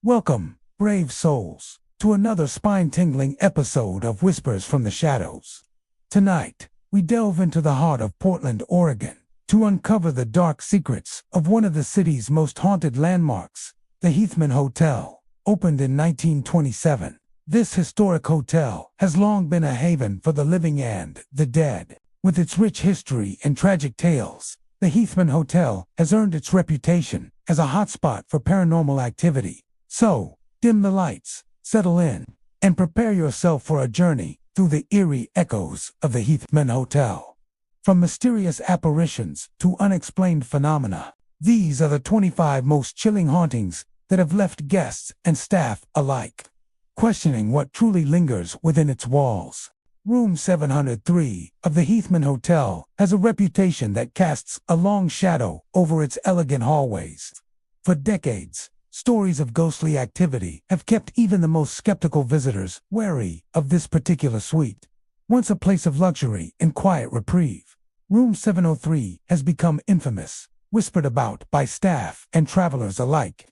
Welcome, brave souls, to another spine-tingling episode of Whispers from the Shadows. Tonight, we delve into the heart of Portland, Oregon, to uncover the dark secrets of one of the city's most haunted landmarks, the Heathman Hotel. Opened in 1927, this historic hotel has long been a haven for the living and the dead. With its rich history and tragic tales, the Heathman Hotel has earned its reputation as a hotspot for paranormal activity. So, dim the lights, settle in, and prepare yourself for a journey through the eerie echoes of the Heathman Hotel. From mysterious apparitions to unexplained phenomena, these are the 25 most chilling hauntings that have left guests and staff alike questioning what truly lingers within its walls. Room 703 of the Heathman Hotel has a reputation that casts a long shadow over its elegant hallways. For decades, stories of ghostly activity have kept even the most skeptical visitors wary of this particular suite. Once a place of luxury and quiet reprieve, Room 703 has become infamous, whispered about by staff and travelers alike.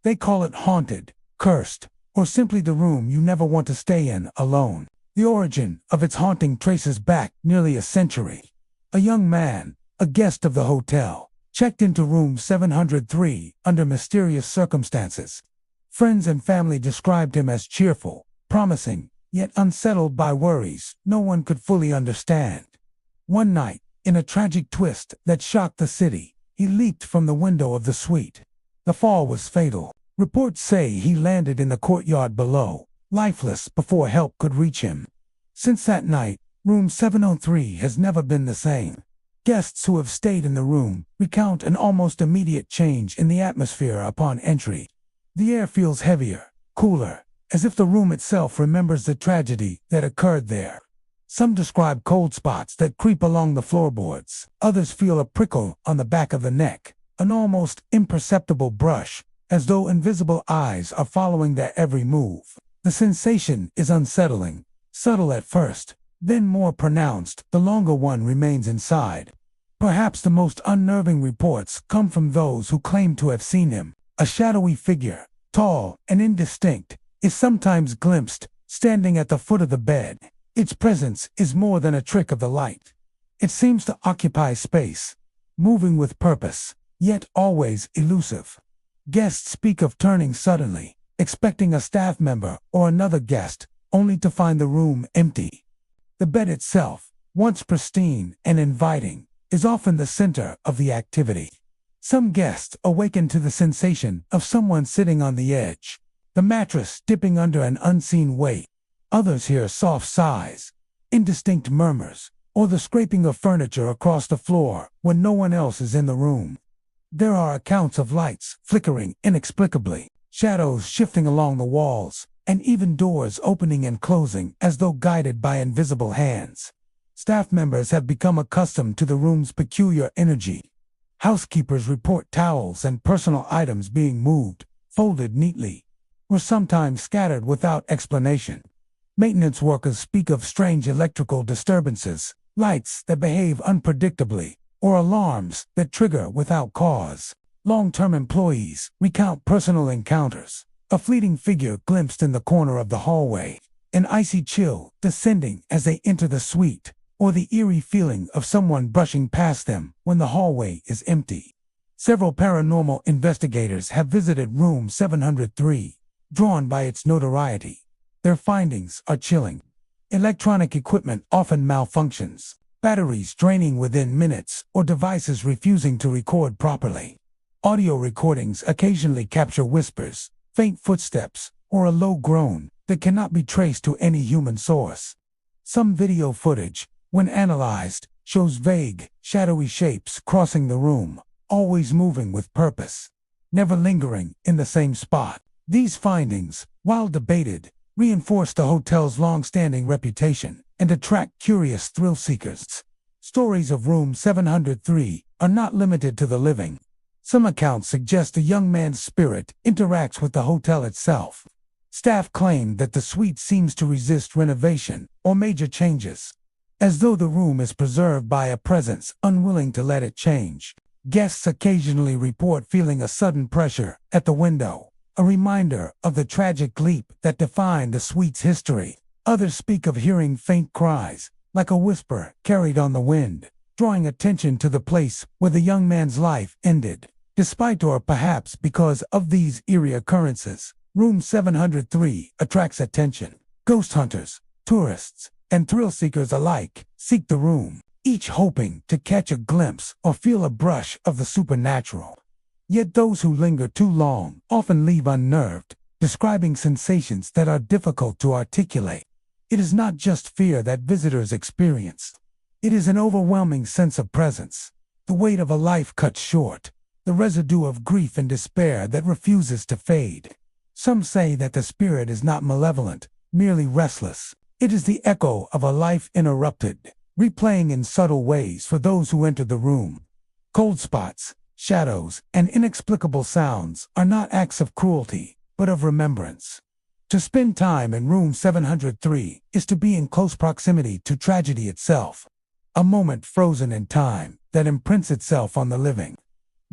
They call it haunted, cursed, or simply the room you never want to stay in alone. The origin of its haunting traces back nearly a century. A young man, a guest of the hotel, checked into room 703 under mysterious circumstances. Friends and family described him as cheerful, promising, yet unsettled by worries no one could fully understand. One night, in a tragic twist that shocked the city, he leaped from the window of the suite. The fall was fatal. Reports say he landed in the courtyard below, lifeless before help could reach him. Since that night, room 703 has never been the same. Guests who have stayed in the room recount an almost immediate change in the atmosphere upon entry. The air feels heavier, cooler, as if the room itself remembers the tragedy that occurred there. Some describe cold spots that creep along the floorboards. Others feel a prickle on the back of the neck, an almost imperceptible brush, as though invisible eyes are following their every move. The sensation is unsettling, subtle at first, then more pronounced the longer one remains inside. Perhaps the most unnerving reports come from those who claim to have seen him. A shadowy figure, tall and indistinct, is sometimes glimpsed, standing at the foot of the bed. Its presence is more than a trick of the light. It seems to occupy space, moving with purpose, yet always elusive. Guests speak of turning suddenly, expecting a staff member or another guest, only to find the room empty. The bed itself, once pristine and inviting, is often the center of the activity. Some guests awaken to the sensation of someone sitting on the edge, the mattress dipping under an unseen weight. Others hear soft sighs, indistinct murmurs, or the scraping of furniture across the floor when no one else is in the room. There are accounts of lights flickering inexplicably, shadows shifting along the walls, and even doors opening and closing as though guided by invisible hands. Staff members have become accustomed to the room's peculiar energy. Housekeepers report towels and personal items being moved, folded neatly, or sometimes scattered without explanation. Maintenance workers speak of strange electrical disturbances, lights that behave unpredictably, or alarms that trigger without cause. Long-term employees recount personal encounters, a fleeting figure glimpsed in the corner of the hallway, an icy chill descending as they enter the suite, or the eerie feeling of someone brushing past them when the hallway is empty. Several paranormal investigators have visited room 703, drawn by its notoriety. Their findings are chilling. Electronic equipment often malfunctions, batteries draining within minutes, or devices refusing to record properly. Audio recordings occasionally capture whispers, faint footsteps, or a low groan that cannot be traced to any human source. Some video footage, when analyzed, shows vague, shadowy shapes crossing the room, always moving with purpose, never lingering in the same spot. These findings, while debated, reinforce the hotel's long-standing reputation and attract curious thrill-seekers. Stories of room 703 are not limited to the living. Some accounts suggest a young man's spirit interacts with the hotel itself. Staff claim that the suite seems to resist renovation or major changes, as though the room is preserved by a presence unwilling to let it change. Guests occasionally report feeling a sudden pressure at the window, a reminder of the tragic leap that defined the suite's history. Others speak of hearing faint cries, like a whisper carried on the wind, drawing attention to the place where the young man's life ended. Despite or perhaps because of these eerie occurrences, Room 703 attracts attention. Ghost hunters, tourists, and thrill seekers alike seek the room, each hoping to catch a glimpse or feel a brush of the supernatural. Yet those who linger too long often leave unnerved, describing sensations that are difficult to articulate. It is not just fear that visitors experience. It is an overwhelming sense of presence, the weight of a life cut short, the residue of grief and despair that refuses to fade. Some say that the spirit is not malevolent, merely restless. It is the echo of a life interrupted, replaying in subtle ways for those who enter the room. Cold spots, shadows, and inexplicable sounds are not acts of cruelty, but of remembrance. To spend time in Room 703 is to be in close proximity to tragedy itself, a moment frozen in time that imprints itself on the living.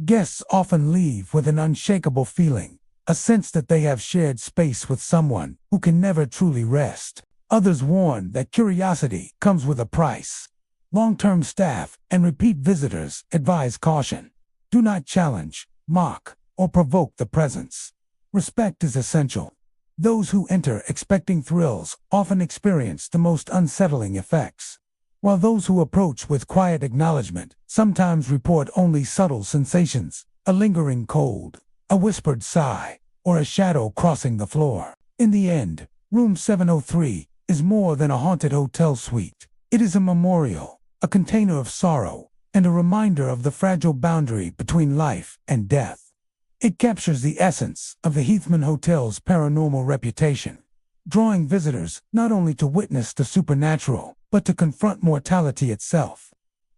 Guests often leave with an unshakable feeling, a sense that they have shared space with someone who can never truly rest. Others warn that curiosity comes with a price. Long-term staff and repeat visitors advise caution. Do not challenge, mock, or provoke the presence. Respect is essential. Those who enter expecting thrills often experience the most unsettling effects, while those who approach with quiet acknowledgement sometimes report only subtle sensations, a lingering cold, a whispered sigh, or a shadow crossing the floor. In the end, Room 703 is more than a haunted hotel suite. It is a memorial, a container of sorrow, and a reminder of the fragile boundary between life and death. It captures the essence of the Heathman Hotel's paranormal reputation, drawing visitors not only to witness the supernatural, but to confront mortality itself.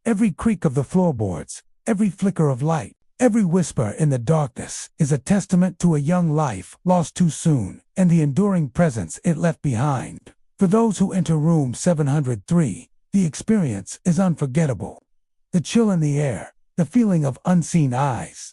Every creak of the floorboards, every flicker of light, every whisper in the darkness is a testament to a young life lost too soon and the enduring presence it left behind. For those who enter Room 703, the experience is unforgettable. The chill in the air, the feeling of unseen eyes,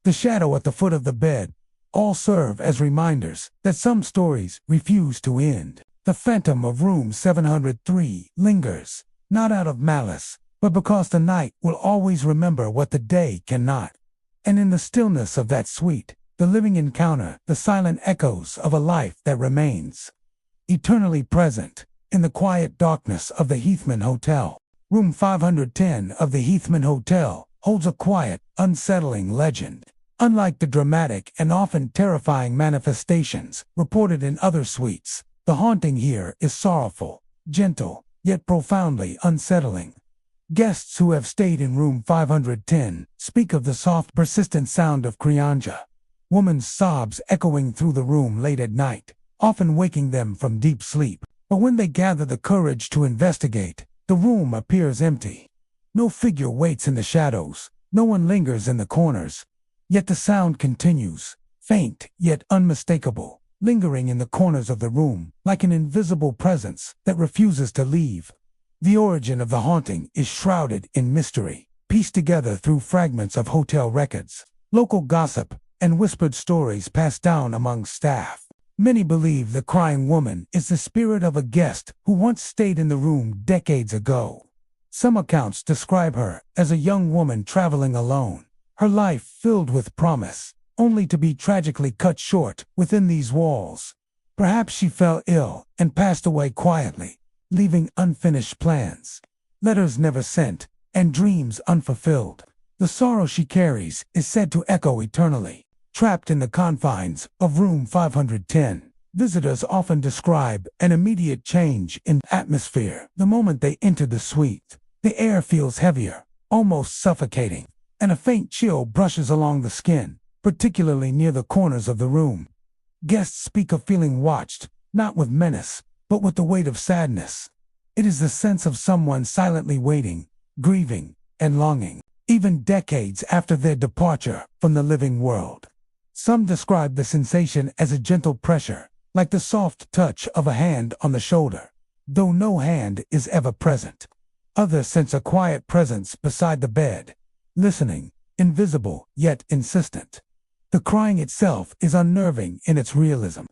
the shadow at the foot of the bed, all serve as reminders that some stories refuse to end. The phantom of Room 703 lingers, not out of malice, but because the night will always remember what the day cannot. And in the stillness of that suite, the living encounter the silent echoes of a life that remains eternally present. In the quiet darkness of the Heathman Hotel, Room 510 of the Heathman Hotel holds a quiet, unsettling legend. Unlike the dramatic and often terrifying manifestations reported in other suites, the haunting here is sorrowful, gentle, yet profoundly unsettling. Guests who have stayed in Room 510 speak of the soft, persistent sound of Krianja, woman's sobs echoing through the room late at night, often waking them from deep sleep. But when they gather the courage to investigate, the room appears empty. No figure waits in the shadows, no one lingers in the corners. Yet the sound continues, faint yet unmistakable, lingering in the corners of the room, like an invisible presence that refuses to leave. The origin of the haunting is shrouded in mystery, pieced together through fragments of hotel records, local gossip, and whispered stories passed down among staff. Many believe the crying woman is the spirit of a guest who once stayed in the room decades ago. Some accounts describe her as a young woman traveling alone, her life filled with promise, only to be tragically cut short within these walls. Perhaps she fell ill and passed away quietly, leaving unfinished plans, letters never sent, and dreams unfulfilled. The sorrow she carries is said to echo eternally. Trapped in the confines of Room 510, visitors often describe an immediate change in atmosphere the moment they enter the suite. The air feels heavier, almost suffocating, and a faint chill brushes along the skin, particularly near the corners of the room. Guests speak of feeling watched, not with menace, but with the weight of sadness. It is the sense of someone silently waiting, grieving, and longing, even decades after their departure from the living world. Some describe the sensation as a gentle pressure, like the soft touch of a hand on the shoulder, though no hand is ever present. Others sense a quiet presence beside the bed, listening, invisible yet insistent. The crying itself is unnerving in its realism.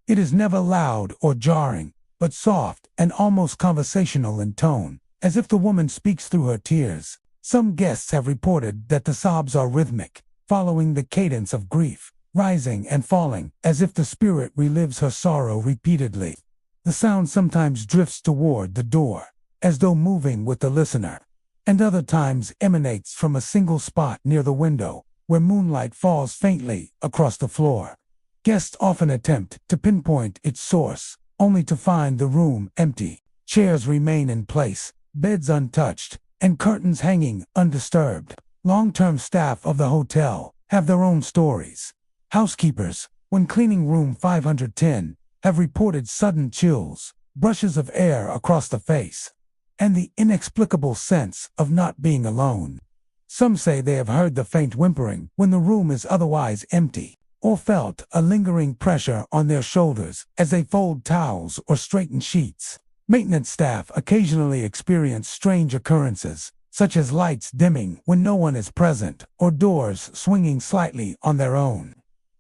It is never loud or jarring, but soft and almost conversational in tone, as if the woman speaks through her tears. Some guests have reported that the sobs are rhythmic, following the cadence of grief, rising and falling, as if the spirit relives her sorrow repeatedly. The sound sometimes drifts toward the door, as though moving with the listener, and other times emanates from a single spot near the window, where moonlight falls faintly across the floor. Guests often attempt to pinpoint its source, only to find the room empty. Chairs remain in place, beds untouched, and curtains hanging undisturbed. Long-term staff of the hotel have their own stories. Housekeepers, when cleaning room 510, have reported sudden chills, brushes of air across the face, and the inexplicable sense of not being alone. Some say they have heard the faint whimpering when the room is otherwise empty, or felt a lingering pressure on their shoulders as they fold towels or straighten sheets. Maintenance staff occasionally experience strange occurrences, such as lights dimming when no one is present, or doors swinging slightly on their own.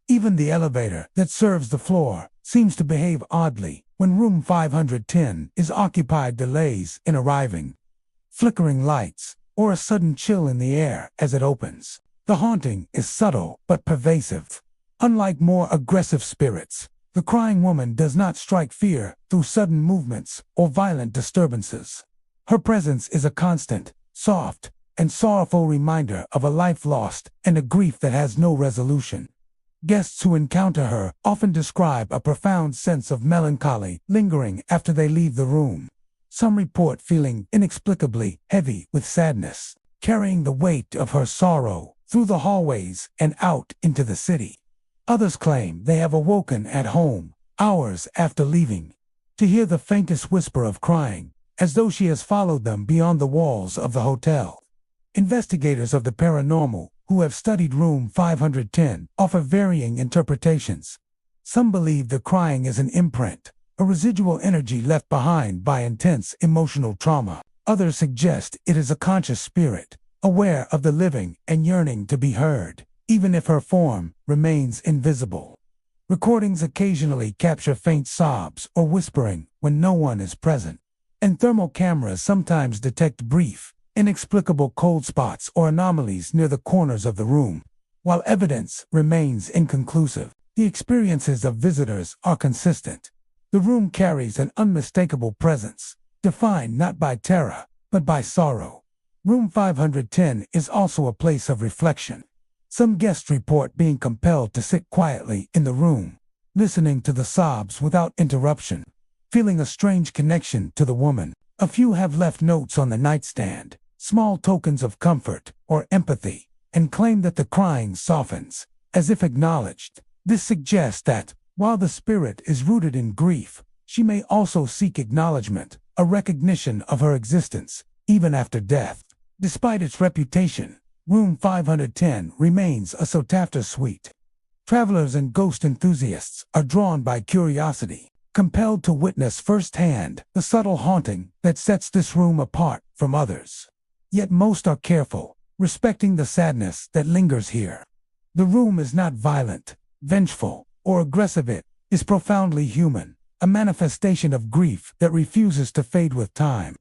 Even the elevator that serves the floor seems to behave oddly when room 510 is occupied. Delays in arriving, flickering lights, or a sudden chill in the air as it opens. The haunting is subtle but pervasive. Unlike more aggressive spirits, the crying woman does not strike fear through sudden movements or violent disturbances. Her presence is a constant, soft, and sorrowful reminder of a life lost and a grief that has no resolution. Guests who encounter her often describe a profound sense of melancholy lingering after they leave the room. Some report feeling inexplicably heavy with sadness, carrying the weight of her sorrow through the hallways and out into the city. Others claim they have awoken at home, hours after leaving, to hear the faintest whisper of crying, as though she has followed them beyond the walls of the hotel. Investigators of the paranormal who have studied room 510 offer varying interpretations. Some believe the crying is an imprint, a residual energy left behind by intense emotional trauma. Others suggest it is a conscious spirit, aware of the living and yearning to be heard, even if her form remains invisible. Recordings occasionally capture faint sobs or whispering when no one is present, and thermal cameras sometimes detect brief, inexplicable cold spots or anomalies near the corners of the room. While evidence remains inconclusive, the experiences of visitors are consistent. The room carries an unmistakable presence, defined not by terror, but by sorrow. Room 510 is also a place of reflection. Some guests report being compelled to sit quietly in the room, listening to the sobs without interruption, feeling a strange connection to the woman. A few have left notes on the nightstand, small tokens of comfort or empathy, and claim that the crying softens, as if acknowledged. This suggests that, while the spirit is rooted in grief, she may also seek acknowledgement, a recognition of her existence, even after death. Despite its reputation, Room 510 remains a sought-after suite. Travelers and ghost enthusiasts are drawn by curiosity, compelled to witness firsthand the subtle haunting that sets this room apart from others. Yet most are careful, respecting the sadness that lingers here. The room is not violent, vengeful, or aggressive. It is profoundly human, a manifestation of grief that refuses to fade with time.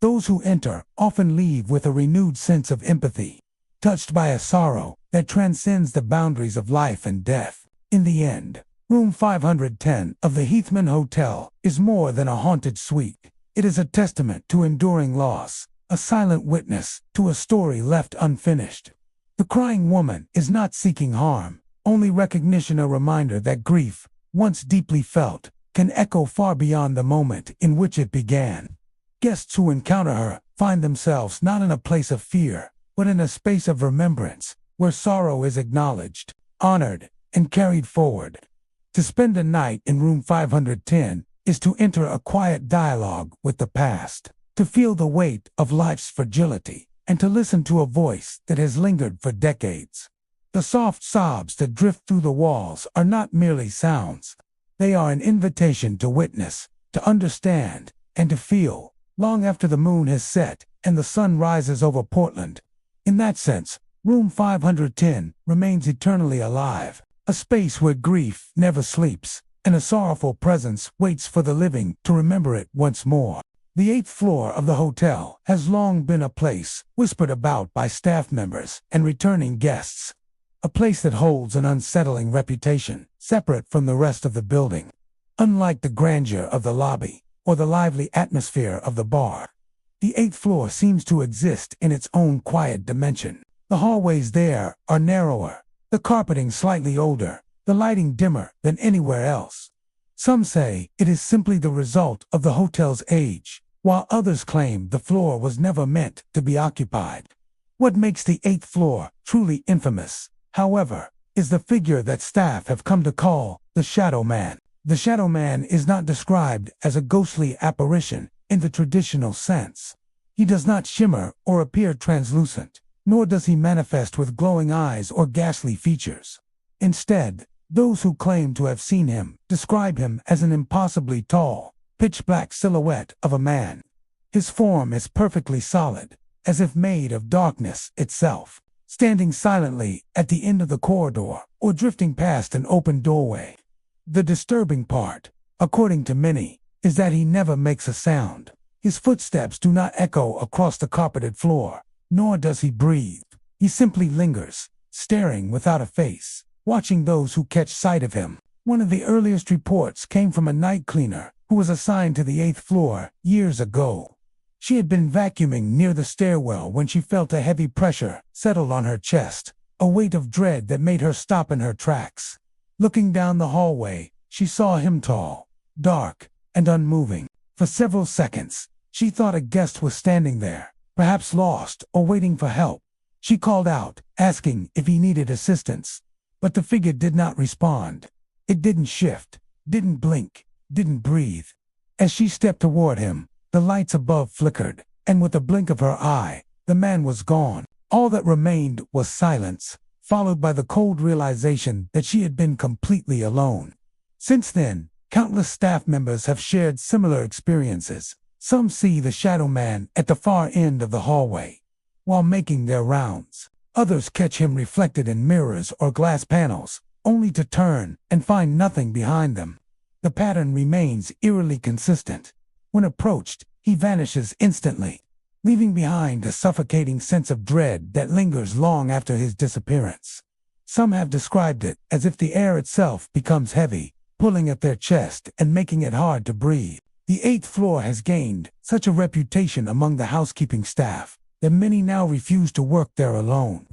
Those who enter often leave with a renewed sense of empathy, touched by a sorrow that transcends the boundaries of life and death. In the end, room 510 of the Heathman Hotel is more than a haunted suite. It is a testament to enduring loss, a silent witness to a story left unfinished. The crying woman is not seeking harm, only recognition, a reminder that grief, once deeply felt, can echo far beyond the moment in which it began. Guests who encounter her find themselves not in a place of fear, but in a space of remembrance, where sorrow is acknowledged, honored, and carried forward. To spend a night in room 510 is to enter a quiet dialogue with the past, to feel the weight of life's fragility, and to listen to a voice that has lingered for decades. The soft sobs that drift through the walls are not merely sounds. They are an invitation to witness, to understand, and to feel, long after the moon has set and the sun rises over Portland. In that sense, Room 510 remains eternally alive, a space where grief never sleeps, and a sorrowful presence waits for the living to remember it once more. The 8th floor of the hotel has long been a place whispered about by staff members and returning guests, a place that holds an unsettling reputation, separate from the rest of the building. Unlike the grandeur of the lobby or the lively atmosphere of the bar, the 8th floor seems to exist in its own quiet dimension. The hallways there are narrower, the carpeting slightly older, the lighting dimmer than anywhere else. Some say it is simply the result of the hotel's age, while others claim the floor was never meant to be occupied. What makes the 8th floor truly infamous, however, is the figure that staff have come to call the Shadow Man. The Shadow Man is not described as a ghostly apparition in the traditional sense. He does not shimmer or appear translucent, nor does he manifest with glowing eyes or ghastly features. Instead, those who claim to have seen him describe him as an impossibly tall, pitch-black silhouette of a man. His form is perfectly solid, as if made of darkness itself, standing silently at the end of the corridor or drifting past an open doorway. The disturbing part, according to many, is that he never makes a sound. His footsteps do not echo across the carpeted floor, nor does he breathe. He simply lingers, staring without a face, watching those who catch sight of him. One of the earliest reports came from a night cleaner who was assigned to the 8th floor years ago. She had been vacuuming near the stairwell when she felt a heavy pressure settle on her chest, a weight of dread that made her stop in her tracks. Looking down the hallway, she saw him tall, dark, and unmoving. For several seconds, she thought a guest was standing there, perhaps lost or waiting for help. She called out, asking if he needed assistance, but the figure did not respond. It didn't shift, didn't blink, didn't breathe. As she stepped toward him, the lights above flickered, and with a blink of her eye, the man was gone. All that remained was silence, followed by the cold realization that she had been completely alone. Since then, countless staff members have shared similar experiences. Some see the Shadow Man at the far end of the hallway while making their rounds. Others catch him reflected in mirrors or glass panels, only to turn and find nothing behind them. The pattern remains eerily consistent. When approached, he vanishes instantly, leaving behind a suffocating sense of dread that lingers long after his disappearance. Some have described it as if the air itself becomes heavy, pulling at their chest and making it hard to breathe. The 8th floor has gained such a reputation among the housekeeping staff that many now refuse to work there alone.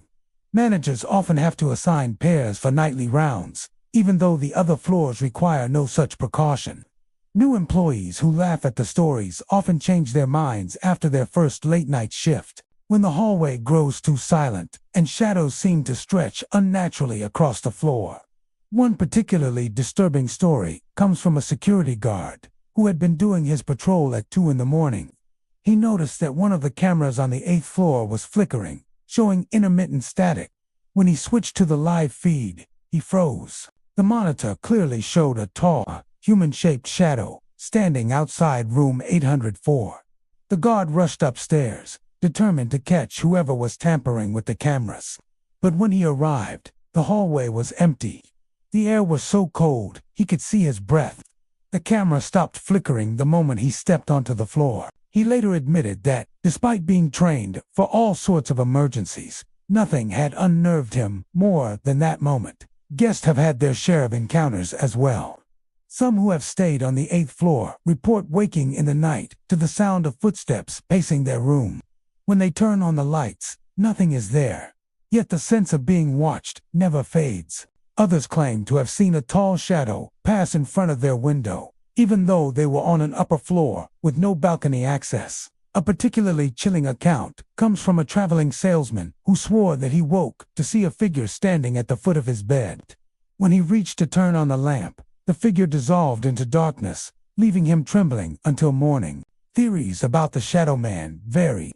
Managers often have to assign pairs for nightly rounds, even though the other floors require no such precaution. New employees who laugh at the stories often change their minds after their first late-night shift, when the hallway grows too silent and shadows seem to stretch unnaturally across the floor. One particularly disturbing story comes from a security guard who had been doing his patrol at 2 in the morning. He noticed that one of the cameras on the 8th floor was flickering, showing intermittent static. When he switched to the live feed, he froze. The monitor clearly showed a tall, human-shaped shadow standing outside room 804. The guard rushed upstairs, determined to catch whoever was tampering with the cameras. But when he arrived, the hallway was empty. The air was so cold, he could see his breath. The camera stopped flickering the moment he stepped onto the floor. He later admitted that, despite being trained for all sorts of emergencies, nothing had unnerved him more than that moment. Guests have had their share of encounters as well. Some who have stayed on the 8th floor report waking in the night to the sound of footsteps pacing their room. When they turn on the lights, nothing is there. Yet the sense of being watched never fades. Others claim to have seen a tall shadow pass in front of their window, even though they were on an upper floor with no balcony access. A particularly chilling account comes from a traveling salesman who swore that he woke to see a figure standing at the foot of his bed. When he reached to turn on the lamp, the figure dissolved into darkness, leaving him trembling until morning. Theories about the Shadow Man vary.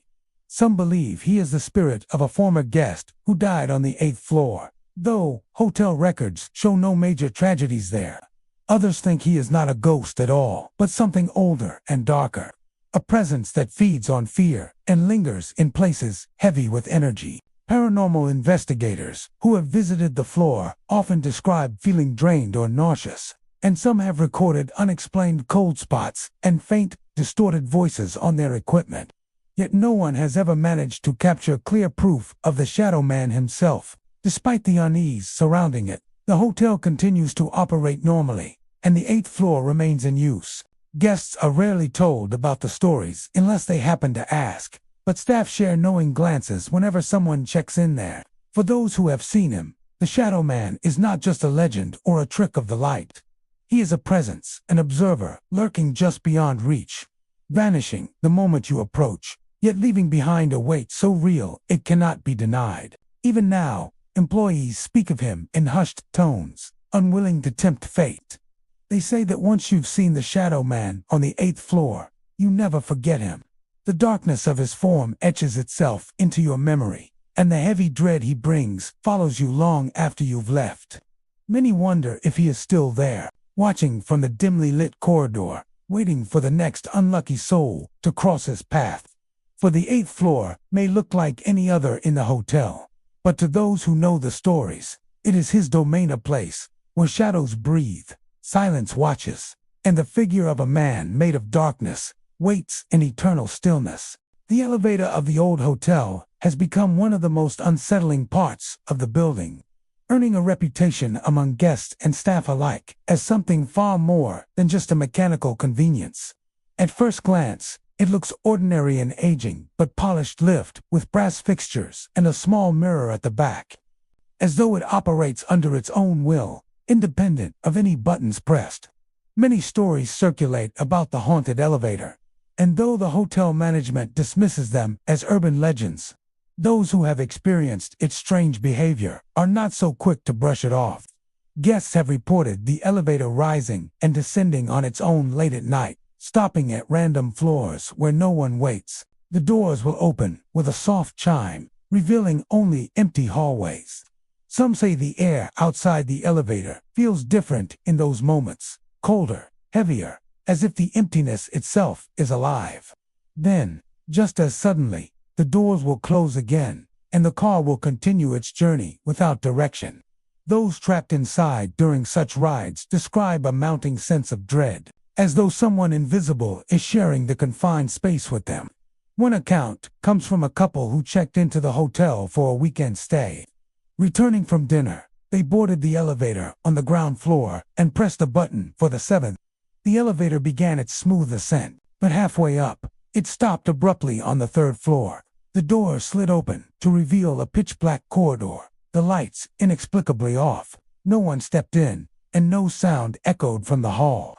Some believe he is the spirit of a former guest who died on the 8th floor, though hotel records show no major tragedies there. Others think he is not a ghost at all, but something older and darker. A presence that feeds on fear and lingers in places heavy with energy. Paranormal investigators who have visited the floor often describe feeling drained or nauseous, and some have recorded unexplained cold spots and faint, distorted voices on their equipment. Yet no one has ever managed to capture clear proof of the Shadow Man himself. Despite the unease surrounding it, the hotel continues to operate normally, and the 8th floor remains in use. Guests are rarely told about the stories unless they happen to ask, but staff share knowing glances whenever someone checks in there. For those who have seen him, the Shadow Man is not just a legend or a trick of the light. He is a presence, an observer, lurking just beyond reach, vanishing the moment you approach, yet leaving behind a weight so real it cannot be denied. Even now, employees speak of him in hushed tones, unwilling to tempt fate. They say that once you've seen the Shadow Man on the 8th floor, you never forget him. The darkness of his form etches itself into your memory, and the heavy dread he brings follows you long after you've left. Many wonder if he is still there, watching from the dimly lit corridor, waiting for the next unlucky soul to cross his path. For the 8th floor may look like any other in the hotel, but to those who know the stories, it is his domain, a place where shadows breathe, silence watches, and the figure of a man made of darkness waits in eternal stillness. The elevator of the old hotel has become one of the most unsettling parts of the building, earning a reputation among guests and staff alike as something far more than just a mechanical convenience. At first glance, it looks ordinary and aging, but polished lift with brass fixtures and a small mirror at the back, as though it operates under its own will, independent of any buttons pressed. Many stories circulate about the haunted elevator, and though the hotel management dismisses them as urban legends, those who have experienced its strange behavior are not so quick to brush it off. Guests have reported the elevator rising and descending on its own late at night, stopping at random floors where no one waits. The doors will open with a soft chime, revealing only empty hallways. Some say the air outside the elevator feels different in those moments, colder, heavier, as if the emptiness itself is alive. Then, just as suddenly, the doors will close again, and the car will continue its journey without direction. Those trapped inside during such rides describe a mounting sense of dread, as though someone invisible is sharing the confined space with them. One account comes from a couple who checked into the hotel for a weekend stay. Returning from dinner, they boarded the elevator on the ground floor and pressed a button for the 7th. The elevator began its smooth ascent, but halfway up, it stopped abruptly on the 3rd floor. The door slid open to reveal a pitch-black corridor, the lights inexplicably off. No one stepped in, and no sound echoed from the hall.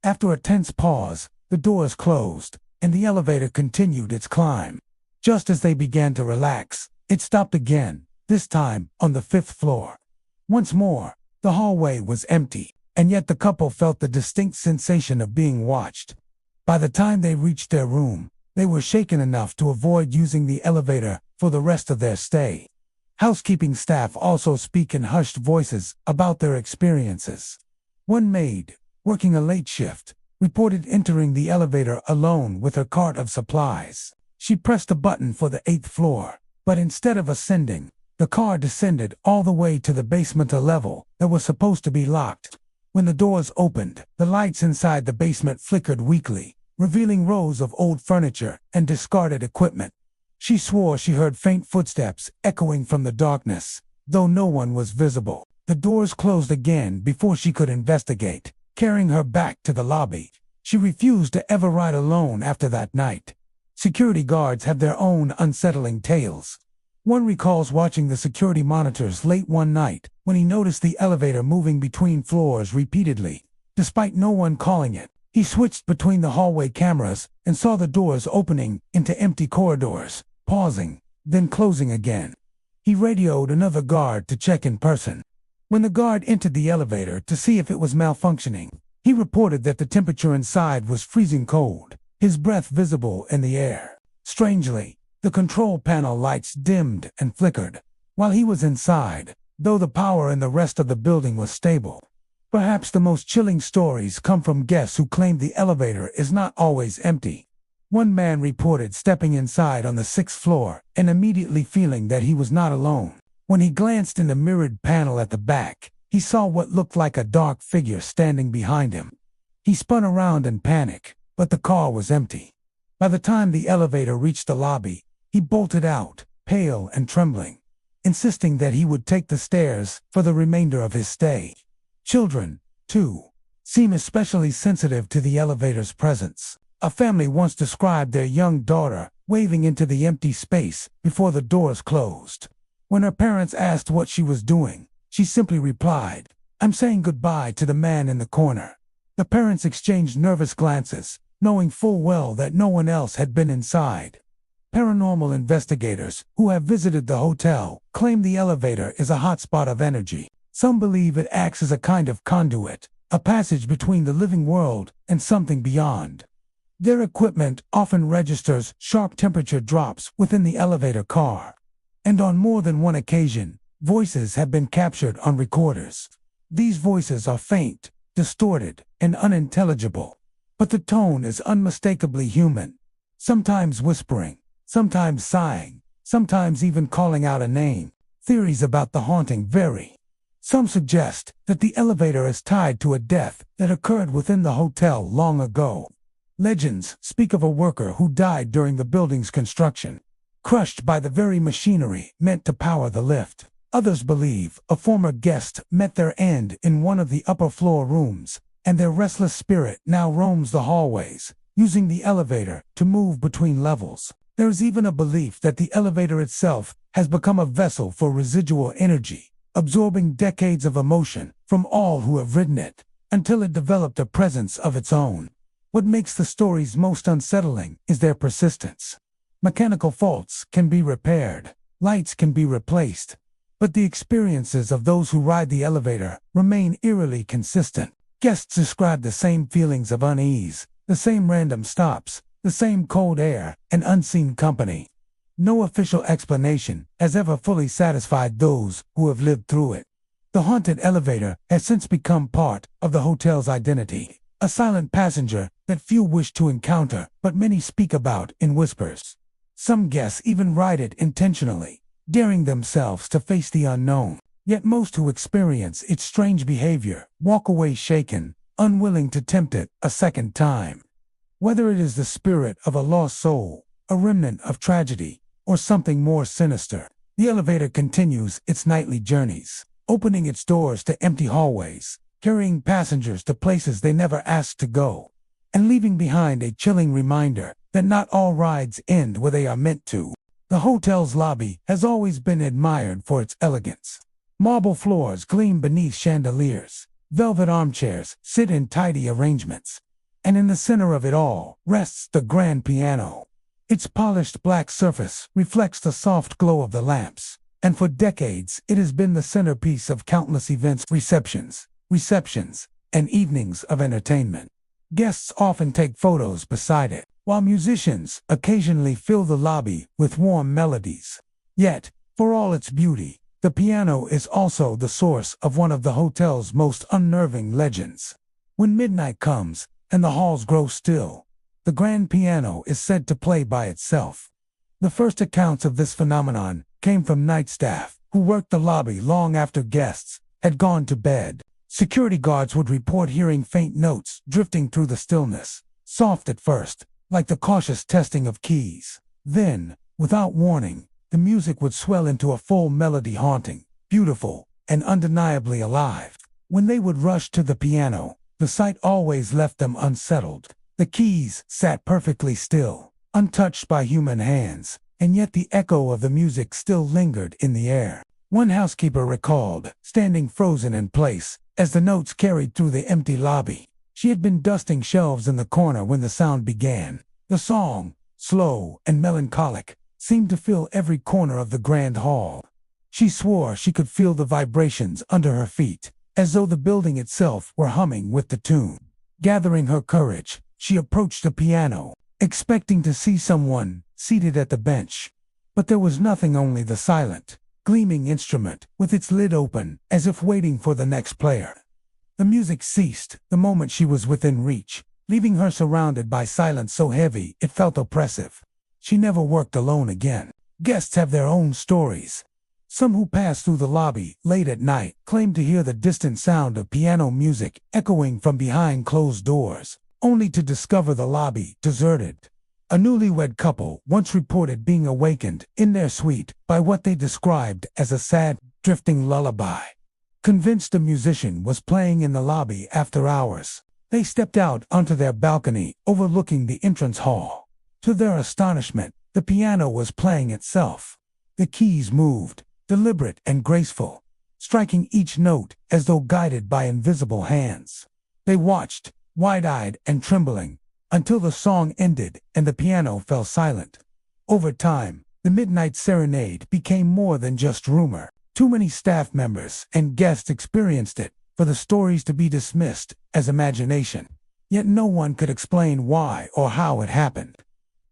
After a tense pause, the doors closed, and the elevator continued its climb. Just as they began to relax, it stopped again, this time on the 5th floor. Once more, the hallway was empty, and yet the couple felt the distinct sensation of being watched. By the time they reached their room, they were shaken enough to avoid using the elevator for the rest of their stay. Housekeeping staff also speak in hushed voices about their experiences. One maid, working a late shift, reported entering the elevator alone with her cart of supplies. She pressed a button for the 8th floor, but instead of ascending, the car descended all the way to the basement, a level that was supposed to be locked. When the doors opened, the lights inside the basement flickered weakly, revealing rows of old furniture and discarded equipment. She swore she heard faint footsteps echoing from the darkness, though no one was visible. The doors closed again before she could investigate, carrying her back to the lobby. She refused to ever ride alone after that night. Security guards have their own unsettling tales. One recalls watching the security monitors late one night when he noticed the elevator moving between floors repeatedly, despite no one calling it. He switched between the hallway cameras and saw the doors opening into empty corridors, pausing, then closing again. He radioed another guard to check in person. When the guard entered the elevator to see if it was malfunctioning, he reported that the temperature inside was freezing cold, his breath visible in the air. Strangely, the control panel lights dimmed and flickered while he was inside, though the power in the rest of the building was stable. Perhaps the most chilling stories come from guests who claim the elevator is not always empty. One man reported stepping inside on the 6th floor and immediately feeling that he was not alone. When he glanced in the mirrored panel at the back, he saw what looked like a dark figure standing behind him. He spun around in panic, but the car was empty. By the time the elevator reached the lobby, he bolted out, pale and trembling, insisting that he would take the stairs for the remainder of his stay. Children, too, seem especially sensitive to the elevator's presence. A family once described their young daughter waving into the empty space before the doors closed. When her parents asked what she was doing, she simply replied, "I'm saying goodbye to the man in the corner." The parents exchanged nervous glances, knowing full well that no one else had been inside. Paranormal investigators who have visited the hotel claim the elevator is a hotspot of energy. Some believe it acts as a kind of conduit, a passage between the living world and something beyond. Their equipment often registers sharp temperature drops within the elevator car, and on more than one occasion, voices have been captured on recorders. These voices are faint, distorted, and unintelligible, but the tone is unmistakably human, sometimes whispering, sometimes sighing, sometimes even calling out a name. Theories about the haunting vary. Some suggest that the elevator is tied to a death that occurred within the hotel long ago. Legends speak of a worker who died during the building's construction, crushed by the very machinery meant to power the lift. Others believe a former guest met their end in one of the upper floor rooms, and their restless spirit now roams the hallways, using the elevator to move between levels. There is even a belief that the elevator itself has become a vessel for residual energy, absorbing decades of emotion from all who have ridden it, until it developed a presence of its own. What makes the stories most unsettling is their persistence. Mechanical faults can be repaired, lights can be replaced, but the experiences of those who ride the elevator remain eerily consistent. Guests describe the same feelings of unease, the same random stops, the same cold air, and unseen company. No official explanation has ever fully satisfied those who have lived through it. The haunted elevator has since become part of the hotel's identity, a silent passenger that few wish to encounter, but many speak about in whispers. Some guests even ride it intentionally, daring themselves to face the unknown. Yet most who experience its strange behavior walk away shaken, unwilling to tempt it a second time. Whether it is the spirit of a lost soul, a remnant of tragedy, or something more sinister, the elevator continues its nightly journeys, opening its doors to empty hallways, carrying passengers to places they never asked to go, and leaving behind a chilling reminder that not all rides end where they are meant to. The hotel's lobby has always been admired for its elegance. Marble floors gleam beneath chandeliers, velvet armchairs sit in tidy arrangements, and in the center of it all rests the grand piano. Its polished black surface reflects the soft glow of the lamps, and for decades it has been the centerpiece of countless events, receptions, and evenings of entertainment. Guests often take photos beside it, while musicians occasionally fill the lobby with warm melodies. Yet, for all its beauty, the piano is also the source of one of the hotel's most unnerving legends. When midnight comes and the halls grow still, the grand piano is said to play by itself. The first accounts of this phenomenon came from night staff who worked the lobby long after guests had gone to bed. Security guards would report hearing faint notes drifting through the stillness, soft at first, like the cautious testing of keys. Then, without warning, the music would swell into a full melody, haunting, beautiful, and undeniably alive. When they would rush to the piano, the sight always left them unsettled. The keys sat perfectly still, untouched by human hands, and yet the echo of the music still lingered in the air. One housekeeper recalled standing frozen in place as the notes carried through the empty lobby. She had been dusting shelves in the corner when the sound began. The song, slow and melancholic, seemed to fill every corner of the grand hall. She swore she could feel the vibrations under her feet, as though the building itself were humming with the tune. Gathering her courage, she approached the piano, expecting to see someone seated at the bench. But there was nothing, only the silent, gleaming instrument with its lid open as if waiting for the next player. The music ceased the moment she was within reach, leaving her surrounded by silence so heavy it felt oppressive. She never worked alone again. Guests have their own stories. Some who passed through the lobby late at night claimed to hear the distant sound of piano music echoing from behind closed doors, only to discover the lobby deserted. A newlywed couple once reported being awakened in their suite by what they described as a sad, drifting lullaby. Convinced the musician was playing in the lobby after hours, they stepped out onto their balcony overlooking the entrance hall. To their astonishment, the piano was playing itself. The keys moved, deliberate and graceful, striking each note as though guided by invisible hands. They watched, wide-eyed and trembling, until the song ended and the piano fell silent. Over time, the midnight serenade became more than just rumor. Too many staff members and guests experienced it for the stories to be dismissed as imagination. Yet no one could explain why or how it happened.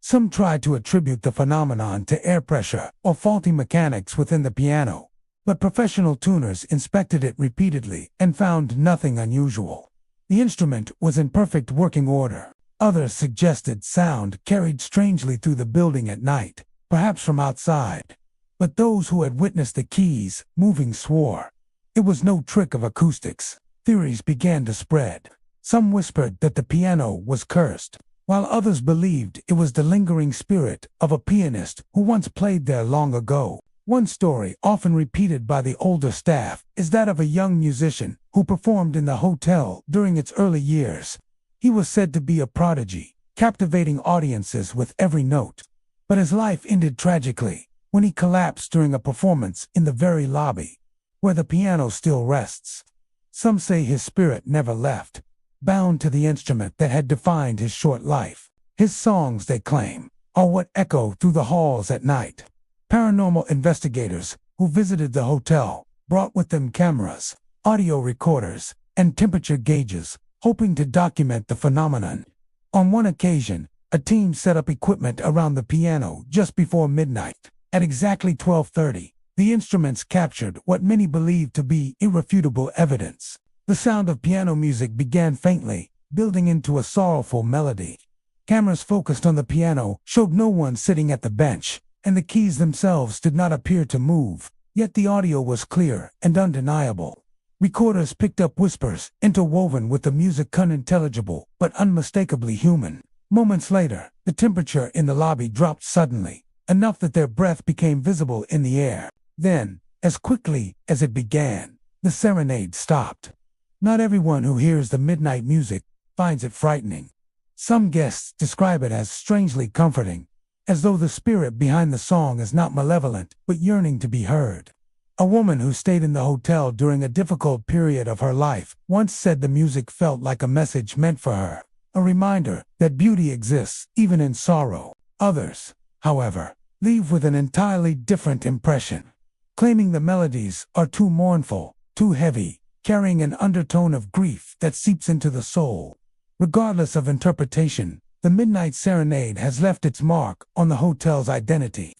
Some tried to attribute the phenomenon to air pressure or faulty mechanics within the piano, but professional tuners inspected it repeatedly and found nothing unusual. The instrument was in perfect working order. Others suggested sound carried strangely through the building at night, perhaps from outside. But those who had witnessed the keys moving swore it was no trick of acoustics. Theories began to spread. Some whispered that the piano was cursed, while others believed it was the lingering spirit of a pianist who once played there long ago. One story, often repeated by the older staff, is that of a young musician who performed in the hotel during its early years. He was said to be a prodigy, captivating audiences with every note. But his life ended tragically when he collapsed during a performance in the very lobby, where the piano still rests. Some say his spirit never left, bound to the instrument that had defined his short life. His songs, they claim, are what echo through the halls at night. Paranormal investigators who visited the hotel brought with them cameras, audio recorders, and temperature gauges, hoping to document the phenomenon. On one occasion, a team set up equipment around the piano just before midnight. At exactly 12:30, the instruments captured what many believed to be irrefutable evidence. The sound of piano music began faintly, building into a sorrowful melody. Cameras focused on the piano showed no one sitting at the bench, and the keys themselves did not appear to move, yet the audio was clear and undeniable. Recorders picked up whispers interwoven with the music, unintelligible but unmistakably human. Moments later, the temperature in the lobby dropped suddenly, enough that their breath became visible in the air. Then, as quickly as it began, the serenade stopped. Not everyone who hears the midnight music finds it frightening. Some guests describe it as strangely comforting, as though the spirit behind the song is not malevolent but yearning to be heard. A woman who stayed in the hotel during a difficult period of her life once said the music felt like a message meant for her, a reminder that beauty exists even in sorrow. Others, however, leave with an entirely different impression, claiming the melodies are too mournful, too heavy, carrying an undertone of grief that seeps into the soul. Regardless of interpretation, the Midnight Serenade has left its mark on the hotel's identity.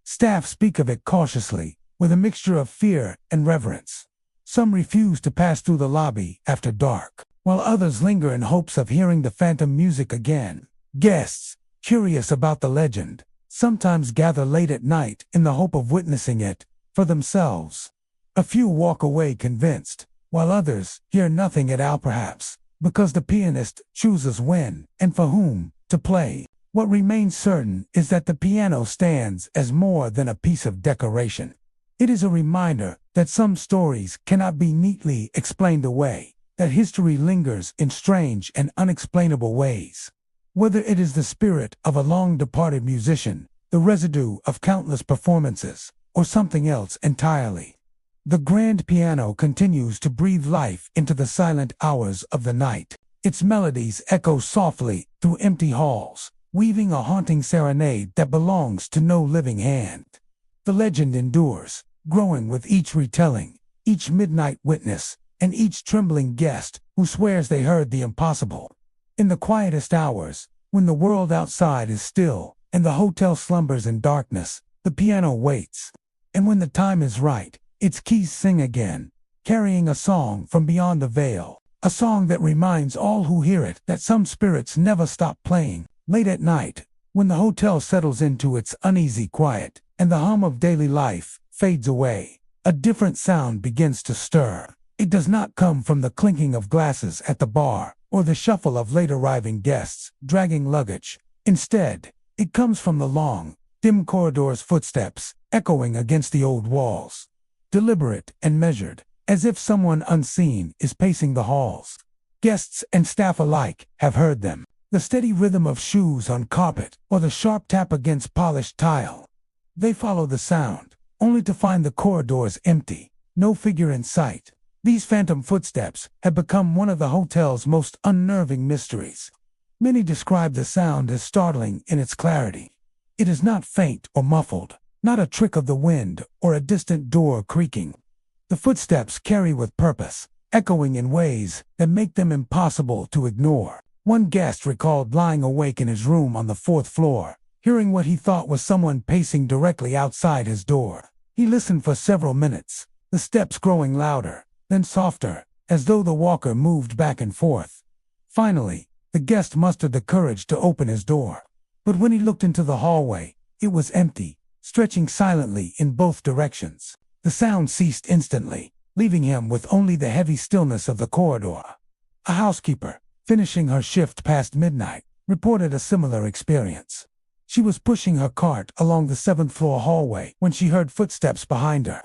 Staff speak of it cautiously, with a mixture of fear and reverence. Some refuse to pass through the lobby after dark, while others linger in hopes of hearing the phantom music again. Guests, curious about the legend, sometimes gather late at night in the hope of witnessing it for themselves. A few walk away convinced, while others hear nothing at all, perhaps because the pianist chooses when and for whom to play. What remains certain is that the piano stands as more than a piece of decoration. It is a reminder that some stories cannot be neatly explained away, that history lingers in strange and unexplainable ways. Whether it is the spirit of a long-departed musician, the residue of countless performances, or something else entirely, the grand piano continues to breathe life into the silent hours of the night. Its melodies echo softly through empty halls, weaving a haunting serenade that belongs to no living hand. The legend endures, growing with each retelling, each midnight witness, and each trembling guest who swears they heard the impossible. In the quietest hours, when the world outside is still and the hotel slumbers in darkness, the piano waits. And when the time is right, its keys sing again, carrying a song from beyond the veil, a song that reminds all who hear it that some spirits never stop playing. Late at night, when the hotel settles into its uneasy quiet and the hum of daily life fades away, a different sound begins to stir. It does not come from the clinking of glasses at the bar or the shuffle of late-arriving guests dragging luggage. Instead, it comes from the long, dim corridor's footsteps echoing against the old walls. Deliberate and measured, as if someone unseen is pacing the halls. Guests and staff alike have heard them. The steady rhythm of shoes on carpet or the sharp tap against polished tile. They follow the sound, only to find the corridors empty, no figure in sight. These phantom footsteps have become one of the hotel's most unnerving mysteries. Many describe the sound as startling in its clarity. It is not faint or muffled, not a trick of the wind or a distant door creaking. The footsteps carry with purpose, echoing in ways that make them impossible to ignore. One guest recalled lying awake in his room on the 4th floor, hearing what he thought was someone pacing directly outside his door. He listened for several minutes, the steps growing louder, then softer, as though the walker moved back and forth. Finally, the guest mustered the courage to open his door. But when he looked into the hallway, it was empty, stretching silently in both directions. The sound ceased instantly, leaving him with only the heavy stillness of the corridor. A housekeeper, finishing her shift past midnight, reported a similar experience. She was pushing her cart along the 7th floor hallway when she heard footsteps behind her.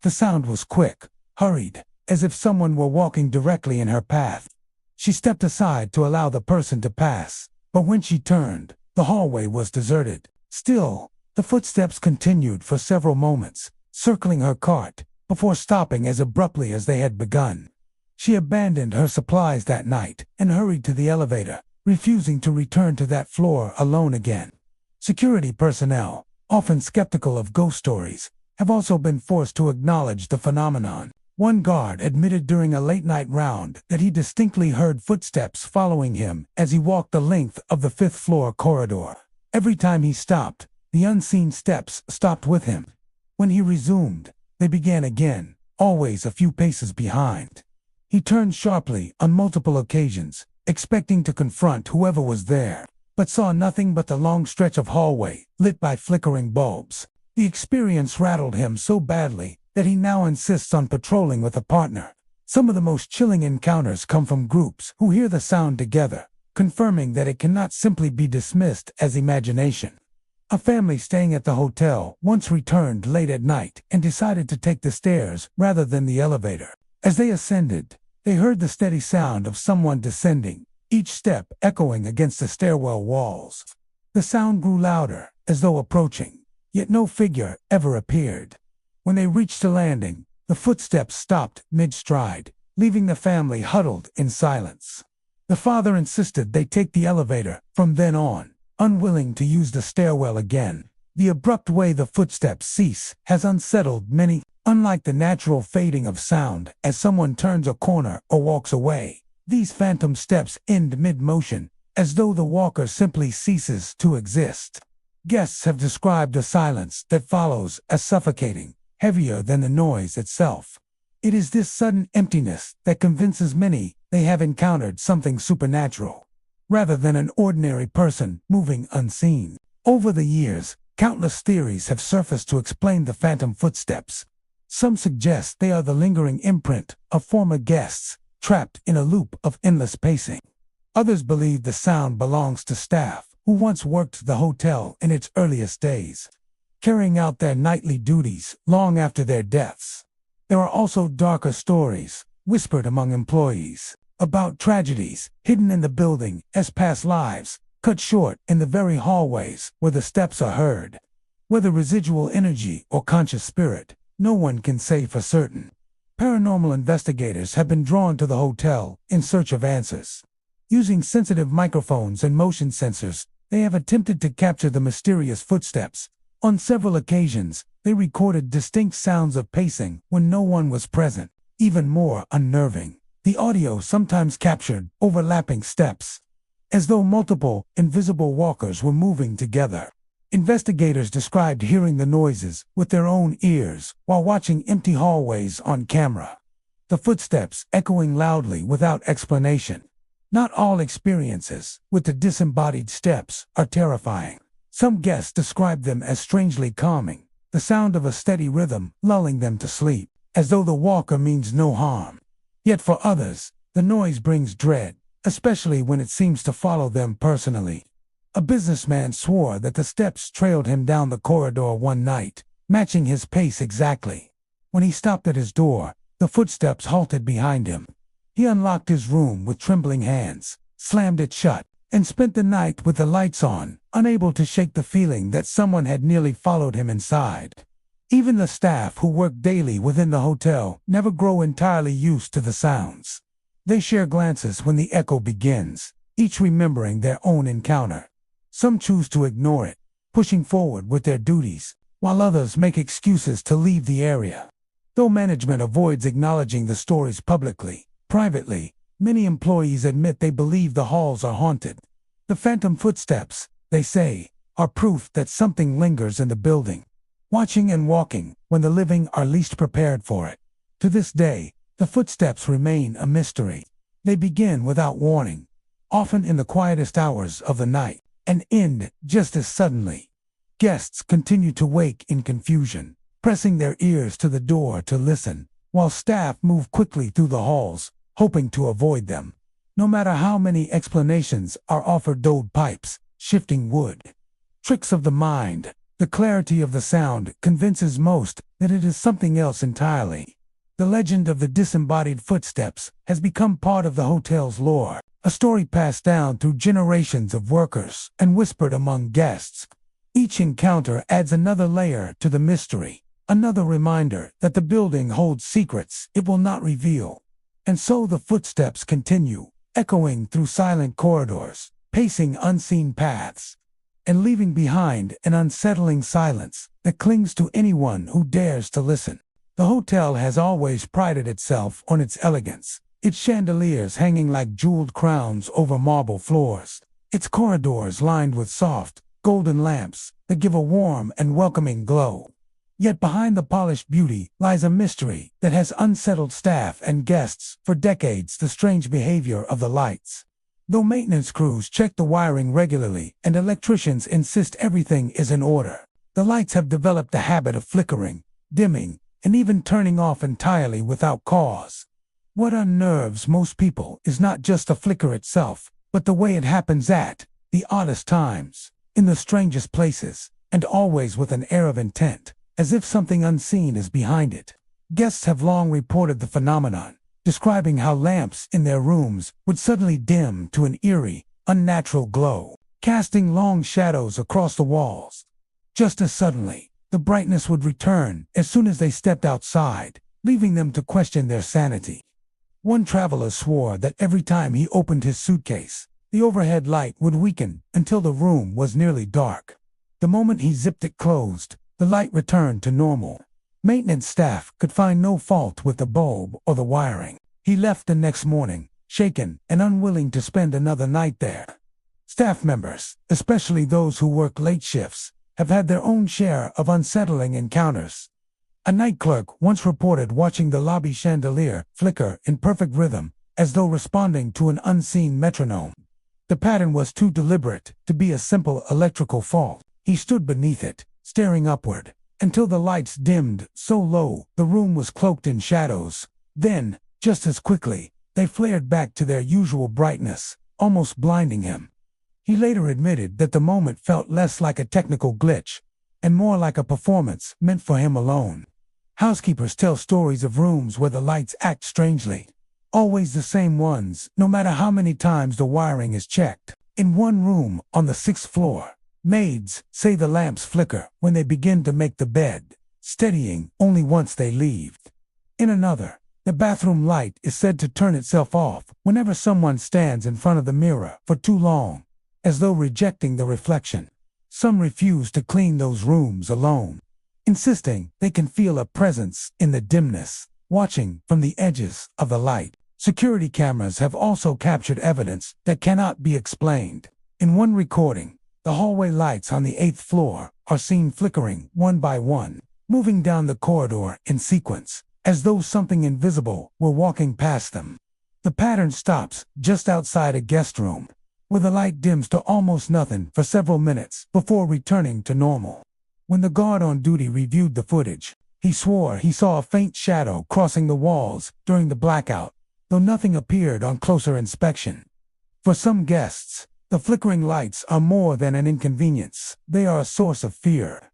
The sound was quick, hurried, as if someone were walking directly in her path. She stepped aside to allow the person to pass, but when she turned, the hallway was deserted. Still, the footsteps continued for several moments, circling her cart, before stopping as abruptly as they had begun. She abandoned her supplies that night and hurried to the elevator, refusing to return to that floor alone again. Security personnel, often skeptical of ghost stories, have also been forced to acknowledge the phenomenon. One guard admitted during a late-night round that he distinctly heard footsteps following him as he walked the length of the 5th floor corridor. Every time he stopped, the unseen steps stopped with him. When he resumed, they began again, always a few paces behind. He turned sharply on multiple occasions, expecting to confront whoever was there, but saw nothing but the long stretch of hallway lit by flickering bulbs. The experience rattled him so badly that he now insists on patrolling with a partner. Some of the most chilling encounters come from groups who hear the sound together, confirming that it cannot simply be dismissed as imagination. A family staying at the hotel once returned late at night and decided to take the stairs rather than the elevator. As they ascended, they heard the steady sound of someone descending, each step echoing against the stairwell walls. The sound grew louder, as though approaching, yet no figure ever appeared. When they reached the landing, the footsteps stopped mid-stride, leaving the family huddled in silence. The father insisted they take the elevator from then on, unwilling to use the stairwell again. The abrupt way the footsteps cease has unsettled many, unlike the natural fading of sound as someone turns a corner or walks away. These phantom steps end mid-motion, as though the walker simply ceases to exist. Guests have described the silence that follows as suffocating, heavier than the noise itself. It is this sudden emptiness that convinces many they have encountered something supernatural, rather than an ordinary person moving unseen. Over the years, countless theories have surfaced to explain the phantom footsteps. Some suggest they are the lingering imprint of former guests, trapped in a loop of endless pacing. Others believe the sound belongs to staff who once worked the hotel in its earliest days, carrying out their nightly duties long after their deaths. There are also darker stories, whispered among employees, about tragedies hidden in the building as past lives, cut short in the very hallways where the steps are heard. Whether residual energy or conscious spirit, no one can say for certain. Paranormal investigators have been drawn to the hotel in search of answers. Using sensitive microphones and motion sensors, they have attempted to capture the mysterious footsteps. On several occasions, they recorded distinct sounds of pacing when no one was present. Even more unnerving, the audio sometimes captured overlapping steps, as though multiple invisible walkers were moving together. Investigators described hearing the noises with their own ears while watching empty hallways on camera. the footsteps echoing loudly without explanation. Not all experiences with the disembodied steps are terrifying. Some guests describe them as strangely calming, the sound of a steady rhythm lulling them to sleep, as though the walker means no harm. Yet for others, the noise brings dread, especially when it seems to follow them personally. A businessman swore that the steps trailed him down the corridor one night, matching his pace exactly. When he stopped at his door, the footsteps halted behind him. He unlocked his room with trembling hands, slammed it shut, and spent the night with the lights on, unable to shake the feeling that someone had nearly followed him inside. Even the staff who work daily within the hotel never grow entirely used to the sounds. They share glances when the echo begins, each remembering their own encounter. Some choose to ignore it, pushing forward with their duties, while others make excuses to leave the area. Though management avoids acknowledging the stories publicly, privately, many employees admit they believe the halls are haunted. The phantom footsteps, they say, are proof that something lingers in the building, watching and walking when the living are least prepared for it. To this day, the footsteps remain a mystery. They begin without warning, often in the quietest hours of the night, and end just as suddenly. Guests continue to wake in confusion, pressing their ears to the door to listen, while staff move quickly through the halls, hoping to avoid them. No matter how many explanations are offered, dulled pipes, shifting wood, tricks of the mind, the clarity of the sound convinces most that it is something else entirely. The legend of the disembodied footsteps has become part of the hotel's lore, a story passed down through generations of workers and whispered among guests. Each encounter adds another layer to the mystery, another reminder that the building holds secrets it will not reveal. And so the footsteps continue, echoing through silent corridors, pacing unseen paths, and leaving behind an unsettling silence that clings to anyone who dares to listen. The hotel has always prided itself on its elegance, its chandeliers hanging like jeweled crowns over marble floors, its corridors lined with soft, golden lamps that give a warm and welcoming glow. Yet behind the polished beauty lies a mystery that has unsettled staff and guests for decades: the strange behavior of the lights. Though maintenance crews check the wiring regularly and electricians insist everything is in order, the lights have developed a habit of flickering, dimming, and even turning off entirely without cause. What unnerves most people is not just the flicker itself, but the way it happens at the oddest times, in the strangest places, and always with an air of intent, as if something unseen is behind it. Guests have long reported the phenomenon, describing how lamps in their rooms would suddenly dim to an eerie, unnatural glow, casting long shadows across the walls. Just as suddenly, the brightness would return as soon as they stepped outside, leaving them to question their sanity. One traveler swore that every time he opened his suitcase, the overhead light would weaken until the room was nearly dark. The moment he zipped it closed, the light returned to normal. Maintenance staff could find no fault with the bulb or the wiring. He left the next morning, shaken and unwilling to spend another night there. Staff members, especially those who work late shifts, have had their own share of unsettling encounters. A night clerk once reported watching the lobby chandelier flicker in perfect rhythm, as though responding to an unseen metronome. The pattern was too deliberate to be a simple electrical fault. He stood beneath it, staring upward, until the lights dimmed so low the room was cloaked in shadows. Then, just as quickly, they flared back to their usual brightness, almost blinding him. He later admitted that the moment felt less like a technical glitch, and more like a performance meant for him alone. Housekeepers tell stories of rooms where the lights act strangely. Always the same ones, no matter how many times the wiring is checked. In one room, on the 6th floor, maids say the lamps flicker when they begin to make the bed, steadying only once they leave. In another, the bathroom light is said to turn itself off whenever someone stands in front of the mirror for too long, as though rejecting the reflection. Some refuse to clean those rooms alone, insisting they can feel a presence in the dimness, watching from the edges of the light. Security cameras have also captured evidence that cannot be explained. In one recording, the hallway lights on the 8th floor are seen flickering one by one, moving down the corridor in sequence, as though something invisible were walking past them. The pattern stops just outside a guest room, where the light dims to almost nothing for several minutes before returning to normal. When the guard on duty reviewed the footage, he swore he saw a faint shadow crossing the walls during the blackout, though nothing appeared on closer inspection. For some guests, the flickering lights are more than an inconvenience, they are a source of fear.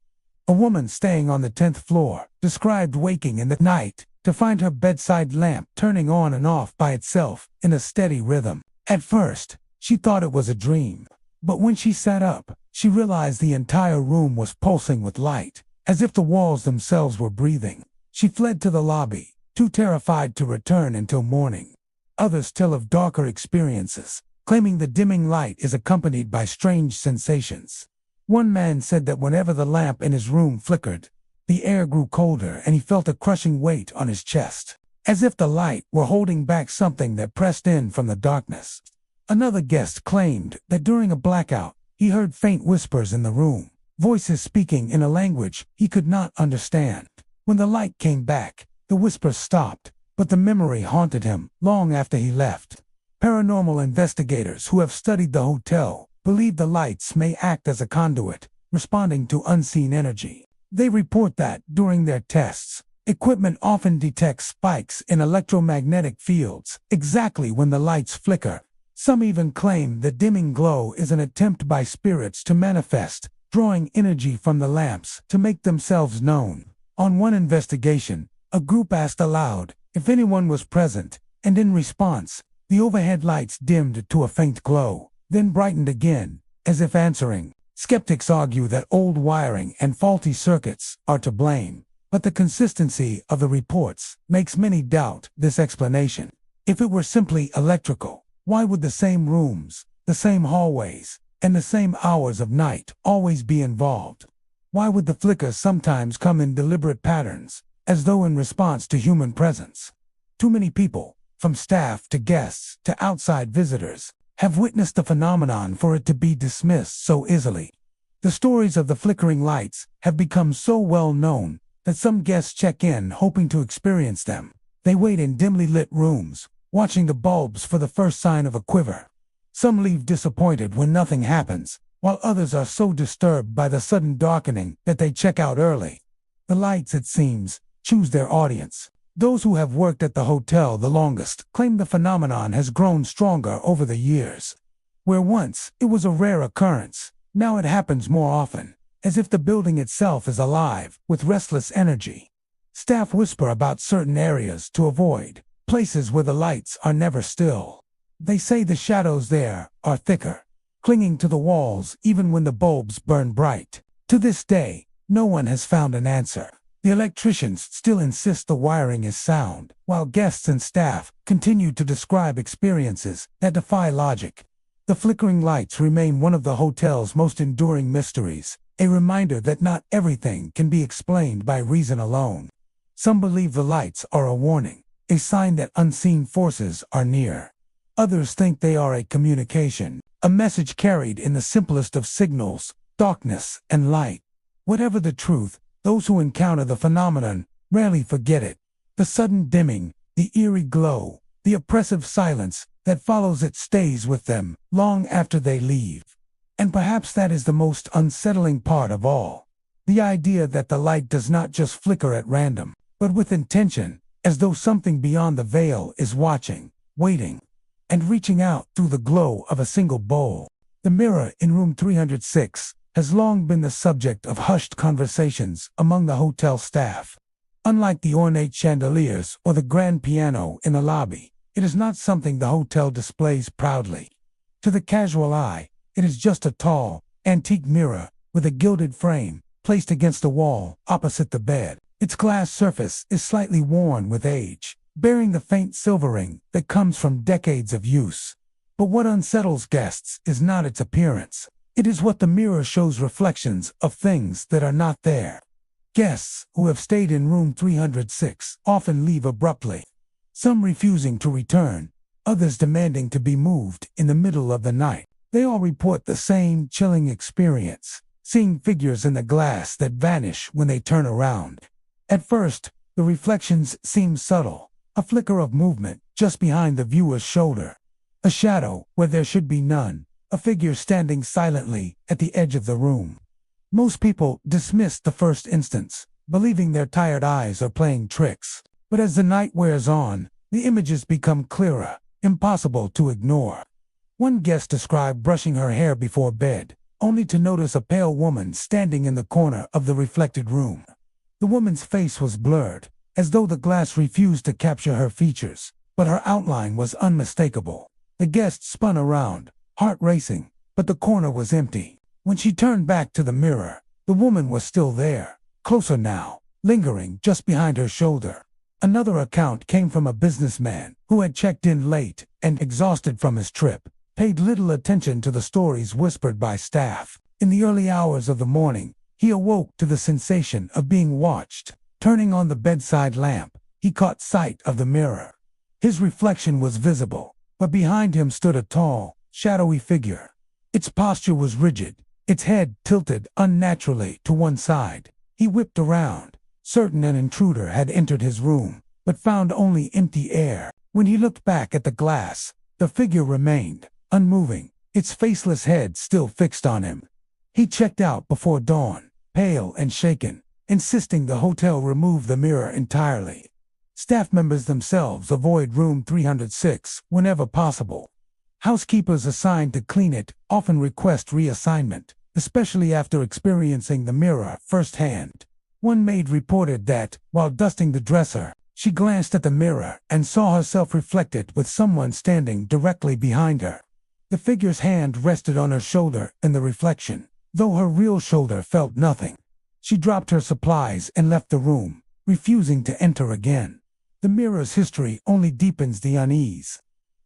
A woman staying on the 10th floor described waking in the night to find her bedside lamp turning on and off by itself in a steady rhythm. At first, she thought it was a dream, but when she sat up, she realized the entire room was pulsing with light, as if the walls themselves were breathing. She fled to the lobby, too terrified to return until morning. Others tell of darker experiences, claiming the dimming light is accompanied by strange sensations. One man said that whenever the lamp in his room flickered, the air grew colder and he felt a crushing weight on his chest, as if the light were holding back something that pressed in from the darkness. Another guest claimed that during a blackout, he heard faint whispers in the room, voices speaking in a language he could not understand. When the light came back, the whispers stopped, but the memory haunted him long after he left. Paranormal investigators who have studied the hotel believe the lights may act as a conduit, responding to unseen energy. They report that, during their tests, equipment often detects spikes in electromagnetic fields exactly when the lights flicker. Some even claim the dimming glow is an attempt by spirits to manifest, drawing energy from the lamps to make themselves known. On one investigation, a group asked aloud if anyone was present, and in response, the overhead lights dimmed to a faint glow, then brightened again, as if answering. Skeptics argue that old wiring and faulty circuits are to blame, but the consistency of the reports makes many doubt this explanation. If it were simply electrical, why would the same rooms, the same hallways, and the same hours of night always be involved? Why would the flickers sometimes come in deliberate patterns, as though in response to human presence? Too many people, from staff to guests to outside visitors, have witnessed the phenomenon for it to be dismissed so easily. The stories of the flickering lights have become so well known that some guests check in hoping to experience them. They wait in dimly lit rooms, watching the bulbs for the first sign of a quiver. Some leave disappointed when nothing happens, while others are so disturbed by the sudden darkening that they check out early. The lights, it seems, choose their audience. Those who have worked at the hotel the longest claim the phenomenon has grown stronger over the years. Where once it was a rare occurrence, now it happens more often, as if the building itself is alive with restless energy. Staff whisper about certain areas to avoid, places where the lights are never still. They say the shadows there are thicker, clinging to the walls even when the bulbs burn bright. To this day, no one has found an answer. The electricians still insist the wiring is sound, while guests and staff continue to describe experiences that defy logic. The flickering lights remain one of the hotel's most enduring mysteries, a reminder that not everything can be explained by reason alone. Some believe the lights are a warning, a sign that unseen forces are near. Others think they are a communication, a message carried in the simplest of signals, darkness and light. Whatever the truth, those who encounter the phenomenon rarely forget it. The sudden dimming, the eerie glow, the oppressive silence that follows it stays with them long after they leave. And perhaps that is the most unsettling part of all. The idea that the light does not just flicker at random, but with intention, as though something beyond the veil is watching, waiting, and reaching out through the glow of a single bowl. The mirror in room 306 has long been the subject of hushed conversations among the hotel staff. Unlike the ornate chandeliers or the grand piano in the lobby, it is not something the hotel displays proudly. To the casual eye, it is just a tall, antique mirror with a gilded frame placed against the wall opposite the bed. Its glass surface is slightly worn with age, bearing the faint silvering that comes from decades of use. But what unsettles guests is not its appearance. It is what the mirror shows reflections of things that are not there. Guests who have stayed in room 306 often leave abruptly, some refusing to return, others demanding to be moved in the middle of the night. They all report the same chilling experience, seeing figures in the glass that vanish when they turn around. At first, The reflections seemed subtle, a flicker of movement just behind the viewer's shoulder. A shadow where there should be none, a figure standing silently at the edge of the room. Most people dismissed the first instance, believing their tired eyes are playing tricks. But as the night wears on, the images become clearer, impossible to ignore. One guest described brushing her hair before bed, only to notice a pale woman standing in the corner of the reflected room. The woman's face was blurred, as though the glass refused to capture her features, but her outline was unmistakable. The guest spun around, heart racing, but the corner was empty. When she turned back to the mirror, the woman was still there, closer now, lingering just behind her shoulder. Another account came from a businessman who had checked in late and, exhausted from his trip, paid little attention to the stories whispered by staff. In the early hours of the morning, he awoke to the sensation of being watched. Turning on the bedside lamp, he caught sight of the mirror. His reflection was visible, but behind him stood a tall, shadowy figure. Its posture was rigid, its head tilted unnaturally to one side. He whipped around, certain an intruder had entered his room, but found only empty air. When he looked back at the glass, the figure remained, unmoving, its faceless head still fixed on him. He checked out before dawn, pale and shaken, insisting the hotel remove the mirror entirely. Staff members themselves avoid room 306 whenever possible. Housekeepers assigned to clean it often request reassignment, especially after experiencing the mirror firsthand. One maid reported that, while dusting the dresser, she glanced at the mirror and saw herself reflected with someone standing directly behind her. The figure's hand rested on her shoulder in the reflection, though her real shoulder felt nothing. She dropped her supplies and left the room, refusing to enter again. The mirror's history only deepens the unease.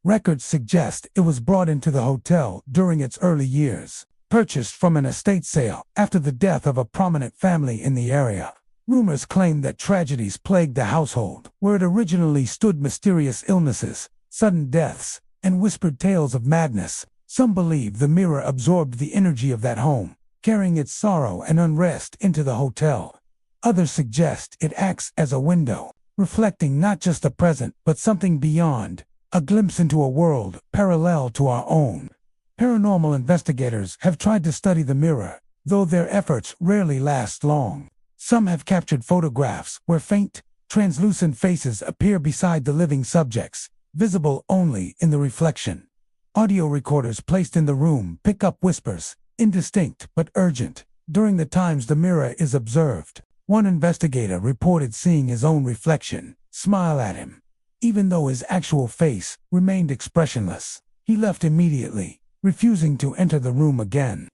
Records suggest it was brought into the hotel during its early years, purchased from an estate sale after the death of a prominent family in the area. Rumors claim that tragedies plagued the household, where it originally stood. Mysterious illnesses, sudden deaths, and whispered tales of madness. Some believe the mirror absorbed the energy of that home, carrying its sorrow and unrest into the hotel. Others suggest it acts as a window, reflecting not just the present but something beyond, a glimpse into a world parallel to our own. Paranormal investigators have tried to study the mirror, though their efforts rarely last long. Some have captured photographs where faint, translucent faces appear beside the living subjects, visible only in the reflection. Audio recorders placed in the room pick up whispers, indistinct but urgent, during the times the mirror is observed. One investigator reported seeing his own reflection smile at him, even though his actual face remained expressionless. He left immediately, refusing to enter the room again.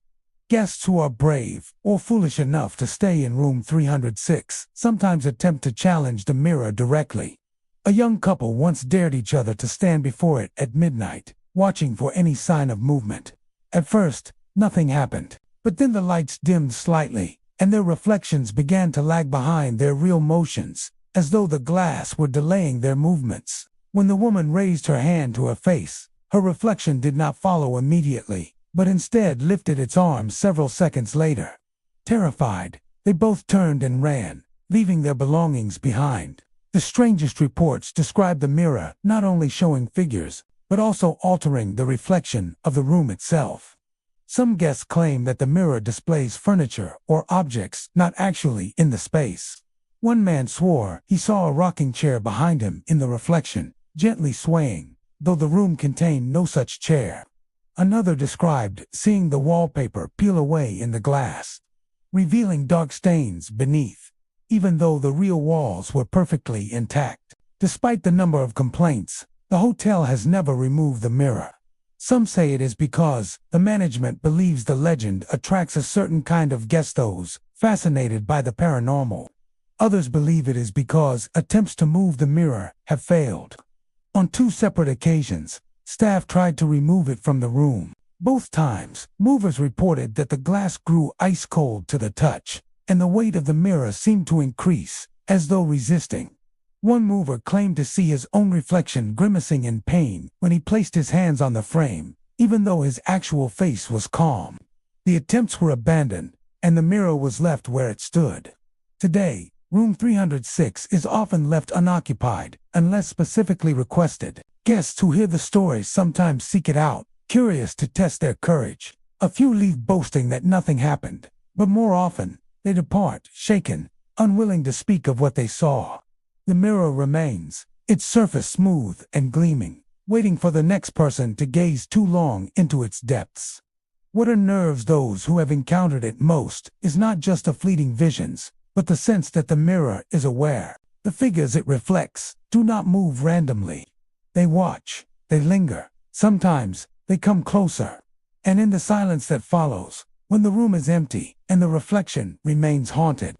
Guests who are brave or foolish enough to stay in room 306 sometimes attempt to challenge the mirror directly. A young couple once dared each other to stand before it at midnight, watching for any sign of movement. At first, nothing happened, but then the lights dimmed slightly, and their reflections began to lag behind their real motions, as though the glass were delaying their movements. When the woman raised her hand to her face, her reflection did not follow immediately, but instead lifted its arms several seconds later. Terrified, they both turned and ran, leaving their belongings behind. The strangest reports describe the mirror not only showing figures, but also altering the reflection of the room itself. Some guests claim that the mirror displays furniture or objects not actually in the space. One man swore he saw a rocking chair behind him in the reflection, gently swaying, though the room contained no such chair. Another described seeing the wallpaper peel away in the glass, revealing dark stains beneath, even though the real walls were perfectly intact. Despite the number of complaints, the hotel has never removed the mirror. Some say it is because the management believes the legend attracts a certain kind of guest, those fascinated by the paranormal. Others believe it is because attempts to move the mirror have failed. On 2 separate occasions, staff tried to remove it from the room. Both times, movers reported that the glass grew ice cold to the touch, and the weight of the mirror seemed to increase, as though resisting. One mover claimed to see his own reflection grimacing in pain when he placed his hands on the frame, even though his actual face was calm. The attempts were abandoned, and the mirror was left where it stood. Today, Room 306 is often left unoccupied unless specifically requested. Guests who hear the stories sometimes seek it out, curious to test their courage. A few leave boasting that nothing happened, but more often, they depart, shaken, unwilling to speak of what they saw. The mirror remains, its surface smooth and gleaming, waiting for the next person to gaze too long into its depths. What unnerves those who have encountered it most is not just the fleeting visions, but the sense that the mirror is aware. The figures it reflects do not move randomly. They watch, they linger, sometimes they come closer. And in the silence that follows, when the room is empty and the reflection remains haunted,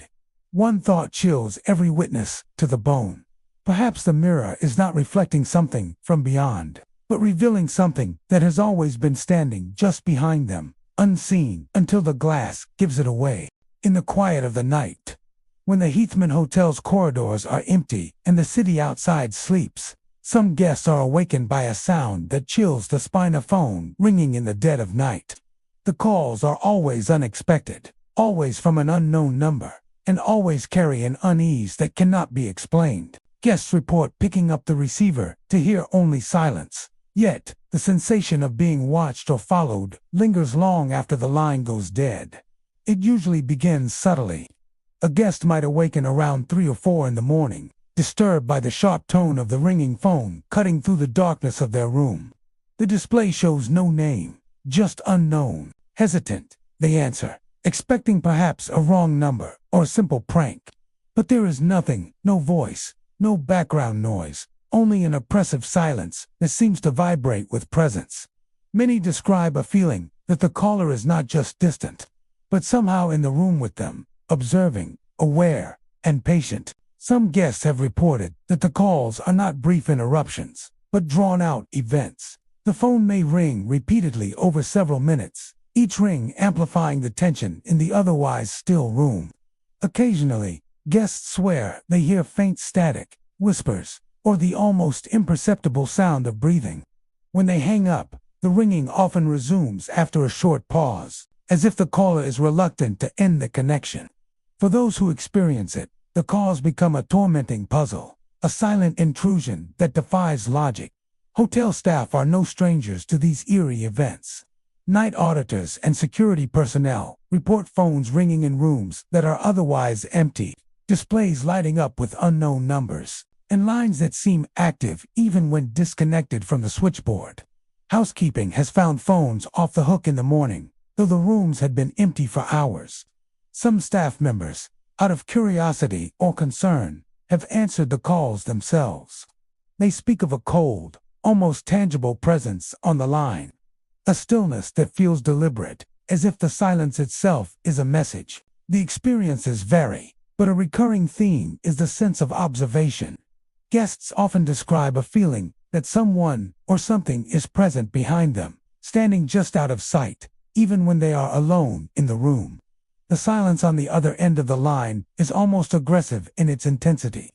one thought chills every witness to the bone. Perhaps the mirror is not reflecting something from beyond, but revealing something that has always been standing just behind them, unseen until the glass gives it away. In the quiet of the night, when the Heathman Hotel's corridors are empty and the city outside sleeps, some guests are awakened by a sound that chills the spine, a phone ringing in the dead of night. The calls are always unexpected, always from an unknown number, and always carry an unease that cannot be explained. Guests report picking up the receiver to hear only silence. Yet, the sensation of being watched or followed lingers long after the line goes dead. It usually begins subtly. A guest might awaken around 3 or 4 in the morning, disturbed by the sharp tone of the ringing phone cutting through the darkness of their room. The display shows no name, just unknown. Hesitant, they answer, expecting perhaps a wrong number or a simple prank. But there is nothing, no voice, no background noise, only an oppressive silence that seems to vibrate with presence. Many describe a feeling that the caller is not just distant, but somehow in the room with them, observing, aware, and patient. Some guests have reported that the calls are not brief interruptions, but drawn-out events. The phone may ring repeatedly over several minutes, each ring amplifying the tension in the otherwise still room. Occasionally, guests swear they hear faint static, whispers, or the almost imperceptible sound of breathing. When they hang up, the ringing often resumes after a short pause, as if the caller is reluctant to end the connection. For those who experience it, the calls become a tormenting puzzle, a silent intrusion that defies logic. Hotel staff are no strangers to these eerie events. Night auditors and security personnel report phones ringing in rooms that are otherwise empty, displays lighting up with unknown numbers, and lines that seem active even when disconnected from the switchboard. Housekeeping has found phones off the hook in the morning, though the rooms had been empty for hours. Some staff members, out of curiosity or concern, have answered the calls themselves. They speak of a cold, almost tangible presence on the line, a stillness that feels deliberate, as if the silence itself is a message. The experiences vary, but a recurring theme is the sense of observation. Guests often describe a feeling that someone or something is present behind them, standing just out of sight, even when they are alone in the room. The silence on the other end of the line is almost aggressive in its intensity,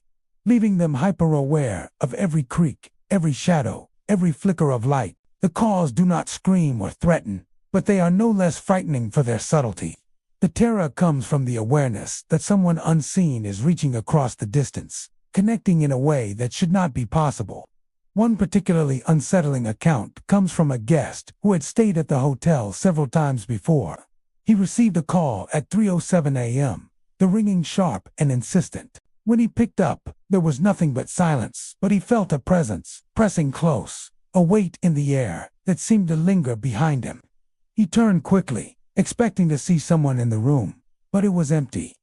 leaving them hyper-aware of every creak, every shadow, every flicker of light. The calls do not scream or threaten, but they are no less frightening for their subtlety. The terror comes from the awareness that someone unseen is reaching across the distance, connecting in a way that should not be possible. One particularly unsettling account comes from a guest who had stayed at the hotel several times before. He received a call at 3:07 a.m., the ringing sharp and insistent. When he picked up, there was nothing but silence, but he felt a presence, pressing close, a weight in the air that seemed to linger behind him. He turned quickly, expecting to see someone in the room, but it was empty.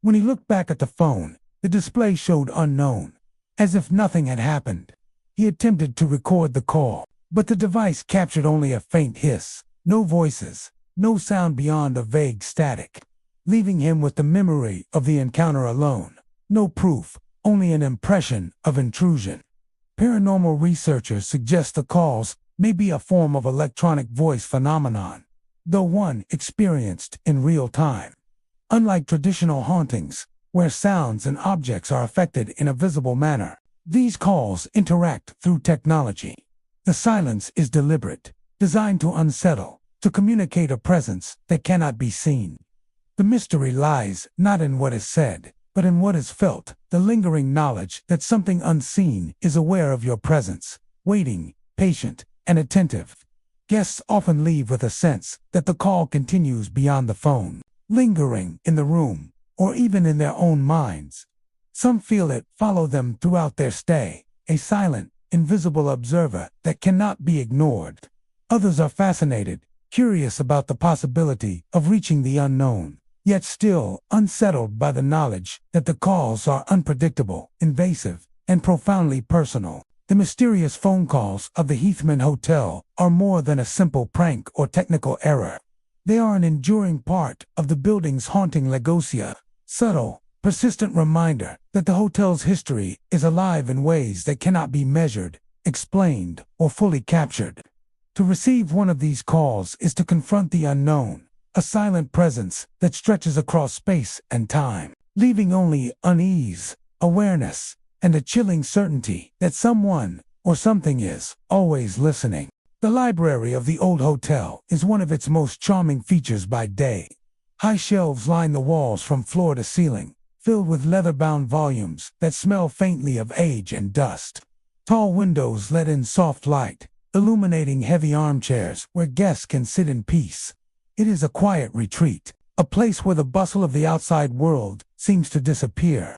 When he looked back at the phone, the display showed unknown, as if nothing had happened. He attempted to record the call, but the device captured only a faint hiss, no voices, no sound beyond a vague static, leaving him with the memory of the encounter alone. No proof, only an impression of intrusion. Paranormal researchers suggest the calls may be a form of electronic voice phenomenon, though one experienced in real time. Unlike traditional hauntings, where sounds and objects are affected in a visible manner, these calls interact through technology. The silence is deliberate, designed to unsettle, to communicate a presence that cannot be seen. The mystery lies not in what is said, but in what is felt, the lingering knowledge that something unseen is aware of your presence, waiting, patient, and attentive. Guests often leave with a sense that the call continues beyond the phone, lingering in the room, or even in their own minds. Some feel it follow them throughout their stay, a silent, invisible observer that cannot be ignored. Others are fascinated, curious about the possibility of reaching the unknown, yet still unsettled by the knowledge that the calls are unpredictable, invasive, and profoundly personal. The mysterious phone calls of the Heathman Hotel are more than a simple prank or technical error. They are an enduring part of the building's haunting legacy, a subtle, persistent reminder that the hotel's history is alive in ways that cannot be measured, explained, or fully captured. To receive one of these calls is to confront the unknown, a silent presence that stretches across space and time, leaving only unease, awareness, and a chilling certainty that someone or something is always listening. The library of the old hotel is one of its most charming features by day. High shelves line the walls from floor to ceiling, filled with leather-bound volumes that smell faintly of age and dust. Tall windows let in soft light, illuminating heavy armchairs where guests can sit in peace. It is a quiet retreat, a place where the bustle of the outside world seems to disappear.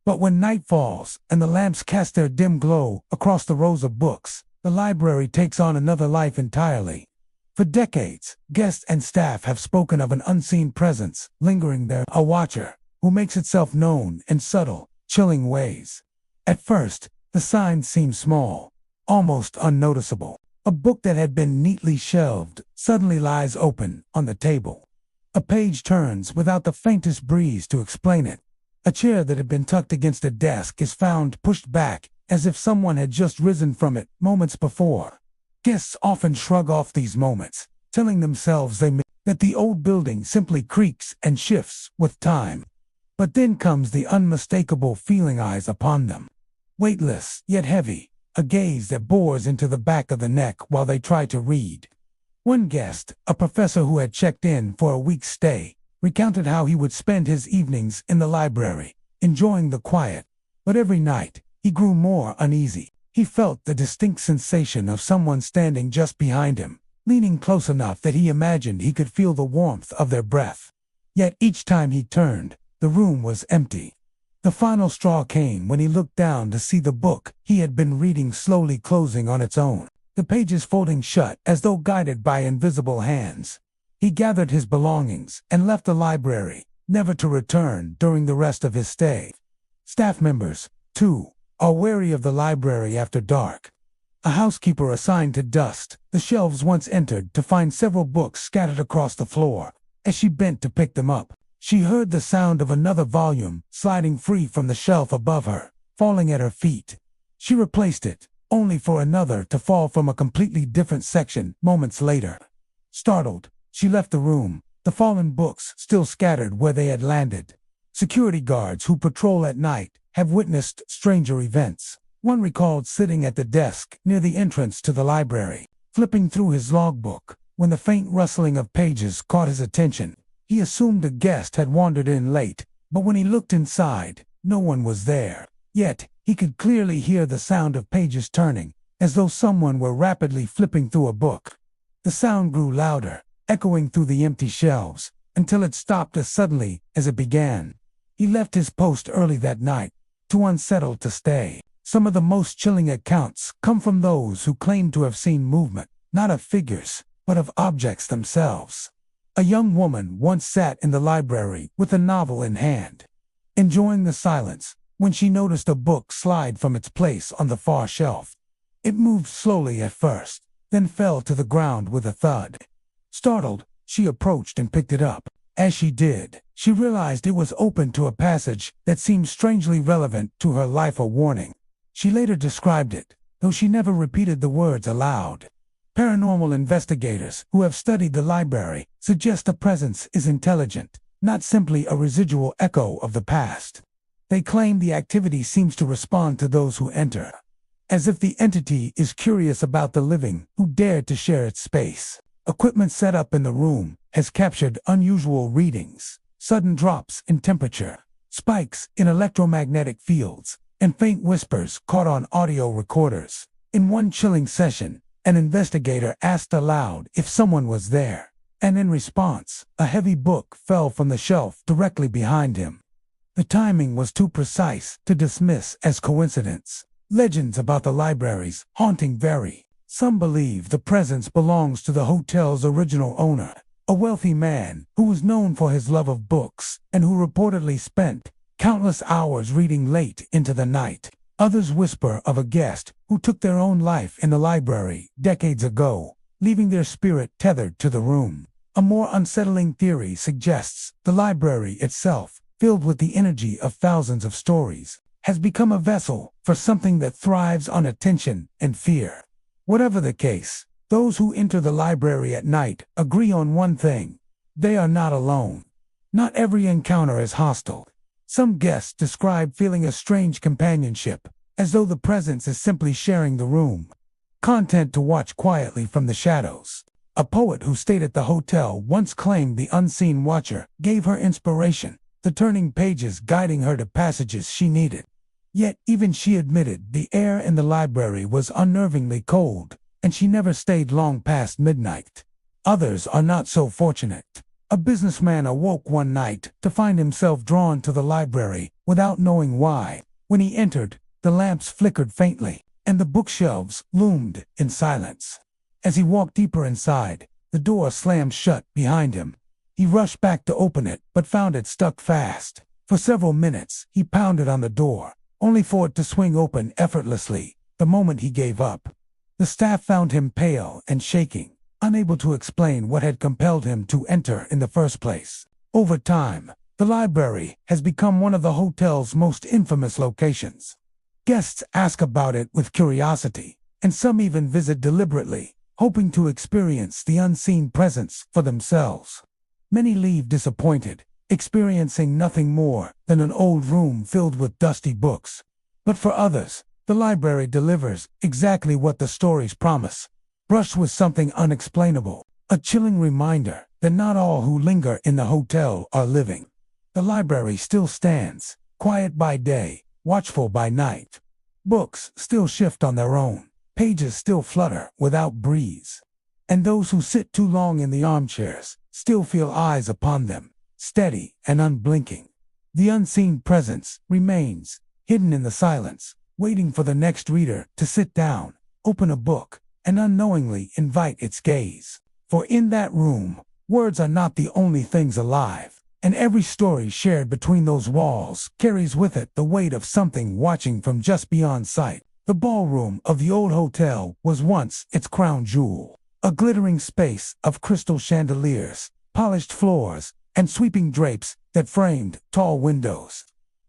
But when night falls and the lamps cast their dim glow across the rows of books, the library takes on another life entirely. For decades, guests and staff have spoken of an unseen presence lingering there, a watcher who makes itself known in subtle, chilling ways. At first, the signs seem small, almost unnoticeable. A book that had been neatly shelved suddenly lies open on the table. A page turns without the faintest breeze to explain it. A chair that had been tucked against a desk is found pushed back as if someone had just risen from it moments before. Guests often shrug off these moments, telling themselves that the old building simply creaks and shifts with time. But then comes the unmistakable feeling eyes upon them. Weightless, yet heavy, a gaze that bores into the back of the neck while they try to read. One guest, a professor who had checked in for a week's stay, recounted how he would spend his evenings in the library, enjoying the quiet. But every night, he grew more uneasy. He felt the distinct sensation of someone standing just behind him, leaning close enough that he imagined he could feel the warmth of their breath. Yet each time he turned, the room was empty. The final straw came when he looked down to see the book he had been reading slowly closing on its own, the pages folding shut as though guided by invisible hands. He gathered his belongings and left the library, never to return during the rest of his stay. Staff members, too, are wary of the library after dark. A housekeeper assigned to dust the shelves once entered to find several books scattered across the floor. As she bent to pick them up, she heard the sound of another volume sliding free from the shelf above her, falling at her feet. She replaced it, only for another to fall from a completely different section moments later. Startled, she left the room, the fallen books still scattered where they had landed. Security guards who patrol at night have witnessed stranger events. One recalled sitting at the desk near the entrance to the library, flipping through his logbook, when the faint rustling of pages caught his attention. He assumed a guest had wandered in late, but when he looked inside, no one was there. Yet, he could clearly hear the sound of pages turning, as though someone were rapidly flipping through a book. The sound grew louder, echoing through the empty shelves, until it stopped as suddenly as it began. He left his post early that night, too unsettled to stay. Some of the most chilling accounts come from those who claim to have seen movement, not of figures, but of objects themselves. A young woman once sat in the library with a novel in hand, enjoying the silence, when she noticed a book slide from its place on the far shelf. It moved slowly at first, then fell to the ground with a thud. Startled, she approached and picked it up. As she did, she realized it was open to a passage that seemed strangely relevant to her life, a warning. She later described it, though she never repeated the words aloud. Paranormal investigators who have studied the library suggest the presence is intelligent, not simply a residual echo of the past. They claim the activity seems to respond to those who enter, as if the entity is curious about the living who dared to share its space. Equipment set up in the room has captured unusual readings, sudden drops in temperature, spikes in electromagnetic fields, and faint whispers caught on audio recorders. In one chilling session, an investigator asked aloud if someone was there, and in response, a heavy book fell from the shelf directly behind him. The timing was too precise to dismiss as coincidence. Legends about the library's haunting vary. Some believe the presence belongs to the hotel's original owner, a wealthy man who was known for his love of books and who reportedly spent countless hours reading late into the night. Others whisper of a guest who took their own life in the library decades ago, leaving their spirit tethered to the room. A more unsettling theory suggests the library itself, filled with the energy of thousands of stories, has become a vessel for something that thrives on attention and fear. Whatever the case, those who enter the library at night agree on one thing: they are not alone. Not every encounter is hostile. Some guests describe feeling a strange companionship, as though the presence is simply sharing the room. Content to watch quietly from the shadows. A poet who stayed at the hotel once claimed the unseen watcher gave her inspiration, the turning pages guiding her to passages she needed. Yet even she admitted the air in the library was unnervingly cold, and she never stayed long past midnight. Others are not so fortunate. A businessman awoke one night to find himself drawn to the library without knowing why. When he entered, the lamps flickered faintly, and the bookshelves loomed in silence. As he walked deeper inside, the door slammed shut behind him. He rushed back to open it, but found it stuck fast. For several minutes, he pounded on the door, only for it to swing open effortlessly the moment he gave up. The staff found him pale and shaking, unable to explain what had compelled him to enter in the first place. Over time, the library has become one of the hotel's most infamous locations. Guests ask about it with curiosity, and some even visit deliberately, hoping to experience the unseen presence for themselves. Many leave disappointed, experiencing nothing more than an old room filled with dusty books. But for others, the library delivers exactly what the stories promise, brushed with something unexplainable, a chilling reminder that not all who linger in the hotel are living. The library still stands, quiet by day, watchful by night. Books still shift on their own, pages still flutter without breeze. And those who sit too long in the armchairs still feel eyes upon them, steady and unblinking. The unseen presence remains, hidden in the silence, waiting for the next reader to sit down, open a book, and unknowingly invite its gaze. For in that room, words are not the only things alive, and every story shared between those walls carries with it the weight of something watching from just beyond sight. The ballroom of the old hotel was once its crown jewel, a glittering space of crystal chandeliers, polished floors, and sweeping drapes that framed tall windows.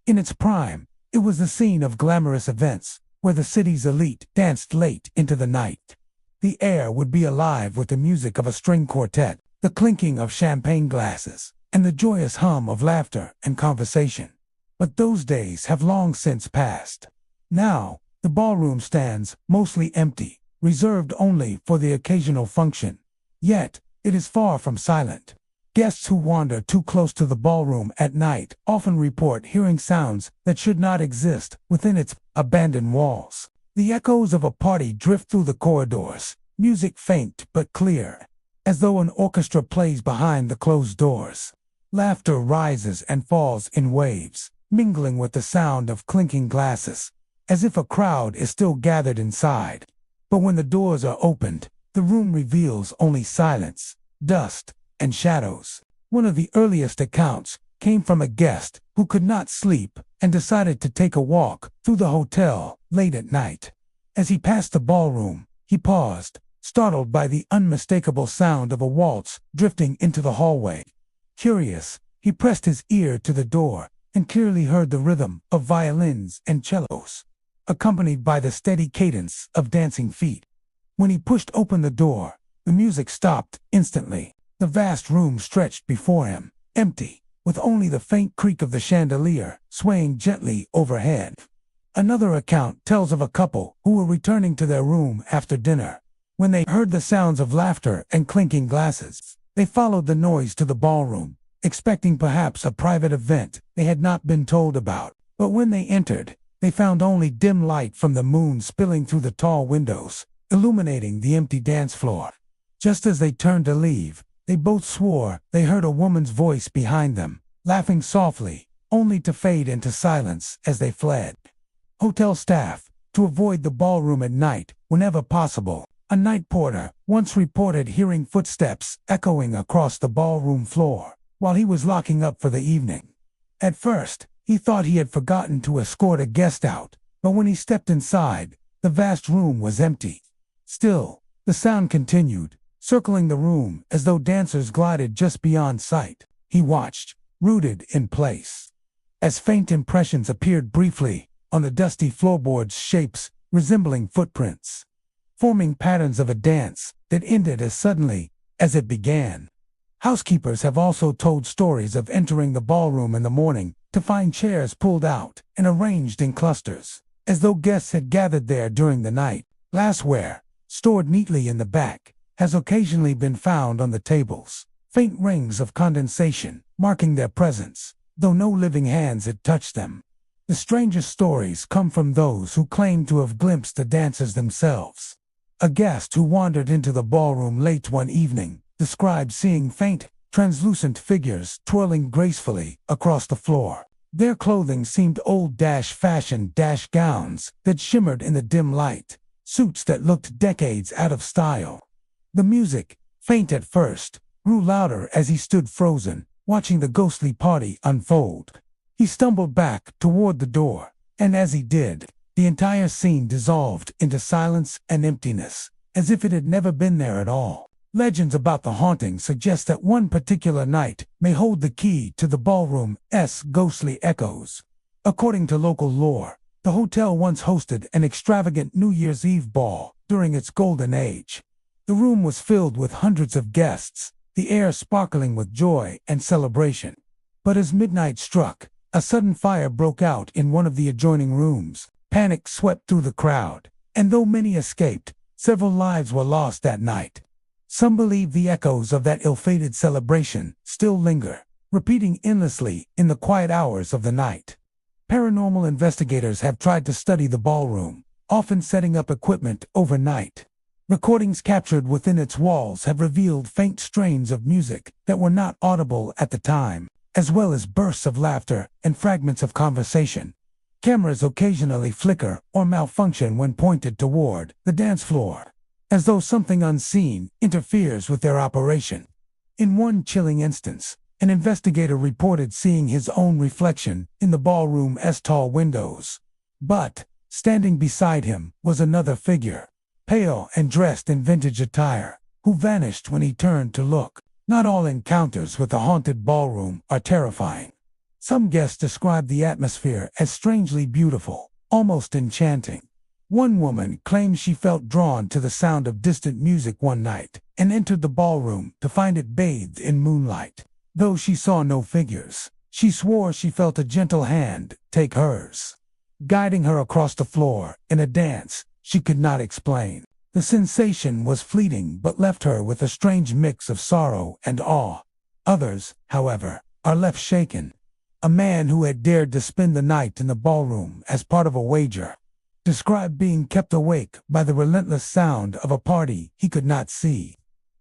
In its prime, it was the scene of glamorous events, where the city's elite danced late into the night. The air would be alive with the music of a string quartet, the clinking of champagne glasses, and the joyous hum of laughter and conversation. But those days have long since passed. Now, the ballroom stands mostly empty, reserved only for the occasional function. Yet, it is far from silent. Guests who wander too close to the ballroom at night often report hearing sounds that should not exist within its abandoned walls. The echoes of a party drift through the corridors, music faint but clear, as though an orchestra plays behind the closed doors. Laughter rises and falls in waves, mingling with the sound of clinking glasses, as if a crowd is still gathered inside. But when the doors are opened, the room reveals only silence, dust, and shadows. One of the earliest accounts came from a guest who could not sleep and decided to take a walk through the hotel late at night. As he passed the ballroom, he paused, startled by the unmistakable sound of a waltz drifting into the hallway. Curious, he pressed his ear to the door and clearly heard the rhythm of violins and cellos, accompanied by the steady cadence of dancing feet. When he pushed open the door, the music stopped instantly. The vast room stretched before him, empty, with only the faint creak of the chandelier swaying gently overhead. Another account tells of a couple who were returning to their room after dinner. When they heard the sounds of laughter and clinking glasses, they followed the noise to the ballroom, expecting perhaps a private event they had not been told about. But when they entered, they found only dim light from the moon spilling through the tall windows, illuminating the empty dance floor. Just as they turned to leave, they both swore they heard a woman's voice behind them, laughing softly, only to fade into silence as they fled. Hotel staff, to avoid the ballroom at night whenever possible, a night porter once reported hearing footsteps echoing across the ballroom floor while he was locking up for the evening. At first, he thought he had forgotten to escort a guest out, but when he stepped inside, the vast room was empty. Still, the sound continued, circling the room as though dancers glided just beyond sight. He watched, rooted in place, as faint impressions appeared briefly on the dusty floorboards, shapes resembling footprints, forming patterns of a dance that ended as suddenly as it began. Housekeepers have also told stories of entering the ballroom in the morning to find chairs pulled out and arranged in clusters, as though guests had gathered there during the night. Glassware, stored neatly in the back, has occasionally been found on the tables, faint rings of condensation marking their presence, though no living hands had touched them. The strangest stories come from those who claim to have glimpsed the dancers themselves. A guest who wandered into the ballroom late one evening described seeing faint, translucent figures twirling gracefully across the floor. Their clothing seemed old-fashioned gowns that shimmered in the dim light, suits that looked decades out of style. The music, faint at first, grew louder as he stood frozen, watching the ghostly party unfold. He stumbled back toward the door, and as he did, the entire scene dissolved into silence and emptiness, as if it had never been there at all. Legends about the haunting suggest that one particular night may hold the key to the ballroom's ghostly echoes. According to local lore, the hotel once hosted an extravagant New Year's Eve ball during its golden age. The room was filled with hundreds of guests, the air sparkling with joy and celebration. But as midnight struck, a sudden fire broke out in one of the adjoining rooms. Panic swept through the crowd, and though many escaped, several lives were lost that night. Some believe the echoes of that ill-fated celebration still linger, repeating endlessly in the quiet hours of the night. Paranormal investigators have tried to study the ballroom, often setting up equipment overnight. Recordings captured within its walls have revealed faint strains of music that were not audible at the time, as well as bursts of laughter and fragments of conversation. Cameras occasionally flicker or malfunction when pointed toward the dance floor, as though something unseen interferes with their operation. In one chilling instance, an investigator reported seeing his own reflection in the ballroom's tall windows. But, standing beside him was another figure, pale and dressed in vintage attire, who vanished when he turned to look. Not all encounters with the haunted ballroom are terrifying. Some guests describe the atmosphere as strangely beautiful, almost enchanting. One woman claims she felt drawn to the sound of distant music one night and entered the ballroom to find it bathed in moonlight. Though she saw no figures, she swore she felt a gentle hand take hers, guiding her across the floor in a dance she could not explain. The sensation was fleeting but left her with a strange mix of sorrow and awe. Others, however, are left shaken. A man who had dared to spend the night in the ballroom as part of a wager described being kept awake by the relentless sound of a party he could not see.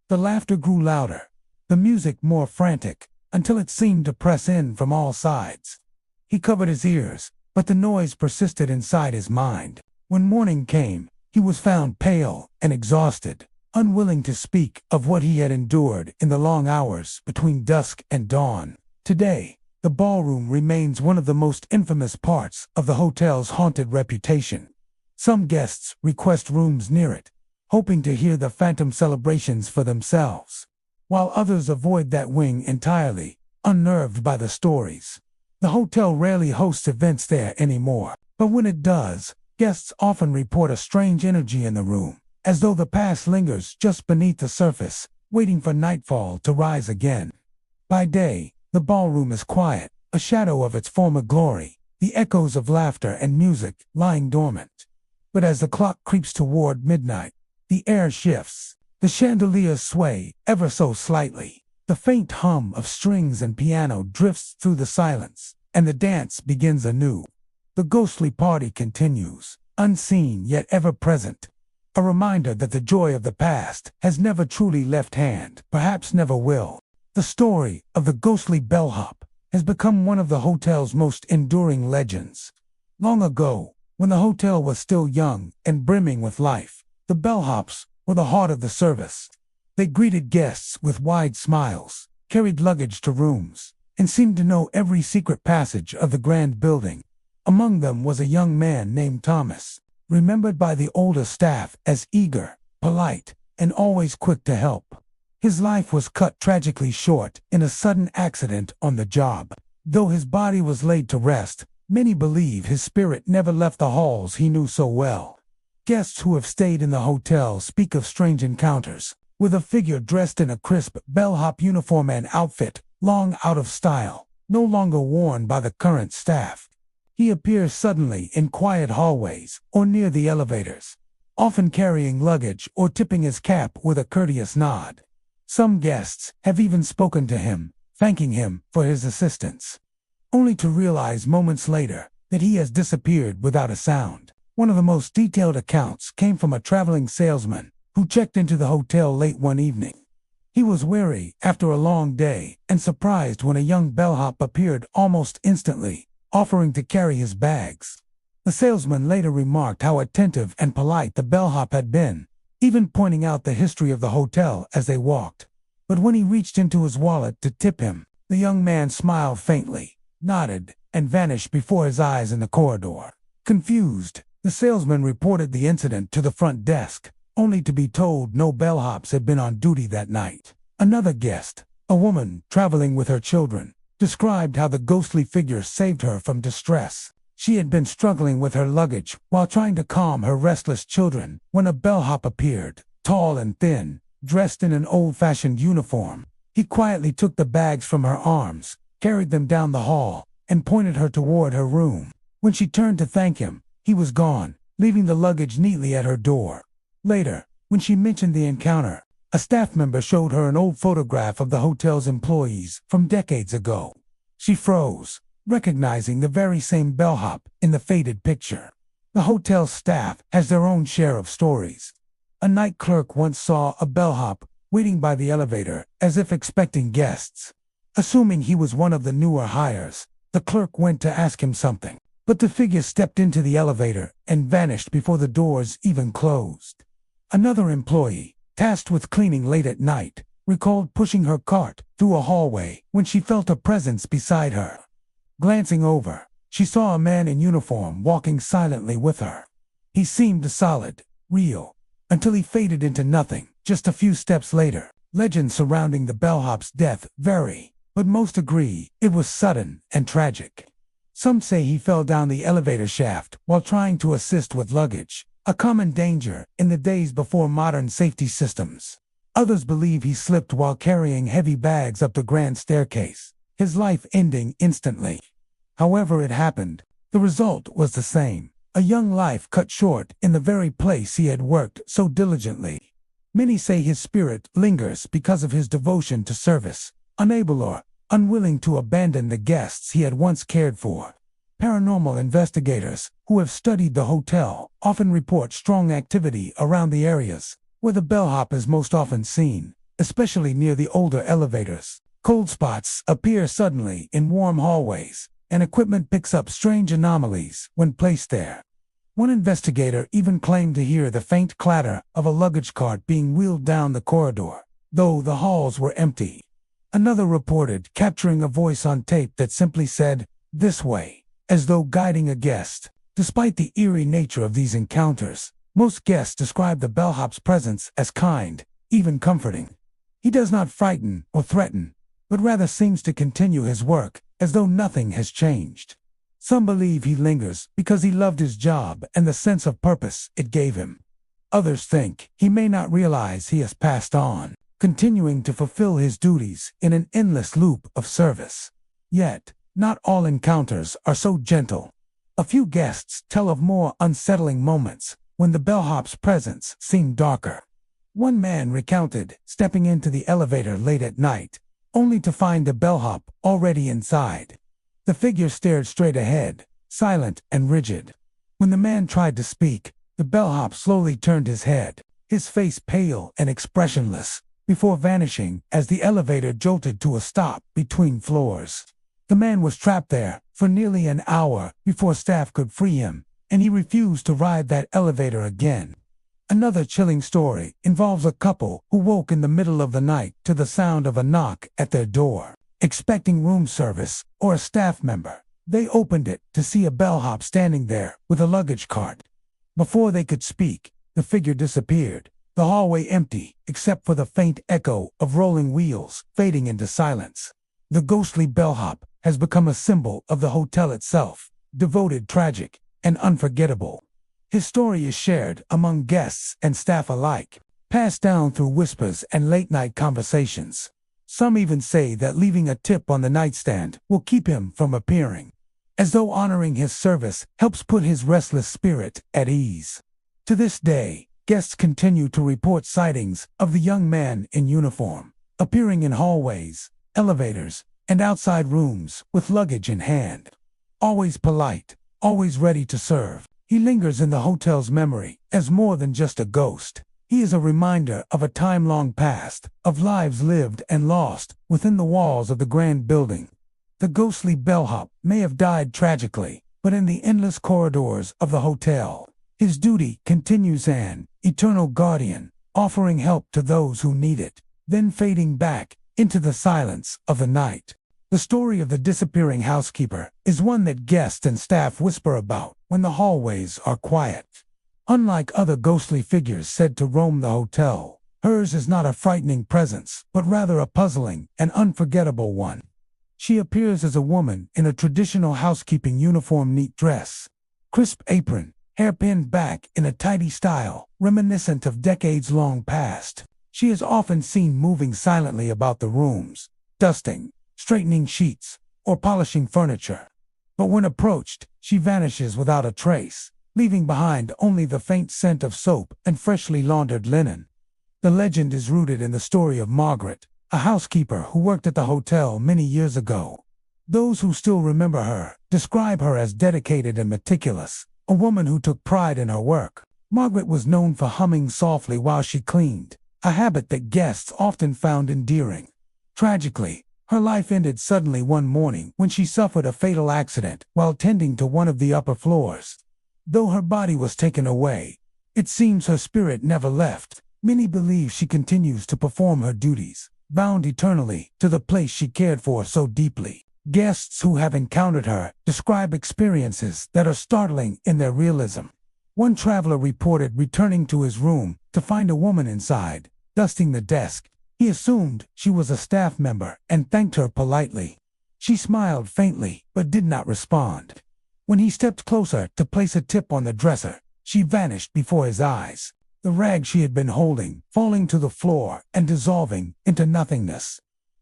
The laughter grew louder, the music more frantic, until it seemed to press in from all sides. He covered his ears, but the noise persisted inside his mind. When morning came, he was found pale and exhausted, unwilling to speak of what he had endured in the long hours between dusk and dawn. Today, the ballroom remains one of the most infamous parts of the hotel's haunted reputation. Some guests request rooms near it, hoping to hear the phantom celebrations for themselves, while others avoid that wing entirely, unnerved by the stories. The hotel rarely hosts events there anymore, but when it does, guests often report a strange energy in the room, as though the past lingers just beneath the surface, waiting for nightfall to rise again. By day, the ballroom is quiet, a shadow of its former glory, the echoes of laughter and music lying dormant. But as the clock creeps toward midnight, the air shifts, the chandeliers sway ever so slightly, The faint hum of strings and piano drifts through the silence, and the dance begins anew. The ghostly party continues, unseen yet ever present. A reminder that the joy of the past has never truly left hand, perhaps never will. The story of the ghostly bellhop has become one of the hotel's most enduring legends. Long ago, when the hotel was still young and brimming with life, the bellhops were the heart of the service. They greeted guests with wide smiles, carried luggage to rooms, and seemed to know every secret passage of the grand building. Among them was a young man named Thomas, remembered by the older staff as eager, polite, and always quick to help. His life was cut tragically short in a sudden accident on the job. Though his body was laid to rest, many believe his spirit never left the halls he knew so well. Guests who have stayed in the hotel speak of strange encounters, with a figure dressed in a crisp bellhop uniform and outfit, long out of style, no longer worn by the current staff. He appears suddenly in quiet hallways or near the elevators, often carrying luggage or tipping his cap with a courteous nod. Some guests have even spoken to him, thanking him for his assistance, only to realize moments later that he has disappeared without a sound. One of the most detailed accounts came from a traveling salesman who checked into the hotel late one evening. He was weary after a long day and surprised when a young bellhop appeared almost instantly, offering to carry his bags. The salesman later remarked how attentive and polite the bellhop had been, even pointing out the history of the hotel as they walked. But when he reached into his wallet to tip him, the young man smiled faintly, nodded, and vanished before his eyes in the corridor. Confused, the salesman reported the incident to the front desk, only to be told no bellhops had been on duty that night. Another guest, a woman traveling with her children, described how the ghostly figure saved her from distress. She had been struggling with her luggage while trying to calm her restless children when a bellhop appeared, tall and thin, dressed in an old-fashioned uniform. He quietly took the bags from her arms, carried them down the hall, and pointed her toward her room. When she turned to thank him, he was gone, leaving the luggage neatly at her door. Later, when she mentioned the encounter, a staff member showed her an old photograph of the hotel's employees from decades ago. She froze, recognizing the very same bellhop in the faded picture. The hotel staff has their own share of stories. A night clerk once saw a bellhop waiting by the elevator as if expecting guests. Assuming he was one of the newer hires, the clerk went to ask him something, but the figure stepped into the elevator and vanished before the doors even closed. Another employee, tasked with cleaning late at night, recalled pushing her cart through a hallway when she felt a presence beside her. Glancing over, she saw a man in uniform walking silently with her. He seemed solid, real, until he faded into nothing just a few steps later. Legends surrounding the bellhop's death vary, but most agree it was sudden and tragic. Some say he fell down the elevator shaft while trying to assist with luggage, a common danger in the days before modern safety systems. Others believe he slipped while carrying heavy bags up the grand staircase, his life ending instantly. However it happened, the result was the same: a young life cut short in the very place he had worked so diligently. Many say his spirit lingers because of his devotion to service, unable or unwilling to abandon the guests he had once cared for. Paranormal investigators who have studied the hotel often report strong activity around the areas where the bellhop is most often seen, especially near the older elevators. Cold spots appear suddenly in warm hallways, and equipment picks up strange anomalies when placed there. One investigator even claimed to hear the faint clatter of a luggage cart being wheeled down the corridor, though the halls were empty. Another reported capturing a voice on tape that simply said, "This way," as though guiding a guest. Despite the eerie nature of these encounters, most guests describe the bellhop's presence as kind, even comforting. He does not frighten or threaten, but rather seems to continue his work as though nothing has changed. Some believe he lingers because he loved his job and the sense of purpose it gave him. Others think he may not realize he has passed on, continuing to fulfill his duties in an endless loop of service. Yet, not all encounters are so gentle. A few guests tell of more unsettling moments when the bellhop's presence seemed darker. One man recounted stepping into the elevator late at night, only to find the bellhop already inside. The figure stared straight ahead, silent and rigid. When the man tried to speak, the bellhop slowly turned his head, his face pale and expressionless, before vanishing as the elevator jolted to a stop between floors. The man was trapped there for nearly an hour before staff could free him, and he refused to ride that elevator again. Another chilling story involves a couple who woke in the middle of the night to the sound of a knock at their door. Expecting room service or a staff member, they opened it to see a bellhop standing there with a luggage cart. Before they could speak, the figure disappeared, the hallway empty except for the faint echo of rolling wheels fading into silence. The ghostly bellhop has become a symbol of the hotel itself, devoted, tragic, and unforgettable. His story is shared among guests and staff alike, passed down through whispers and late-night conversations. Some even say that leaving a tip on the nightstand will keep him from appearing, as though honoring his service helps put his restless spirit at ease. To this day, guests continue to report sightings of the young man in uniform, appearing in hallways, elevators, and outside rooms with luggage in hand. Always polite, always ready to serve, he lingers in the hotel's memory as more than just a ghost. He is a reminder of a time long past, of lives lived and lost within the walls of the grand building. The ghostly bellhop may have died tragically, but in the endless corridors of the hotel, his duty continues, an eternal guardian, offering help to those who need it, then fading back into the silence of the night. The story of the disappearing housekeeper is one that guests and staff whisper about when the hallways are quiet. Unlike other ghostly figures said to roam the hotel, hers is not a frightening presence, but rather a puzzling and unforgettable one. She appears as a woman in a traditional housekeeping uniform, neat dress, crisp apron, hair pinned back in a tidy style, reminiscent of decades long past. She is often seen moving silently about the rooms, dusting, straightening sheets, or polishing furniture. But when approached, she vanishes without a trace, leaving behind only the faint scent of soap and freshly laundered linen. The legend is rooted in the story of Margaret, a housekeeper who worked at the hotel many years ago. Those who still remember her describe her as dedicated and meticulous, a woman who took pride in her work. Margaret was known for humming softly while she cleaned, a habit that guests often found endearing. Tragically, her life ended suddenly one morning when she suffered a fatal accident while tending to one of the upper floors. Though her body was taken away, it seems her spirit never left. Many believe she continues to perform her duties, bound eternally to the place she cared for so deeply. Guests who have encountered her describe experiences that are startling in their realism. One traveler reported returning to his room to find a woman inside, dusting the desk. He assumed she was a staff member and thanked her politely. She smiled faintly but did not respond. When he stepped closer to place a tip on the dresser, she vanished before his eyes, the rag she had been holding falling to the floor and dissolving into nothingness.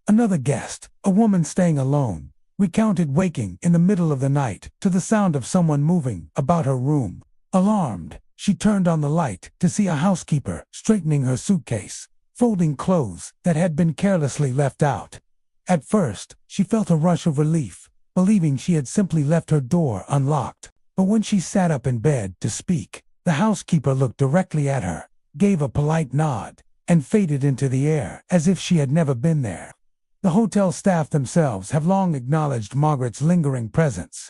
Another guest, a woman staying alone, recounted waking in the middle of the night to the sound of someone moving about her room. Alarmed, she turned on the light to see a housekeeper straightening her suitcase, folding clothes that had been carelessly left out. At first, she felt a rush of relief, believing she had simply left her door unlocked. But when she sat up in bed to speak, the housekeeper looked directly at her, gave a polite nod, and faded into the air as if she had never been there. The hotel staff themselves have long acknowledged Margaret's lingering presence.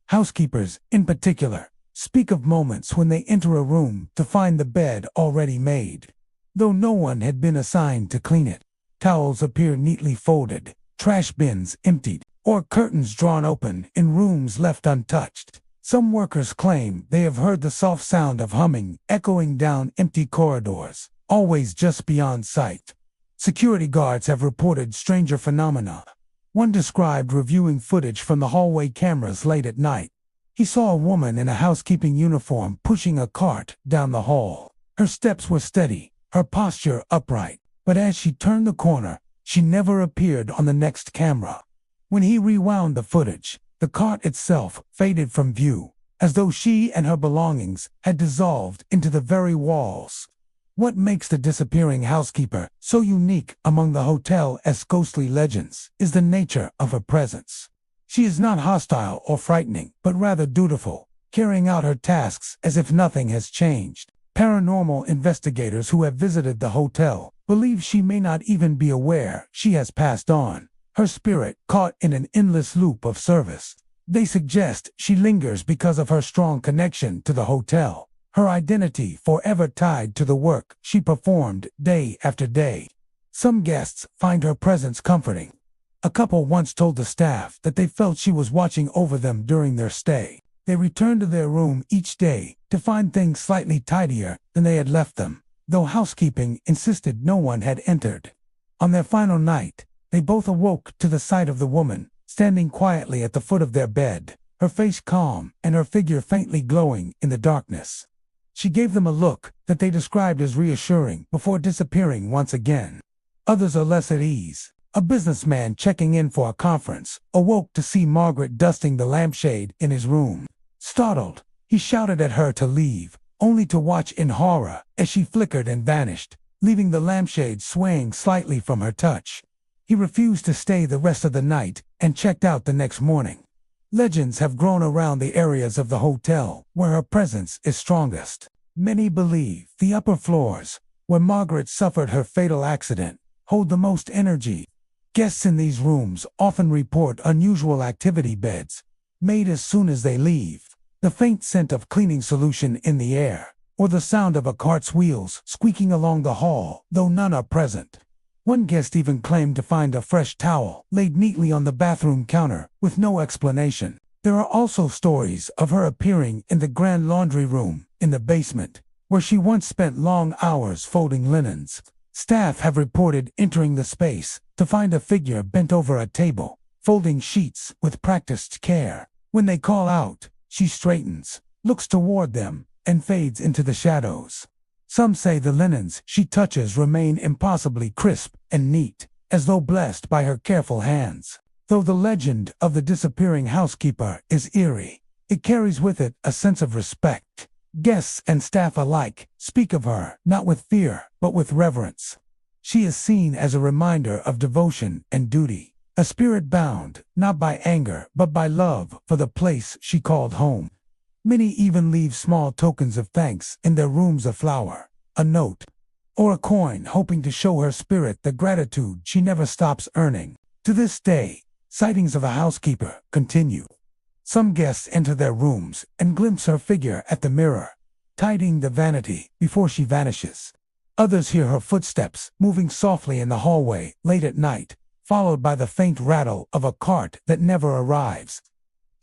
Housekeepers, in particular, speak of moments when they enter a room to find the bed already made, though no one had been assigned to clean it. Towels appear neatly folded, trash bins emptied, or curtains drawn open in rooms left untouched. Some workers claim they have heard the soft sound of humming echoing down empty corridors, always just beyond sight. Security guards have reported stranger phenomena. One described reviewing footage from the hallway cameras late at night. He saw a woman in a housekeeping uniform pushing a cart down the hall. Her steps were steady, her posture upright, but as she turned the corner, she never appeared on the next camera. When he rewound the footage, the cart itself faded from view, as though she and her belongings had dissolved into the very walls. What makes the disappearing housekeeper so unique among the hotel's ghostly legends is the nature of her presence. She is not hostile or frightening, but rather dutiful, carrying out her tasks as if nothing has changed. Paranormal investigators who have visited the hotel believe she may not even be aware she has passed on, her spirit caught in an endless loop of service. They suggest she lingers because of her strong connection to the hotel, her identity forever tied to the work she performed day after day. Some guests find her presence comforting. A couple once told the staff that they felt she was watching over them during their stay. They returned to their room each day to find things slightly tidier than they had left them, though housekeeping insisted no one had entered. On their final night, they both awoke to the sight of the woman standing quietly at the foot of their bed, her face calm and her figure faintly glowing in the darkness. She gave them a look that they described as reassuring before disappearing once again. Others are less at ease. A businessman checking in for a conference awoke to see Margaret dusting the lampshade in his room. Startled, he shouted at her to leave, only to watch in horror as she flickered and vanished, leaving the lampshade swaying slightly from her touch. He refused to stay the rest of the night and checked out the next morning. Legends have grown around the areas of the hotel where her presence is strongest. Many believe the upper floors, where Margaret suffered her fatal accident, hold the most energy. Guests in these rooms often report unusual activity beds, made as soon as they leave, the faint scent of cleaning solution in the air, or the sound of a cart's wheels squeaking along the hall, though none are present. One guest even claimed to find a fresh towel laid neatly on the bathroom counter with no explanation. There are also stories of her appearing in the grand laundry room in the basement, where she once spent long hours folding linens. Staff have reported entering the space to find a figure bent over a table, folding sheets with practiced care. When they call out, she straightens, looks toward them, and fades into the shadows. Some say the linens she touches remain impossibly crisp and neat, as though blessed by her careful hands. Though the legend of the disappearing housekeeper is eerie, it carries with it a sense of respect. Guests and staff alike speak of her not with fear, but with reverence. She is seen as a reminder of devotion and duty, a spirit bound, not by anger, but by love for the place she called home. Many even leave small tokens of thanks in their rooms, a flower, a note, or a coin, hoping to show her spirit the gratitude she never stops earning. To this day, sightings of the housekeeper continue. Some guests enter their rooms and glimpse her figure at the mirror, tidying the vanity before she vanishes. Others hear her footsteps moving softly in the hallway late at night, followed by the faint rattle of a cart that never arrives.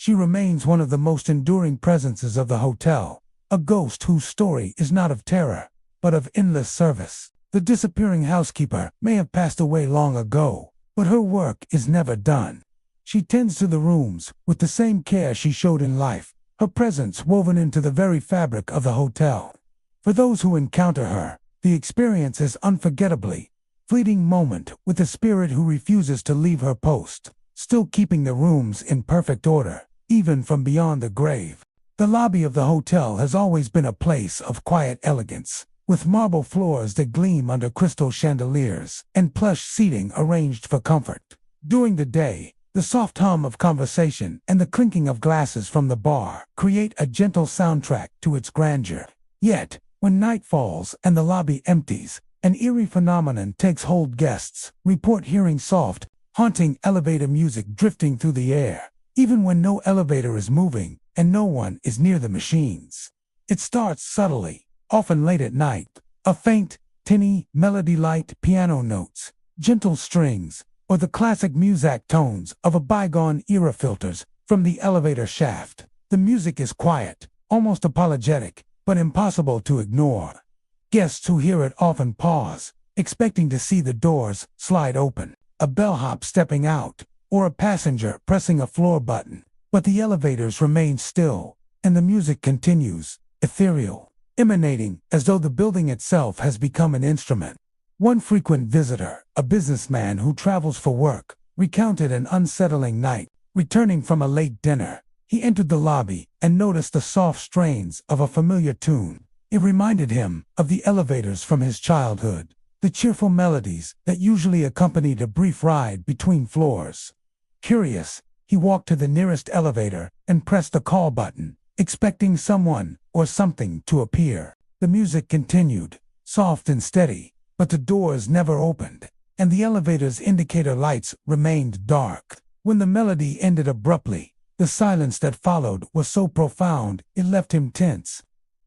She remains one of the most enduring presences of the hotel, a ghost whose story is not of terror, but of endless service. The disappearing housekeeper may have passed away long ago, but her work is never done. She tends to the rooms with the same care she showed in life, her presence woven into the very fabric of the hotel. For those who encounter her, the experience is unforgettably fleeting moment with a spirit who refuses to leave her post, still keeping the rooms in perfect order, even from beyond the grave. The lobby of the hotel has always been a place of quiet elegance, with marble floors that gleam under crystal chandeliers and plush seating arranged for comfort. During the day, the soft hum of conversation and the clinking of glasses from the bar create a gentle soundtrack to its grandeur. Yet, when night falls and the lobby empties, an eerie phenomenon takes hold. Guests report hearing soft, haunting elevator music drifting through the air, even when no elevator is moving and no one is near the machines. It starts subtly, often late at night. A faint, tinny melody, light piano notes, gentle strings, or the classic muzak tones of a bygone era filters from the elevator shaft. The music is quiet, almost apologetic, but impossible to ignore. Guests who hear it often pause, expecting to see the doors slide open, a bellhop stepping out, or a passenger pressing a floor button. But the elevators remain still, and the music continues, ethereal, emanating as though the building itself has become an instrument. One frequent visitor, a businessman who travels for work, recounted an unsettling night. Returning from a late dinner, he entered the lobby and noticed the soft strains of a familiar tune. It reminded him of the elevators from his childhood, the cheerful melodies that usually accompanied a brief ride between floors. Curious, he walked to the nearest elevator and pressed the call button, expecting someone or something to appear. The music continued, soft and steady, but the doors never opened, and the elevator's indicator lights remained dark. When the melody ended abruptly, the silence that followed was so profound it left him tense,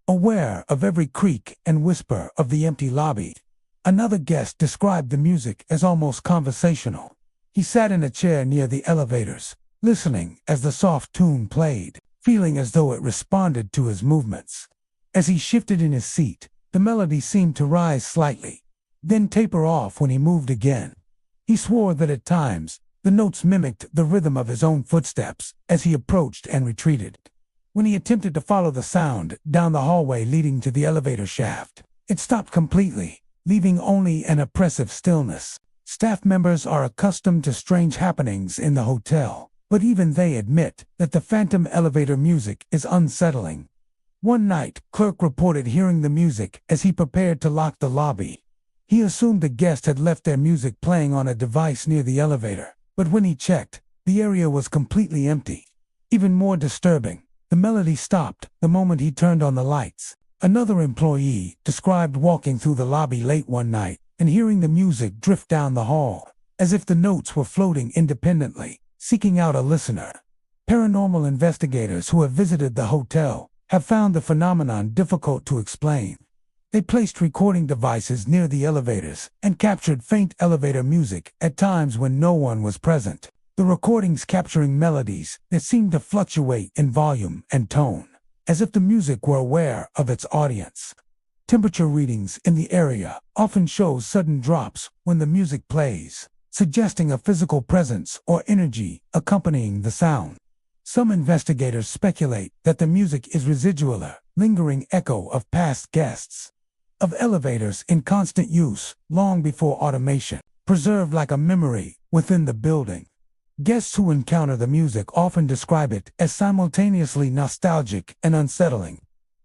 aware of every creak and whisper of the empty lobby. Another guest described the music as almost conversational. He sat in a chair near the elevators, listening as the soft tune played, feeling as though it responded to his movements. As he shifted in his seat, the melody seemed to rise slightly, then taper off when he moved again. He swore that at times, the notes mimicked the rhythm of his own footsteps as he approached and retreated. When he attempted to follow the sound down the hallway leading to the elevator shaft, it stopped completely, leaving only an oppressive stillness. Staff members are accustomed to strange happenings in the hotel, but even they admit that the phantom elevator music is unsettling. One night, clerk reported hearing the music as he prepared to lock the lobby. He assumed the guest had left their music playing on a device near the elevator, but when he checked, the area was completely empty. Even more disturbing, the melody stopped the moment he turned on the lights. Another employee described walking through the lobby late one night and hearing the music drift down the hall, as if the notes were floating independently, seeking out a listener. Paranormal investigators who have visited the hotel have found the phenomenon difficult to explain. They placed recording devices near the elevators and captured faint elevator music at times when no one was present, the recordings capturing melodies that seemed to fluctuate in volume and tone, as if the music were aware of its audience. Temperature readings in the area often show sudden drops when the music plays, suggesting a physical presence or energy accompanying the sound. Some investigators speculate that the music is residual, a lingering echo of past guests, of elevators in constant use long before automation, preserved like a memory within the building. Guests who encounter the music often describe it as simultaneously nostalgic and unsettling.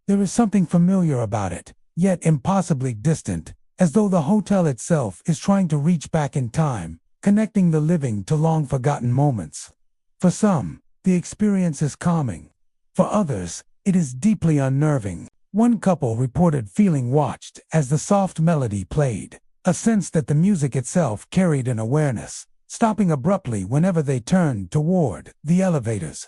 There is something familiar about it, yet impossibly distant, as though the hotel itself is trying to reach back in time, connecting the living to long-forgotten moments. For some, the experience is calming. For others, it is deeply unnerving. One couple reported feeling watched as the soft melody played, a sense that the music itself carried an awareness, stopping abruptly whenever they turned toward the elevators.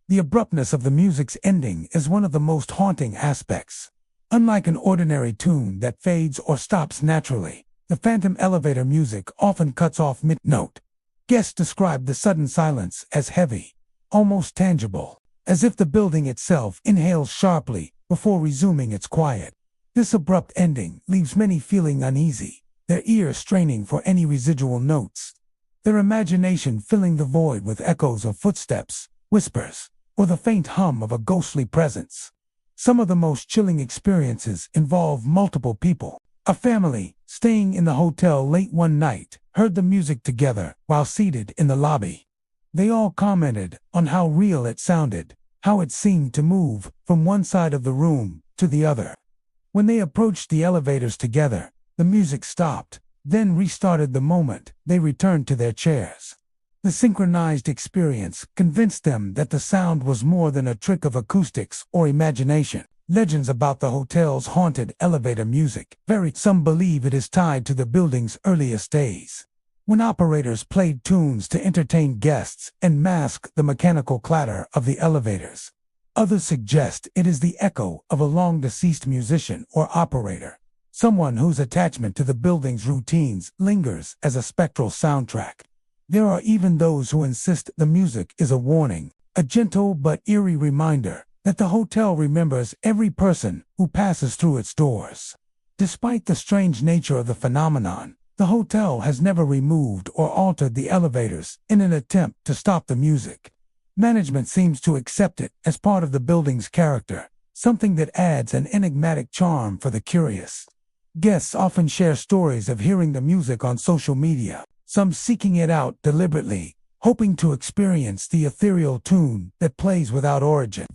The abruptness of the music's ending is one of the most haunting aspects. Unlike an ordinary tune that fades or stops naturally, the phantom elevator music often cuts off mid-note. Guests described the sudden silence as heavy, almost tangible, as if the building itself inhales sharply before resuming its quiet. This abrupt ending leaves many feeling uneasy, their ears straining for any residual notes, their imagination filling the void with echoes of footsteps, whispers, or the faint hum of a ghostly presence. Some of the most chilling experiences involve multiple people. A family, staying in the hotel late one night, heard the music together while seated in the lobby. They all commented on how real it sounded, how it seemed to move from one side of the room to the other. When they approached the elevators together, the music stopped, then restarted the moment they returned to their chairs. The synchronized experience convinced them that the sound was more than a trick of acoustics or imagination. Legends about the hotel's haunted elevator music vary. Some believe it is tied to the building's earliest days, when operators played tunes to entertain guests and mask the mechanical clatter of the elevators. Others suggest it is the echo of a long-deceased musician or operator, someone whose attachment to the building's routines lingers as a spectral soundtrack. There are even those who insist the music is a warning, a gentle but eerie reminder that the hotel remembers every person who passes through its doors. Despite the strange nature of the phenomenon, the hotel has never removed or altered the elevators in an attempt to stop the music. Management seems to accept it as part of the building's character, something that adds an enigmatic charm for the curious. Guests often share stories of hearing the music on social media, some seeking it out deliberately, hoping to experience the ethereal tune that plays without origin.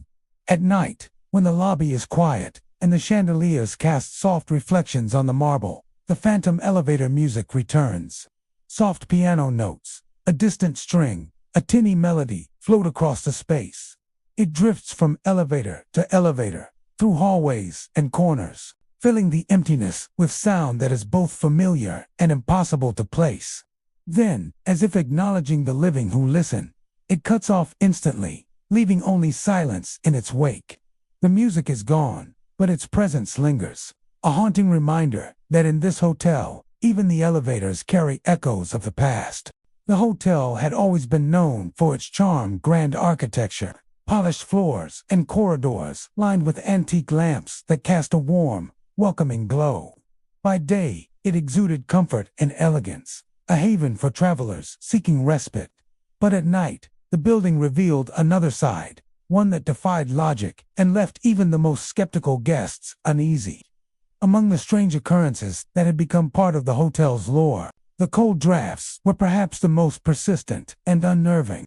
At night, when the lobby is quiet and the chandeliers cast soft reflections on the marble. The phantom elevator music returns. Soft piano notes, a distant string, a tinny melody float across the space. It drifts from elevator to elevator, through hallways and corners, filling the emptiness with sound that is both familiar and impossible to place. Then, as if acknowledging the living who listen, it cuts off instantly, leaving only silence in its wake. The music is gone, but its presence lingers, a haunting reminder that in this hotel, even the elevators carry echoes of the past. The hotel had always been known for its charm, grand architecture, polished floors, and corridors lined with antique lamps that cast a warm, welcoming glow. By day, it exuded comfort and elegance, a haven for travelers seeking respite. But at night, the building revealed another side, one that defied logic and left even the most skeptical guests uneasy. Among the strange occurrences that had become part of the hotel's lore, the cold drafts were perhaps the most persistent and unnerving.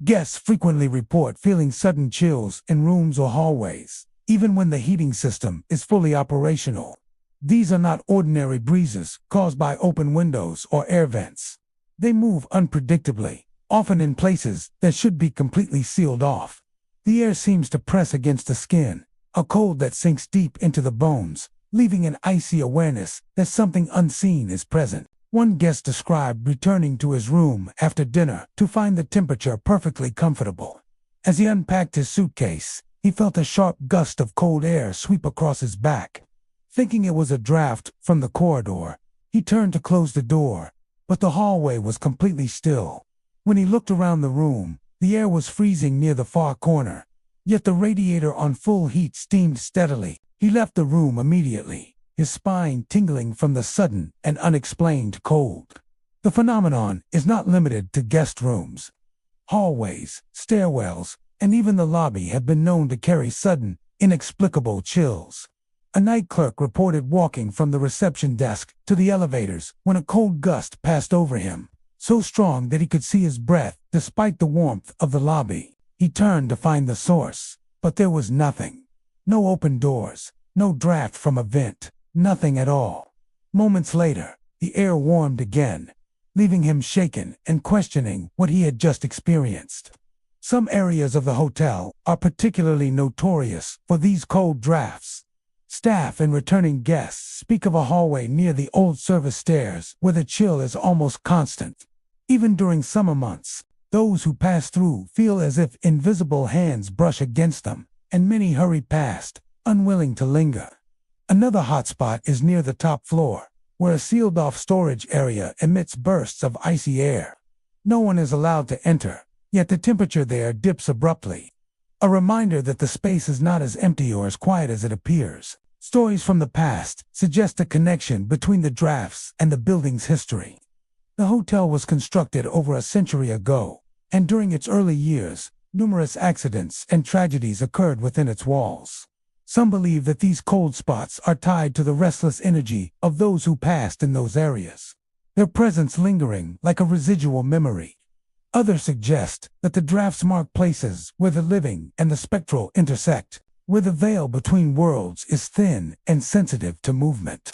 Guests frequently report feeling sudden chills in rooms or hallways, even when the heating system is fully operational. These are not ordinary breezes caused by open windows or air vents. They move unpredictably, often in places that should be completely sealed off. The air seems to press against the skin, a cold that sinks deep into the bones, leaving an icy awareness that something unseen is present. One guest described returning to his room after dinner to find the temperature perfectly comfortable. As he unpacked his suitcase, he felt a sharp gust of cold air sweep across his back. Thinking it was a draft from the corridor, he turned to close the door, but the hallway was completely still. When he looked around the room, the air was freezing near the far corner, yet the radiator on full heat steamed steadily. He left the room immediately, his spine tingling from the sudden and unexplained cold. The phenomenon is not limited to guest rooms. Hallways, stairwells, and even the lobby have been known to carry sudden, inexplicable chills. A night clerk reported walking from the reception desk to the elevators when a cold gust passed over him, so strong that he could see his breath despite the warmth of the lobby. He turned to find the source, but there was nothing. No open doors, no draft from a vent, nothing at all. Moments later, the air warmed again, leaving him shaken and questioning what he had just experienced. Some areas of the hotel are particularly notorious for these cold drafts. Staff and returning guests speak of a hallway near the old service stairs where the chill is almost constant. Even during summer months, those who pass through feel as if invisible hands brush against them, and many hurry past, unwilling to linger. Another hotspot is near the top floor, where a sealed-off storage area emits bursts of icy air. No one is allowed to enter, yet the temperature there dips abruptly. A reminder that the space is not as empty or as quiet as it appears. Stories from the past suggest a connection between the drafts and the building's history. The hotel was constructed over a century ago, and during its early years, numerous accidents and tragedies occurred within its walls. Some believe that these cold spots are tied to the restless energy of those who passed in those areas, their presence lingering like a residual memory. Others suggest that the drafts mark places where the living and the spectral intersect, where the veil between worlds is thin and sensitive to movement.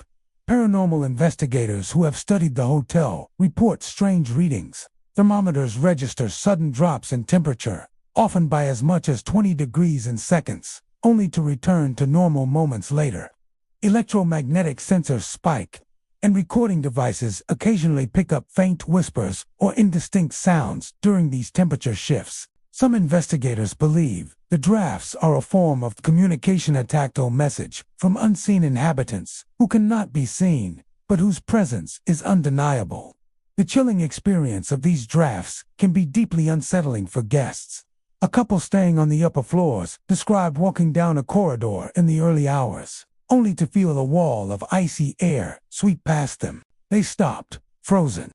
Paranormal investigators who have studied the hotel report strange readings. Thermometers register sudden drops in temperature, often by as much as 20 degrees in seconds, only to return to normal moments later. Electromagnetic sensors spike, and recording devices occasionally pick up faint whispers or indistinct sounds during these temperature shifts. Some investigators believe the drafts are a form of communication, a tactile message from unseen inhabitants who cannot be seen, but whose presence is undeniable. The chilling experience of these drafts can be deeply unsettling for guests. A couple staying on the upper floors described walking down a corridor in the early hours, only to feel a wall of icy air sweep past them. They stopped, frozen,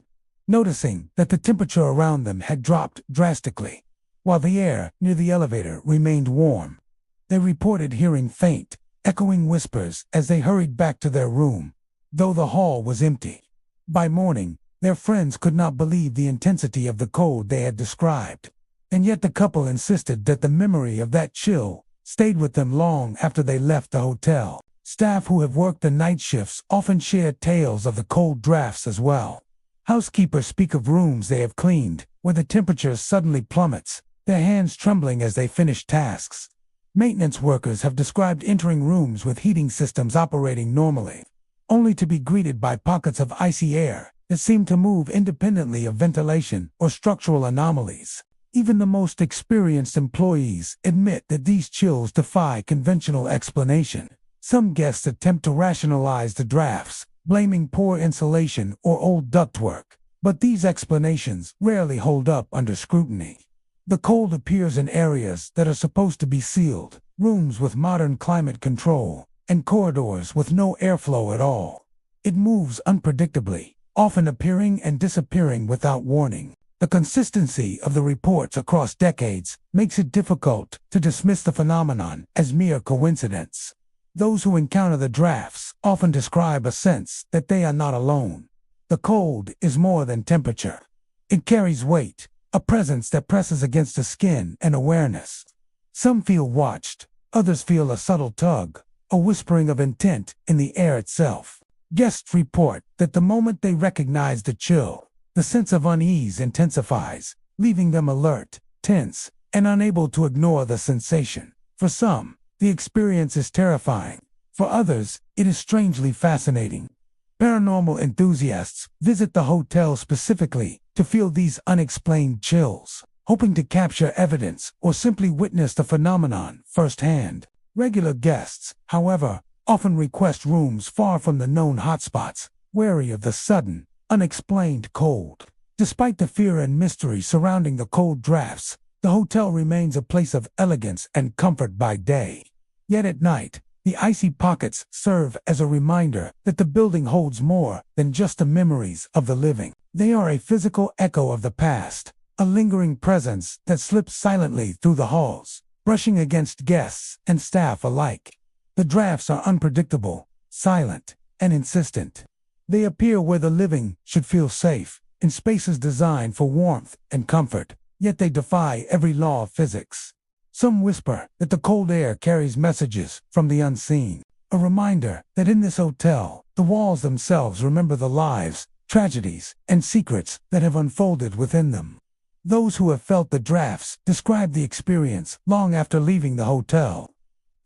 noticing that the temperature around them had dropped drastically, while the air near the elevator remained warm. They reported hearing faint, echoing whispers as they hurried back to their room, though the hall was empty. By morning, their friends could not believe the intensity of the cold they had described, and yet the couple insisted that the memory of that chill stayed with them long after they left the hotel. Staff who have worked the night shifts often share tales of the cold drafts as well. Housekeepers speak of rooms they have cleaned, where the temperature suddenly plummets, their hands trembling as they finish tasks. Maintenance workers have described entering rooms with heating systems operating normally, only to be greeted by pockets of icy air that seem to move independently of ventilation or structural anomalies. Even the most experienced employees admit that these chills defy conventional explanation. Some guests attempt to rationalize the drafts, blaming poor insulation or old ductwork, but these explanations rarely hold up under scrutiny. The cold appears in areas that are supposed to be sealed, rooms with modern climate control, and corridors with no airflow at all. It moves unpredictably, often appearing and disappearing without warning. The consistency of the reports across decades makes it difficult to dismiss the phenomenon as mere coincidence. Those who encounter the drafts often describe a sense that they are not alone. The cold is more than temperature. It carries weight, a presence that presses against the skin and awareness. Some feel watched, others feel a subtle tug, a whispering of intent in the air itself. Guests report that the moment they recognize the chill, the sense of unease intensifies, leaving them alert, tense, and unable to ignore the sensation. For some, the experience is terrifying. For others, it is strangely fascinating. Paranormal enthusiasts visit the hotel specifically to feel these unexplained chills, hoping to capture evidence or simply witness the phenomenon firsthand. Regular guests, however, often request rooms far from the known hotspots, wary of the sudden, unexplained cold. Despite the fear and mystery surrounding the cold drafts, the hotel remains a place of elegance and comfort by day. Yet at night, the icy pockets serve as a reminder that the building holds more than just the memories of the living. They are a physical echo of the past, a lingering presence that slips silently through the halls, brushing against guests and staff alike. The drafts are unpredictable, silent, and insistent. They appear where the living should feel safe, in spaces designed for warmth and comfort, yet they defy every law of physics. Some whisper that the cold air carries messages from the unseen, a reminder that in this hotel, the walls themselves remember the lives, tragedies, and secrets that have unfolded within them. Those who have felt the drafts describe the experience long after leaving the hotel.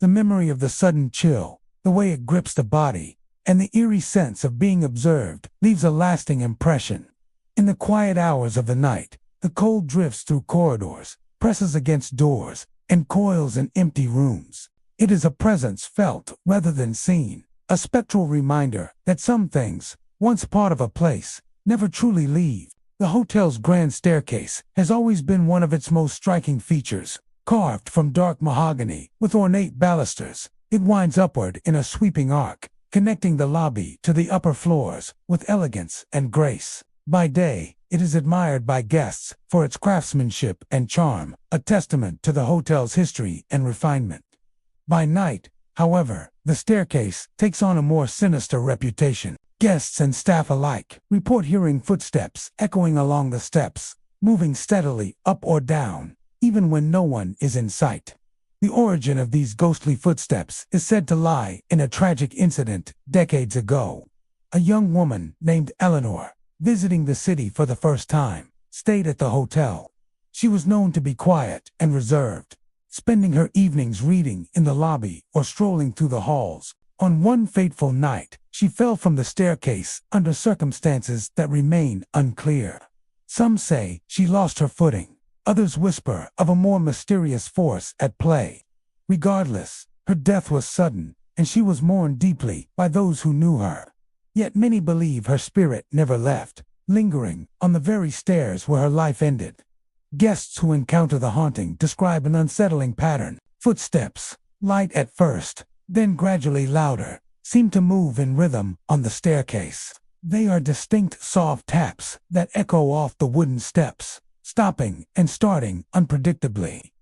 The memory of the sudden chill, the way it grips the body, and the eerie sense of being observed leaves a lasting impression. In the quiet hours of the night, the cold drifts through corridors, presses against doors, and coils in empty rooms. It is a presence felt rather than seen, a spectral reminder that some things, once part of a place, never truly leave. The hotel's grand staircase has always been one of its most striking features. Carved from dark mahogany with ornate balusters, it winds upward in a sweeping arc, connecting the lobby to the upper floors with elegance and grace. By day, it is admired by guests for its craftsmanship and charm, a testament to the hotel's history and refinement. By night, however, the staircase takes on a more sinister reputation. Guests and staff alike report hearing footsteps echoing along the steps, moving steadily up or down, even when no one is in sight. The origin of these ghostly footsteps is said to lie in a tragic incident decades ago. A young woman named Eleanor, visiting the city for the first time, stayed at the hotel. She was known to be quiet and reserved, spending her evenings reading in the lobby or strolling through the halls. On one fateful night, she fell from the staircase under circumstances that remain unclear. Some say she lost her footing. Others whisper of a more mysterious force at play. Regardless, her death was sudden, and she was mourned deeply by those who knew her. Yet many believe her spirit never left, lingering on the very stairs where her life ended. Guests who encounter the haunting describe an unsettling pattern. Footsteps, light at first, then gradually louder, seem to move in rhythm on the staircase. They are distinct soft taps that echo off the wooden steps, stopping and starting unpredictably.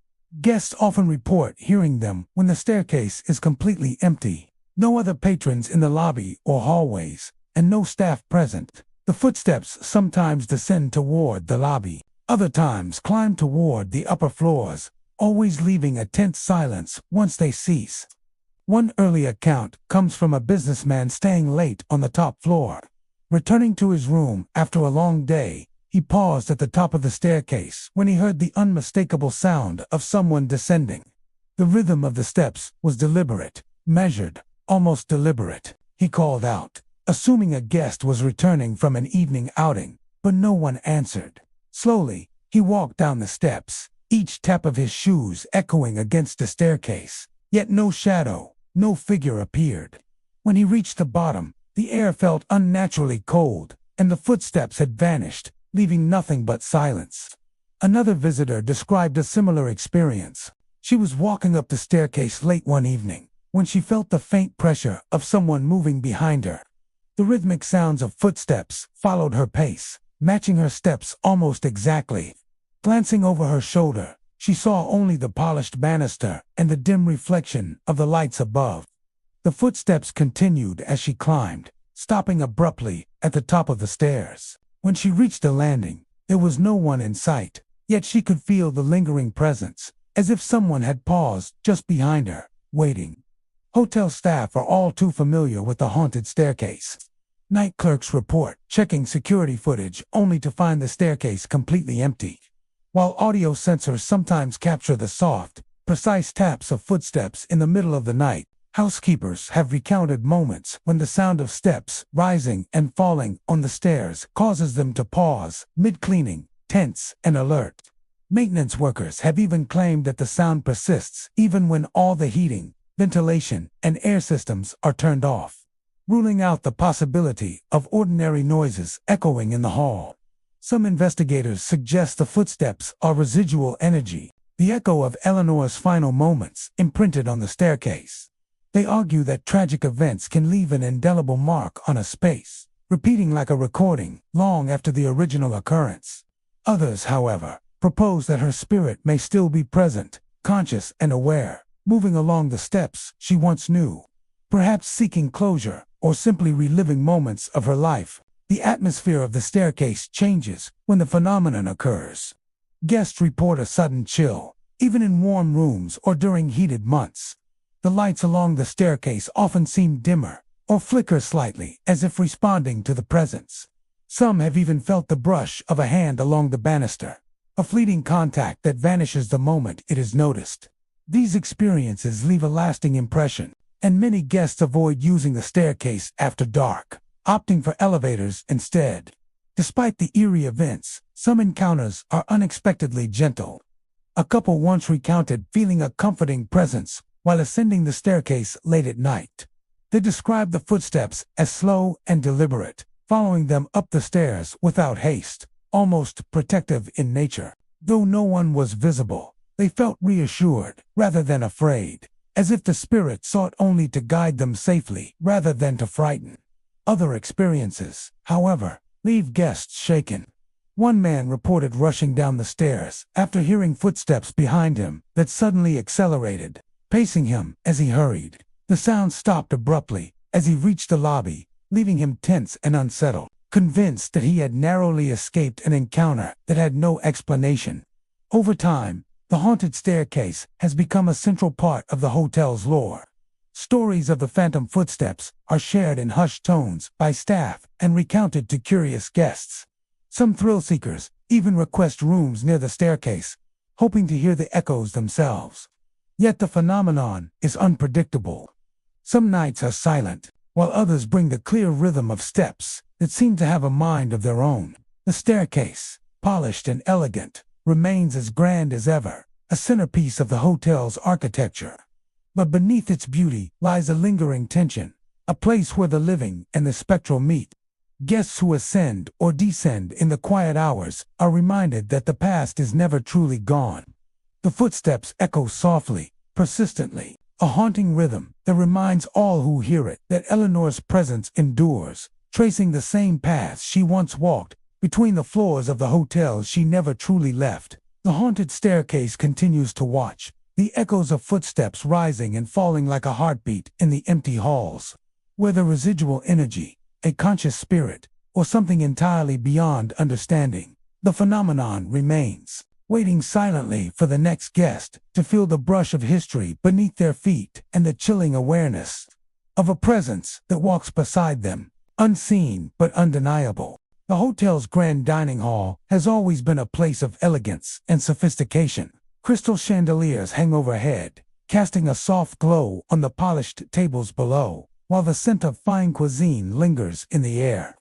Guests often report hearing them when the staircase is completely empty. No other patrons in the lobby or hallways, and no staff present. The footsteps sometimes descend toward the lobby, other times climb toward the upper floors, always leaving a tense silence once they cease. One early account comes from a businessman staying late on the top floor. Returning to his room after a long day, he paused at the top of the staircase when he heard the unmistakable sound of someone descending. The rhythm of the steps was deliberate, measured, almost deliberate. He called out, assuming a guest was returning from an evening outing, but no one answered. Slowly, he walked down the steps, each tap of his shoes echoing against the staircase, yet no shadow, no figure appeared. When he reached the bottom, the air felt unnaturally cold, and the footsteps had vanished, leaving nothing but silence. Another visitor described a similar experience. She was walking up the staircase late one evening, when she felt the faint pressure of someone moving behind her. The rhythmic sounds of footsteps followed her pace, matching her steps almost exactly. Glancing over her shoulder, she saw only the polished banister and the dim reflection of the lights above. The footsteps continued as she climbed, stopping abruptly at the top of the stairs. When she reached the landing, there was no one in sight, yet she could feel the lingering presence, as if someone had paused just behind her, waiting. Hotel staff are all too familiar with the haunted staircase. Night clerks report checking security footage only to find the staircase completely empty. While audio sensors sometimes capture the soft, precise taps of footsteps in the middle of the night, housekeepers have recounted moments when the sound of steps rising and falling on the stairs causes them to pause mid-cleaning, tense and alert. Maintenance workers have even claimed that the sound persists even when all the heating, ventilation, and air systems are turned off, ruling out the possibility of ordinary noises echoing in the hall. Some investigators suggest the footsteps are residual energy, the echo of Eleanor's final moments imprinted on the staircase. They argue that tragic events can leave an indelible mark on a space, repeating like a recording long after the original occurrence. Others, however, propose that her spirit may still be present, conscious and aware, moving along the steps she once knew, perhaps seeking closure or simply reliving moments of her life. The atmosphere of the staircase changes when the phenomenon occurs. Guests report a sudden chill, even in warm rooms or during heated months. The lights along the staircase often seem dimmer or flicker slightly as if responding to the presence. Some have even felt the brush of a hand along the banister, a fleeting contact that vanishes the moment it is noticed. These experiences leave a lasting impression, and many guests avoid using the staircase after dark, opting for elevators instead. Despite the eerie events, some encounters are unexpectedly gentle. A couple once recounted feeling a comforting presence while ascending the staircase late at night. They described the footsteps as slow and deliberate, following them up the stairs without haste, almost protective in nature. Though no one was visible, they felt reassured rather than afraid, as if the spirit sought only to guide them safely rather than to frighten. Other experiences, however, leave guests shaken. One man reported rushing down the stairs after hearing footsteps behind him that suddenly accelerated, pacing him as he hurried. The sound stopped abruptly as he reached the lobby, leaving him tense and unsettled, convinced that he had narrowly escaped an encounter that had no explanation. Over time, the haunted staircase has become a central part of the hotel's lore. Stories of the phantom footsteps are shared in hushed tones by staff and recounted to curious guests. Some thrill-seekers even request rooms near the staircase, hoping to hear the echoes themselves. Yet the phenomenon is unpredictable. Some nights are silent, while others bring the clear rhythm of steps that seem to have a mind of their own. The staircase, polished and elegant, remains as grand as ever, a centerpiece of the hotel's architecture. But beneath its beauty lies a lingering tension, a place where the living and the spectral meet. Guests who ascend or descend in the quiet hours are reminded that the past is never truly gone. The footsteps echo softly, persistently, a haunting rhythm that reminds all who hear it that Eleanor's presence endures, tracing the same paths she once walked between the floors of the hotel she never truly left. The haunted staircase continues to watch, the echoes of footsteps rising and falling like a heartbeat in the empty halls. Whether residual energy, a conscious spirit, or something entirely beyond understanding, the phenomenon remains. waiting silently for the next guest to feel the brush of history beneath their feet and the chilling awareness of a presence that walks beside them, unseen but undeniable. The hotel's grand dining hall has always been a place of elegance and sophistication. Crystal chandeliers hang overhead, casting a soft glow on the polished tables below, while the scent of fine cuisine lingers in the air.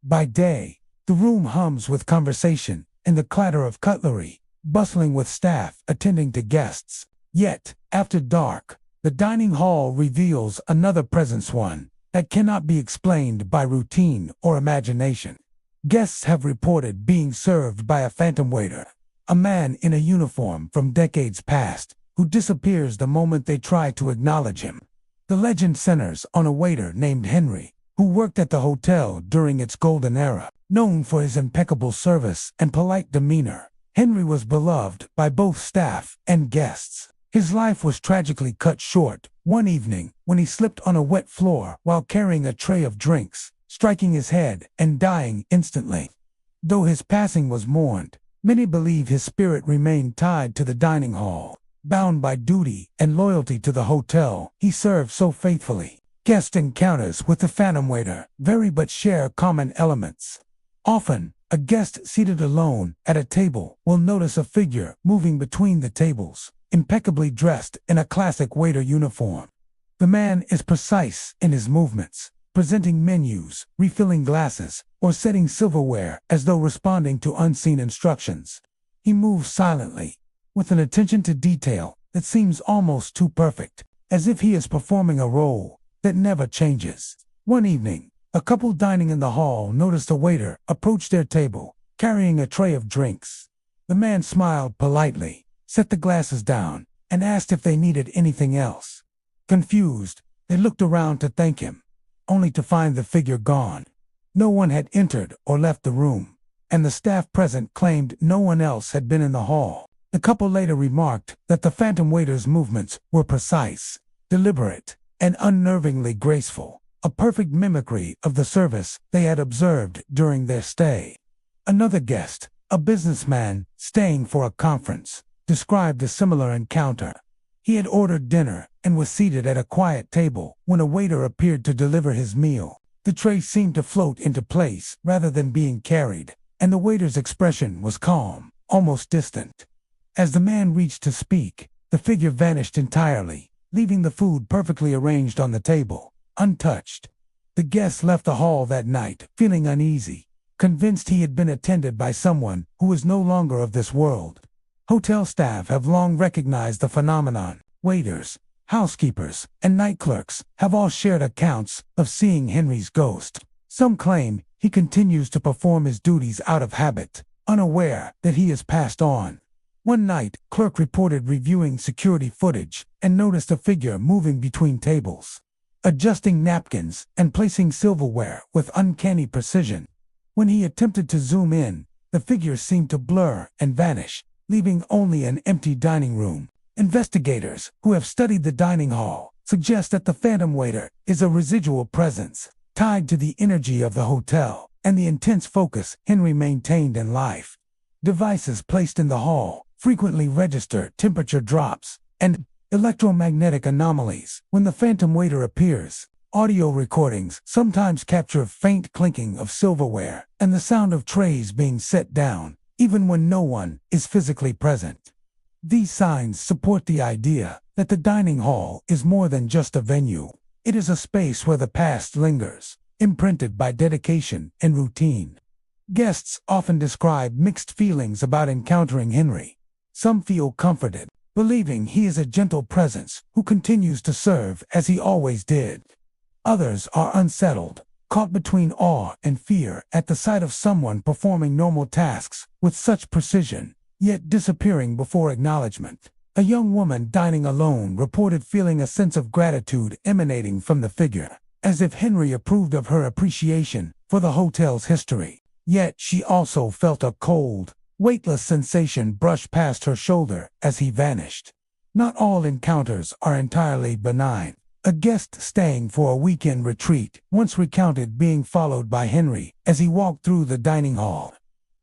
By day, the room hums with conversation and the clatter of cutlery, bustling with staff attending to guests. Yet, after dark, the dining hall reveals another presence, one that cannot be explained by routine or imagination. Guests have reported being served by a phantom waiter, a man in a uniform from decades past, who disappears the moment they try to acknowledge him. The legend centers on a waiter named Henry, who worked at the hotel during its golden era. Known for his impeccable service and polite demeanor, Henry was beloved by both staff and guests. His life was tragically cut short one evening when he slipped on a wet floor while carrying a tray of drinks, striking his head and dying instantly. Though his passing was mourned, many believe his spirit remained tied to the dining hall, bound by duty and loyalty to the hotel he served so faithfully. Guest encounters with the phantom waiter vary but share common elements. Often, a guest seated alone at a table will notice a figure moving between the tables, impeccably dressed in a classic waiter uniform. The man is precise in his movements, presenting menus, refilling glasses, or setting silverware as though responding to unseen instructions. He moves silently, with an attention to detail that seems almost too perfect, as if he is performing a role that never changes. One evening, a couple dining in the hall noticed a waiter approach their table, carrying a tray of drinks. The man smiled politely, set the glasses down, and asked if they needed anything else. Confused, they looked around to thank him, only to find the figure gone. No one had entered or left the room, and the staff present claimed no one else had been in the hall. The couple later remarked that the phantom waiter's movements were precise, deliberate, and unnervingly graceful, a perfect mimicry of the service they had observed during their stay. Another guest, a businessman staying for a conference, described a similar encounter. He had ordered dinner and was seated at a quiet table when a waiter appeared to deliver his meal. The tray seemed to float into place rather than being carried, and the waiter's expression was calm, almost distant. As the man reached to speak, the figure vanished entirely, leaving the food perfectly arranged on the table, untouched. The guests left the hall that night, feeling uneasy, convinced he had been attended by someone who was no longer of this world. Hotel staff have long recognized the phenomenon. Waiters, housekeepers, and night clerks have all shared accounts of seeing Henry's ghost. Some claim he continues to perform his duties out of habit, unaware that he has passed on. One night, clerk reported reviewing security footage and noticed a figure moving between tables, adjusting napkins and placing silverware with uncanny precision. When he attempted to zoom in, the figure seemed to blur and vanish, leaving only an empty dining room. Investigators who have studied the dining hall suggest that the phantom waiter is a residual presence, tied to the energy of the hotel and the intense focus Henry maintained in life. Devices placed in the hall frequently register temperature drops and electromagnetic anomalies when the phantom waiter appears. Audio recordings sometimes capture faint clinking of silverware and the sound of trays being set down, even when no one is physically present. These signs support the idea that the dining hall is more than just a venue. It is a space where the past lingers, imprinted by dedication and routine. Guests often describe mixed feelings about encountering Henry. Some feel comforted, believing he is a gentle presence who continues to serve as he always did. Others are unsettled, caught between awe and fear at the sight of someone performing normal tasks with such precision, yet disappearing before acknowledgement. A young woman dining alone reported feeling a sense of gratitude emanating from the figure, as if Henry approved of her appreciation for the hotel's history. Yet she also felt a cold, weightless sensation brush past her shoulder as he vanished. Not all encounters are entirely benign. A guest staying for a weekend retreat once recounted being followed by Henry as he walked through the dining hall.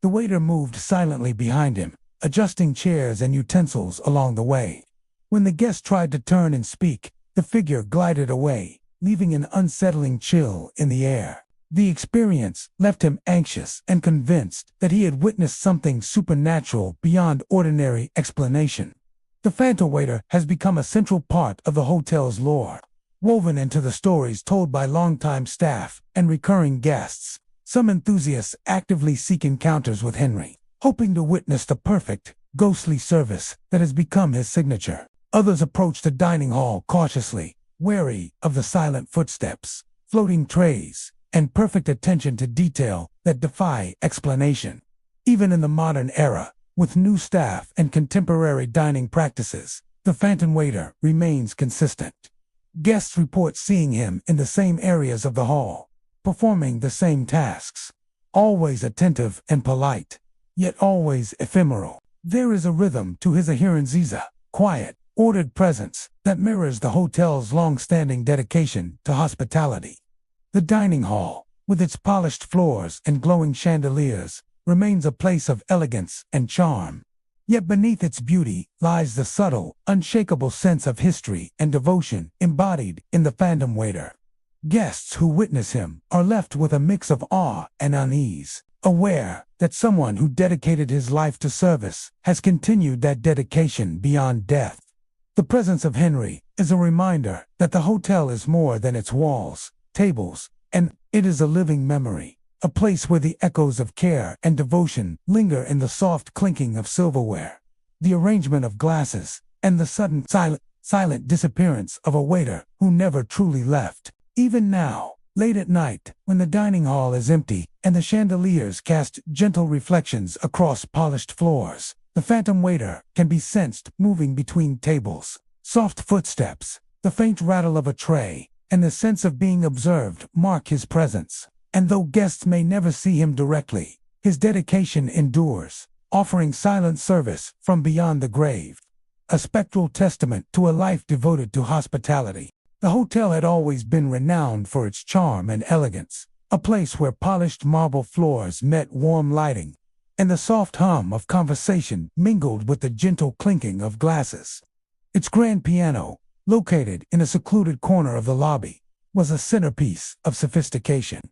The waiter moved silently behind him, adjusting chairs and utensils along the way. When the guest tried to turn and speak, the figure glided away, leaving an unsettling chill in the air. The experience left him anxious and convinced that he had witnessed something supernatural beyond ordinary explanation. The phantom waiter has become a central part of the hotel's lore, woven into the stories told by longtime staff and recurring guests. Some enthusiasts actively seek encounters with Henry, hoping to witness the perfect, ghostly service that has become his signature. Others approach the dining hall cautiously, wary of the silent footsteps, floating trays, and perfect attention to detail that defy explanation. Even in the modern era, with new staff and contemporary dining practices, the phantom waiter remains consistent. Guests report seeing him in the same areas of the hall, performing the same tasks, always attentive and polite, yet always ephemeral. There is a rhythm to his appearance, quiet, ordered presence that mirrors the hotel's long-standing dedication to hospitality. The dining hall, with its polished floors and glowing chandeliers, remains a place of elegance and charm. Yet beneath its beauty lies the subtle, unshakable sense of history and devotion embodied in the phantom waiter. Guests who witness him are left with a mix of awe and unease, aware that someone who dedicated his life to service has continued that dedication beyond death. The presence of Henry is a reminder that the hotel is more than its walls, tables, and it is a living memory, a place where the echoes of care and devotion linger in the soft clinking of silverware, the arrangement of glasses, and the sudden silent disappearance of a waiter who never truly left. Even now, late at night, when the dining hall is empty and the chandeliers cast gentle reflections across polished floors, the phantom waiter can be sensed moving between tables. Soft footsteps, the faint rattle of a tray, and the sense of being observed mark his presence. And though guests may never see him directly, his dedication endures, offering silent service from beyond the grave, a spectral testament to a life devoted to hospitality. The hotel had always been renowned for its charm and elegance, a place where polished marble floors met warm lighting, and the soft hum of conversation mingled with the gentle clinking of glasses. Its grand piano, located in a secluded corner of the lobby, was a centerpiece of sophistication.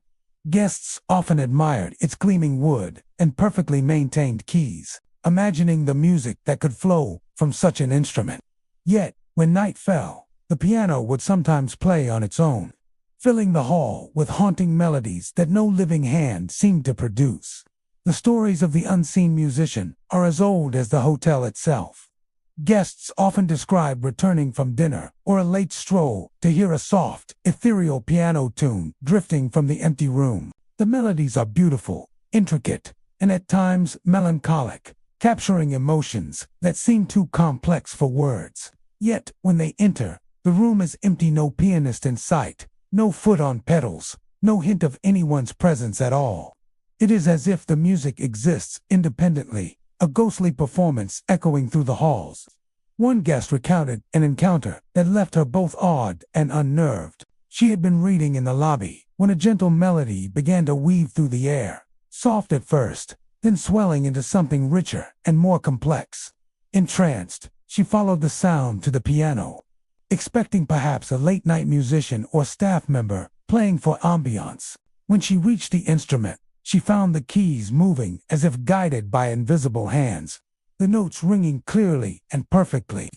Guests often admired its gleaming wood and perfectly maintained keys, imagining the music that could flow from such an instrument. Yet, when night fell, the piano would sometimes play on its own, filling the hall with haunting melodies that no living hand seemed to produce. The stories of the unseen musician are as old as the hotel itself. Guests often describe returning from dinner or a late stroll to hear a soft, ethereal piano tune drifting from the empty room. The melodies are beautiful, intricate, and at times melancholic, capturing emotions that seem too complex for words. Yet, when they enter, the room is empty, no pianist in sight, no foot on pedals, no hint of anyone's presence at all. It is as if the music exists independently, a ghostly performance echoing through the halls. One guest recounted an encounter that left her both awed and unnerved. She had been reading in the lobby when a gentle melody began to weave through the air, soft at first, then swelling into something richer and more complex. Entranced, she followed the sound to the piano, expecting perhaps a late-night musician or staff member playing for ambiance. When she reached the instrument, she found the keys moving as if guided by invisible hands, the notes ringing clearly and perfectly.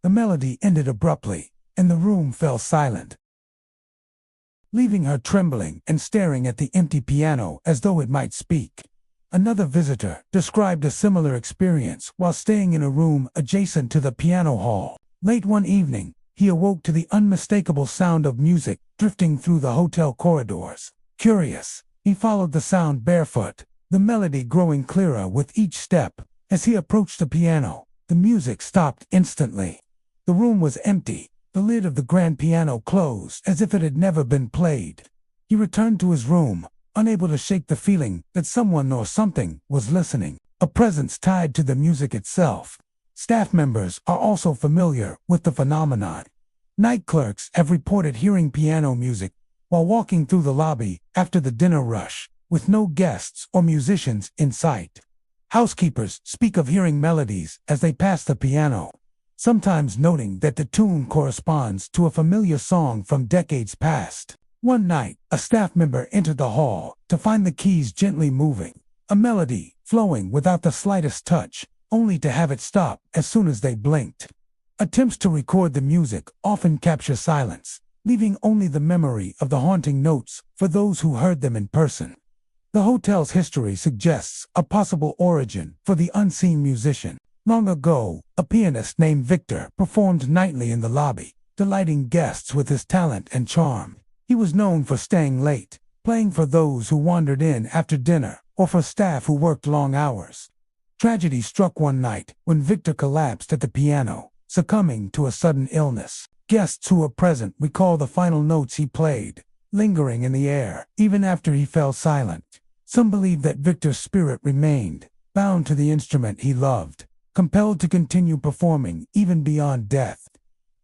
The melody ended abruptly, and the room fell silent, leaving her trembling and staring at the empty piano as though it might speak. Another visitor described a similar experience while staying in a room adjacent to the piano hall. Late one evening, he awoke to the unmistakable sound of music drifting through the hotel corridors. Curious, he followed the sound barefoot, the melody growing clearer with each step. As he approached the piano, the music stopped instantly. The room was empty, the lid of the grand piano closed as if it had never been played. He returned to his room, unable to shake the feeling that someone or something was listening, a presence tied to the music itself. Staff members are also familiar with the phenomenon. Night clerks have reported hearing piano music while walking through the lobby after the dinner rush, with no guests or musicians in sight. Housekeepers speak of hearing melodies as they pass the piano, sometimes noting that the tune corresponds to a familiar song from decades past. One night, a staff member entered the hall to find the keys gently moving, a melody flowing without the slightest touch, only to have it stop as soon as they blinked. Attempts to record the music often capture silence, leaving only the memory of the haunting notes for those who heard them in person. The hotel's history suggests a possible origin for the unseen musician. Long ago, a pianist named Victor performed nightly in the lobby, delighting guests with his talent and charm. He was known for staying late, playing for those who wandered in after dinner or for staff who worked long hours. Tragedy struck one night when Victor collapsed at the piano, succumbing to a sudden illness. Guests who were present recall the final notes he played, lingering in the air even after he fell silent. Some believe that Victor's spirit remained, bound to the instrument he loved, compelled to continue performing even beyond death.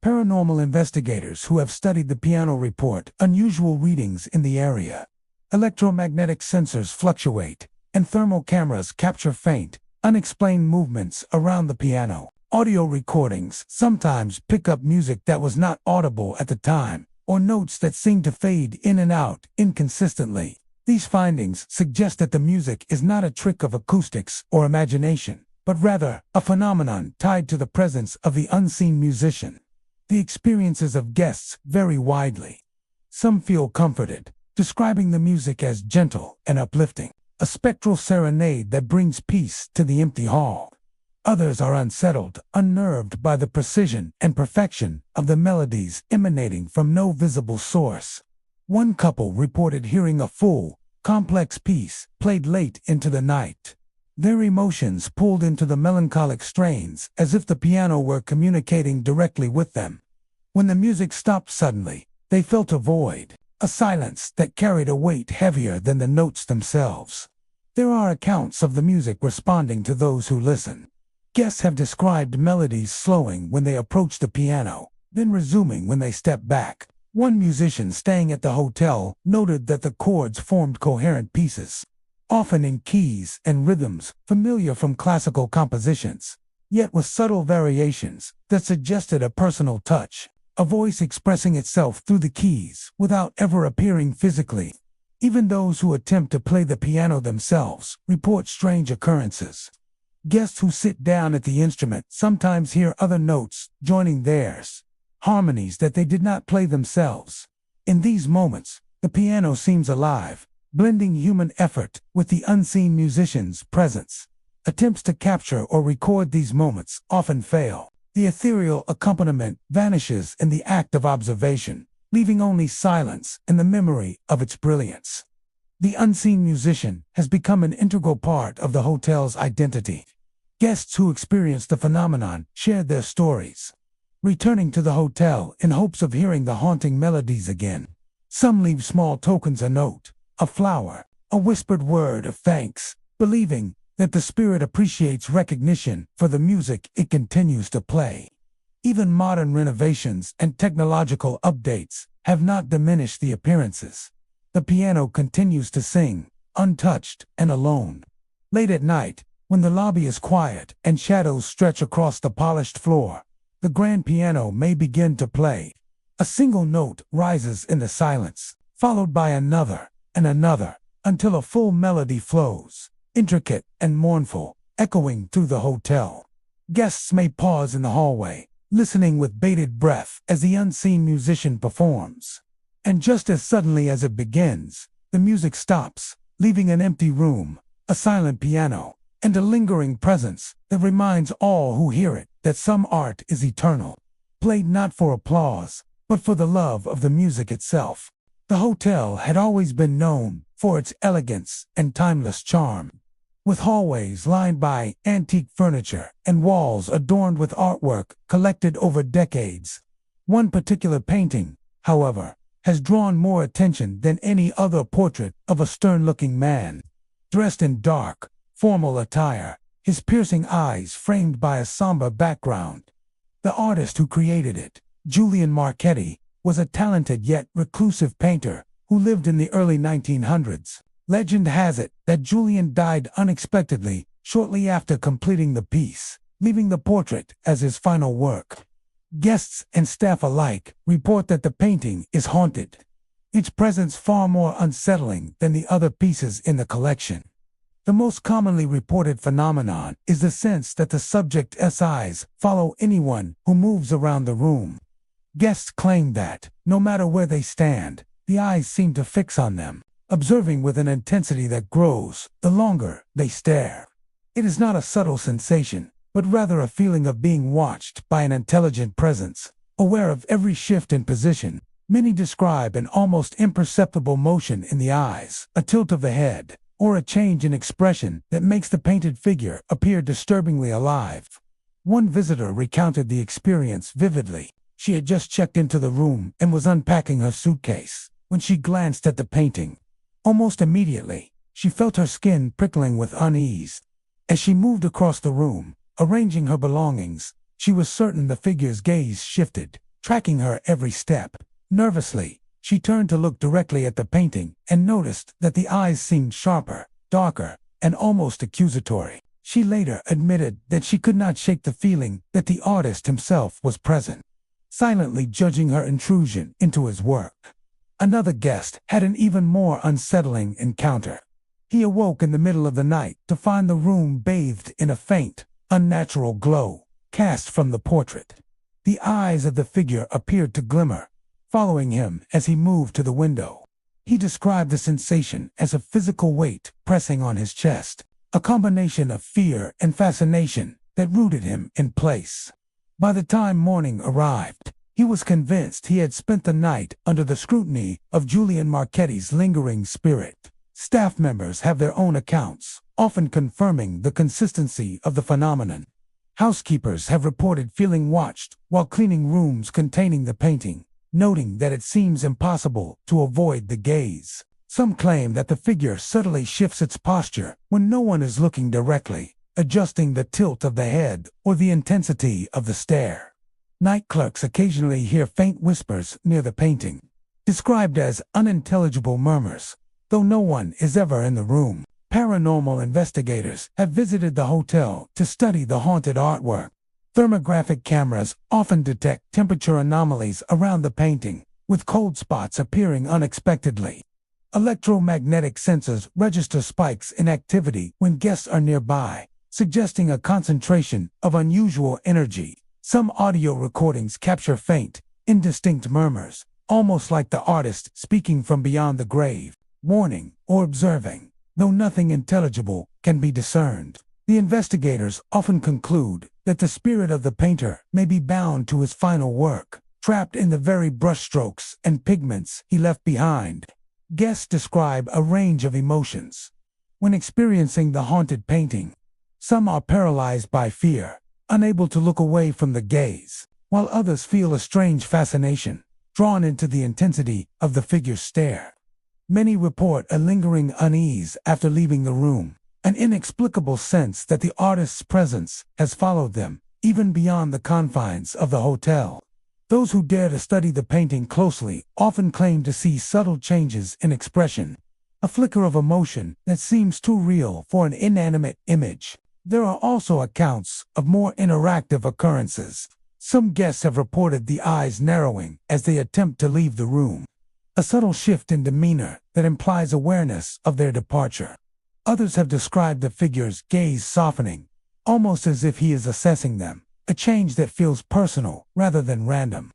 Paranormal investigators who have studied the piano report unusual readings in the area. Electromagnetic sensors fluctuate, and thermal cameras capture faint, unexplained movements around the piano. Audio recordings sometimes pick up music that was not audible at the time, or notes that seem to fade in and out inconsistently. These findings suggest that the music is not a trick of acoustics or imagination, but rather a phenomenon tied to the presence of the unseen musician. The experiences of guests vary widely. Some feel comforted, describing the music as gentle and uplifting, a spectral serenade that brings peace to the empty hall. Others are unsettled, unnerved by the precision and perfection of the melodies emanating from no visible source. One couple reported hearing a full, complex piece played late into the night. Their emotions pulled into the melancholic strains as if the piano were communicating directly with them. When the music stopped suddenly, they felt a void, a silence that carried a weight heavier than the notes themselves. There are accounts of the music responding to those who listen. Guests have described melodies slowing when they approach the piano, then resuming when they step back. One musician staying at the hotel noted that the chords formed coherent pieces, often in keys and rhythms familiar from classical compositions, yet with subtle variations that suggested a personal touch, a voice expressing itself through the keys without ever appearing physically. Even those who attempt to play the piano themselves report strange occurrences. Guests who sit down at the instrument sometimes hear other notes joining theirs, harmonies that they did not play themselves. In these moments, the piano seems alive, blending human effort with the unseen musician's presence. Attempts to capture or record these moments often fail. The ethereal accompaniment vanishes in the act of observation, leaving only silence and the memory of its brilliance. The unseen musician has become an integral part of the hotel's identity. Guests who experienced the phenomenon shared their stories, returning to the hotel in hopes of hearing the haunting melodies again. Some leave small tokens, a note, a flower, a whispered word of thanks, believing that the spirit appreciates recognition for the music it continues to play. Even modern renovations and technological updates have not diminished the appearances. The piano continues to sing, untouched and alone. Late at night, when the lobby is quiet and shadows stretch across the polished floor, the grand piano may begin to play. A single note rises in the silence, followed by another and another, until a full melody flows, intricate and mournful, echoing through the hotel. Guests may pause in the hallway, listening with bated breath as the unseen musician performs. And just as suddenly as it begins, the music stops, leaving an empty room, a silent piano, and a lingering presence that reminds all who hear it that some art is eternal, played not for applause, but for the love of the music itself. The hotel had always been known for its elegance and timeless charm, with hallways lined by antique furniture and walls adorned with artwork collected over decades. One particular painting, however, has drawn more attention than any other portrait of a stern-looking man, dressed in dark, formal attire, his piercing eyes framed by a somber background. The artist who created it, Julian Marchetti, was a talented yet reclusive painter who lived in the early 1900s. Legend has it that Julian died unexpectedly shortly after completing the piece, leaving the portrait as his final work. Guests and staff alike report that the painting is haunted, its presence far more unsettling than the other pieces in the collection. The most commonly reported phenomenon is the sense that the subject's eyes follow anyone who moves around the room. Guests claim that, no matter where they stand, the eyes seem to fix on them, observing with an intensity that grows the longer they stare. It is not a subtle sensation, but rather a feeling of being watched by an intelligent presence, aware of every shift in position. Many describe an almost imperceptible motion in the eyes, a tilt of the head, or a change in expression that makes the painted figure appear disturbingly alive. One visitor recounted the experience vividly. She had just checked into the room and was unpacking her suitcase when she glanced at the painting. Almost immediately, she felt her skin prickling with unease. As she moved across the room, arranging her belongings, she was certain the figure's gaze shifted, tracking her every step. Nervously, she turned to look directly at the painting and noticed that the eyes seemed sharper, darker, and almost accusatory. She later admitted that she could not shake the feeling that the artist himself was present, silently judging her intrusion into his work. Another guest had an even more unsettling encounter. He awoke in the middle of the night to find the room bathed in a faint, unnatural glow cast from the portrait. The eyes of the figure appeared to glimmer, following him as he moved to the window. He described the sensation as a physical weight pressing on his chest, a combination of fear and fascination that rooted him in place. By the time morning arrived, he was convinced he had spent the night under the scrutiny of Julian Marchetti's lingering spirit. Staff members have their own accounts, often confirming the consistency of the phenomenon. Housekeepers have reported feeling watched while cleaning rooms containing the painting, noting that it seems impossible to avoid the gaze. Some claim that the figure subtly shifts its posture when no one is looking directly, adjusting the tilt of the head or the intensity of the stare. Night clerks occasionally hear faint whispers near the painting, described as unintelligible murmurs, though no one is ever in the room. Paranormal investigators have visited the hotel to study the haunted artwork. Thermographic cameras often detect temperature anomalies around the painting, with cold spots appearing unexpectedly. Electromagnetic sensors register spikes in activity when guests are nearby, suggesting a concentration of unusual energy. Some audio recordings capture faint, indistinct murmurs, almost like the artist speaking from beyond the grave, warning or observing, though nothing intelligible can be discerned. The investigators often conclude that the spirit of the painter may be bound to his final work, trapped in the very brushstrokes and pigments he left behind. Guests describe a range of emotions when experiencing the haunted painting. Some are paralyzed by fear, unable to look away from the gaze, while others feel a strange fascination, drawn into the intensity of the figure's stare. Many report a lingering unease after leaving the room, an inexplicable sense that the artist's presence has followed them, even beyond the confines of the hotel. Those who dare to study the painting closely often claim to see subtle changes in expression, a flicker of emotion that seems too real for an inanimate image. There are also accounts of more interactive occurrences. Some guests have reported the eyes narrowing as they attempt to leave the room, a subtle shift in demeanor that implies awareness of their departure. Others have described the figure's gaze softening, almost as if he is assessing them, a change that feels personal rather than random.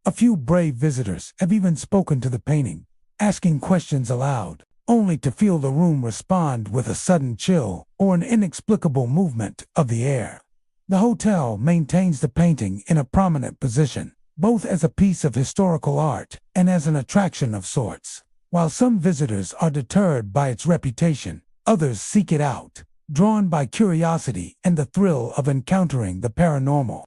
A few brave visitors have even spoken to the painting, asking questions aloud, only to feel the room respond with a sudden chill or an inexplicable movement of the air. The hotel maintains the painting in a prominent position, both as a piece of historical art and as an attraction of sorts. While some visitors are deterred by its reputation, others seek it out, drawn by curiosity and the thrill of encountering the paranormal.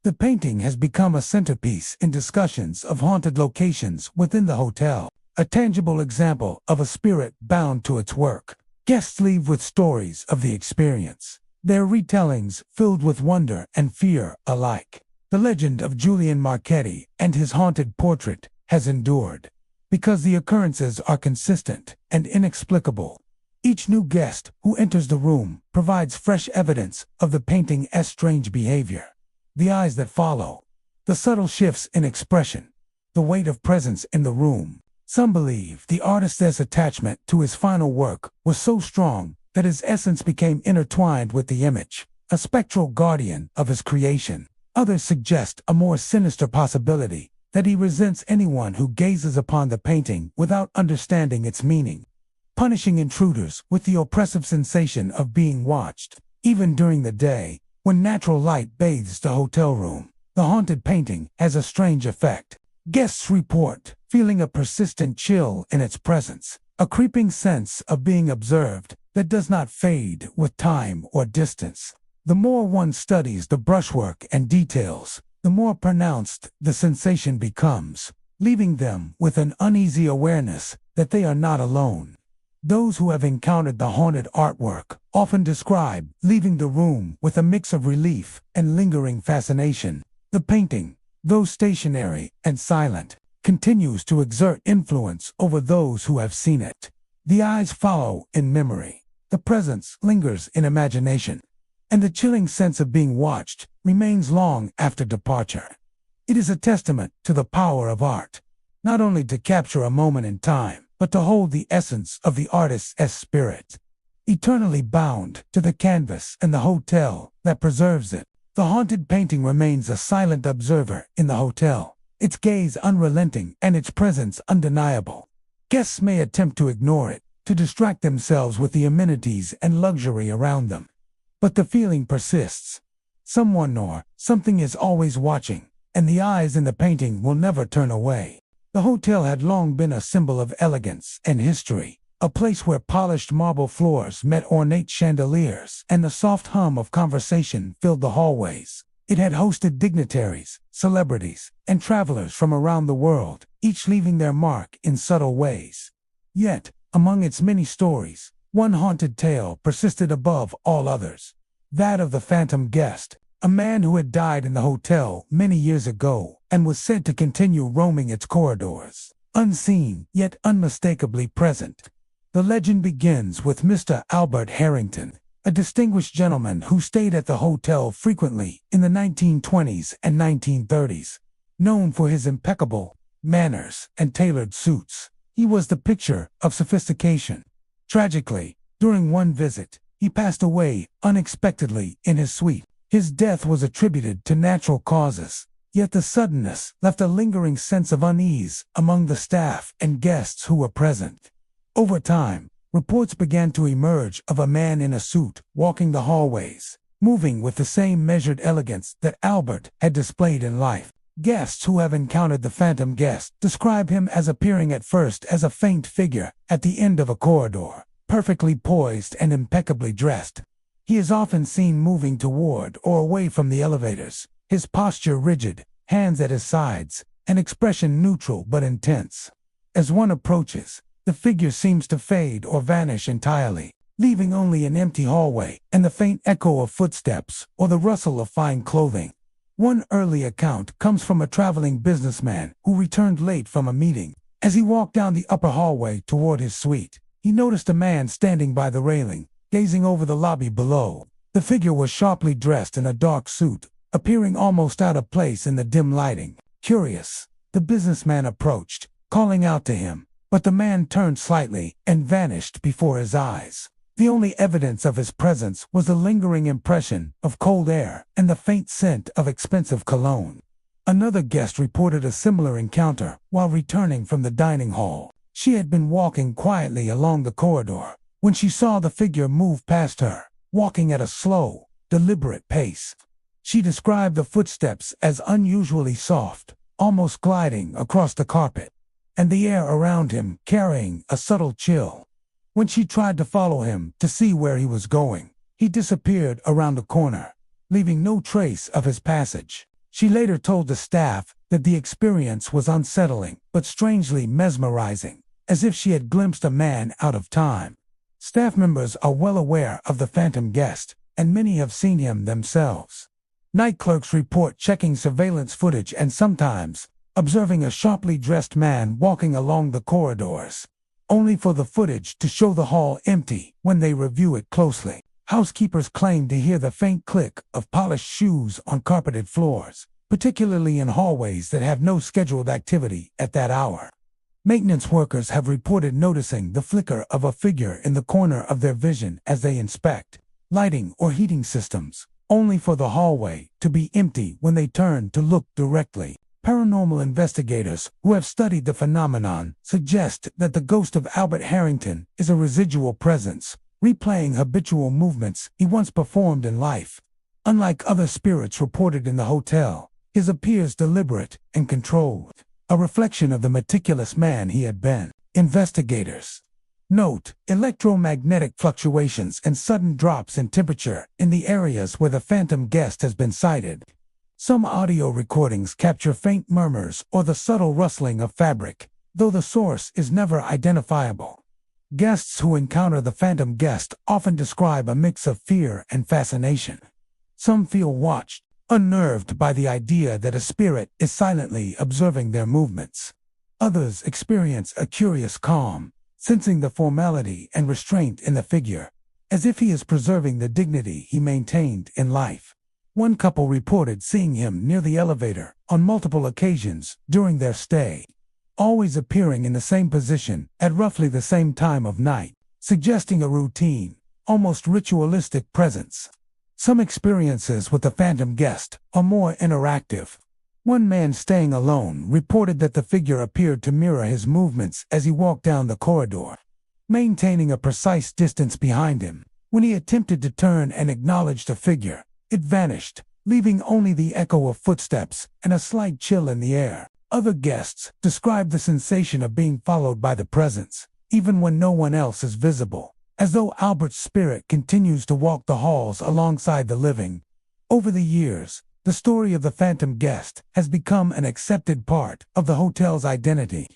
The painting has become a centerpiece in discussions of haunted locations within the hotel, a tangible example of a spirit bound to its work. Guests leave with stories of the experience, their retellings filled with wonder and fear alike. The legend of Julian Marchetti and his haunted portrait has endured, because the occurrences are consistent and inexplicable. Each new guest who enters the room provides fresh evidence of the painting's strange behavior. The eyes that follow, the subtle shifts in expression, the weight of presence in the room. Some believe the artist's attachment to his final work was so strong that his essence became intertwined with the image, a spectral guardian of his creation. Others suggest a more sinister possibility, that he resents anyone who gazes upon the painting without understanding its meaning, punishing intruders with the oppressive sensation of being watched. Even during the day, when natural light bathes the hotel room, the haunted painting has a strange effect. Guests report feeling a persistent chill in its presence, a creeping sense of being observed that does not fade with time or distance. The more one studies the brushwork and details, the more pronounced the sensation becomes, leaving them with an uneasy awareness that they are not alone. Those who have encountered the haunted artwork often describe leaving the room with a mix of relief and lingering fascination. The painting, though stationary and silent, continues to exert influence over those who have seen it. The eyes follow in memory, the presence lingers in imagination, and the chilling sense of being watched remains long after departure. It is a testament to the power of art, not only to capture a moment in time, but to hold the essence of the artist's spirit, eternally bound to the canvas and the hotel that preserves it. The haunted painting remains a silent observer in the hotel, its gaze unrelenting and its presence undeniable. Guests may attempt to ignore it, to distract themselves with the amenities and luxury around them. But the feeling persists. Someone or something is always watching, and the eyes in the painting will never turn away. The hotel had long been a symbol of elegance and history, a place where polished marble floors met ornate chandeliers, and the soft hum of conversation filled the hallways. It had hosted dignitaries, celebrities, and travelers from around the world, each leaving their mark in subtle ways. Yet, among its many stories, one haunted tale persisted above all others, that of the phantom guest, a man who had died in the hotel many years ago and was said to continue roaming its corridors, unseen yet unmistakably present. The legend begins with Mr. Albert Harrington, a distinguished gentleman who stayed at the hotel frequently in the 1920s and 1930s. Known for his impeccable manners and tailored suits, he was the picture of sophistication. Tragically, during one visit, he passed away unexpectedly in his suite. His death was attributed to natural causes, yet the suddenness left a lingering sense of unease among the staff and guests who were present. Over time, reports began to emerge of a man in a suit walking the hallways, moving with the same measured elegance that Albert had displayed in life. Guests who have encountered the phantom guest describe him as appearing at first as a faint figure at the end of a corridor, perfectly poised and impeccably dressed. He is often seen moving toward or away from the elevators, his posture rigid, hands at his sides, an expression neutral but intense. As one approaches, the figure seems to fade or vanish entirely, leaving only an empty hallway and the faint echo of footsteps or the rustle of fine clothing. One early account comes from a traveling businessman who returned late from a meeting. As he walked down the upper hallway toward his suite, he noticed a man standing by the railing, gazing over the lobby below. The figure was sharply dressed in a dark suit, appearing almost out of place in the dim lighting. Curious, the businessman approached, calling out to him, but the man turned slightly and vanished before his eyes. The only evidence of his presence was the lingering impression of cold air and the faint scent of expensive cologne. Another guest reported a similar encounter while returning from the dining hall. She had been walking quietly along the corridor when she saw the figure move past her, walking at a slow, deliberate pace. She described the footsteps as unusually soft, almost gliding across the carpet, and the air around him carrying a subtle chill. When she tried to follow him to see where he was going, he disappeared around the corner, leaving no trace of his passage. She later told the staff that the experience was unsettling but strangely mesmerizing, as if she had glimpsed a man out of time. Staff members are well aware of the phantom guest, and many have seen him themselves. Night clerks report checking surveillance footage and sometimes observing a sharply dressed man walking along the corridors. only for the footage to show the hall empty when they review it closely. Housekeepers claim to hear the faint click of polished shoes on carpeted floors, particularly in hallways that have no scheduled activity at that hour. Maintenance workers have reported noticing the flicker of a figure in the corner of their vision as they inspect lighting or heating systems, only for the hallway to be empty when they turn to look directly. Paranormal investigators who have studied the phenomenon suggest that the ghost of Albert Harrington is a residual presence, replaying habitual movements he once performed in life. Unlike other spirits reported in the hotel, his appears deliberate and controlled, a reflection of the meticulous man he had been. Investigators note electromagnetic fluctuations and sudden drops in temperature in the areas where the phantom guest has been sighted. Some audio recordings capture faint murmurs or the subtle rustling of fabric, though the source is never identifiable. Guests who encounter the phantom guest often describe a mix of fear and fascination. Some feel watched, unnerved by the idea that a spirit is silently observing their movements. Others experience a curious calm, sensing the formality and restraint in the figure, as if he is preserving the dignity he maintained in life. One couple reported seeing him near the elevator on multiple occasions during their stay, always appearing in the same position at roughly the same time of night, suggesting a routine, almost ritualistic presence. Some experiences with the phantom guest are more interactive. One man staying alone reported that the figure appeared to mirror his movements as he walked down the corridor, maintaining a precise distance behind him. When he attempted to turn and acknowledge the figure, it vanished, leaving only the echo of footsteps and a slight chill in the air. Other guests described the sensation of being followed by the presence, even when no one else is visible, as though Albert's spirit continues to walk the halls alongside the living. Over the years, the story of the phantom guest has become an accepted part of the hotel's identity.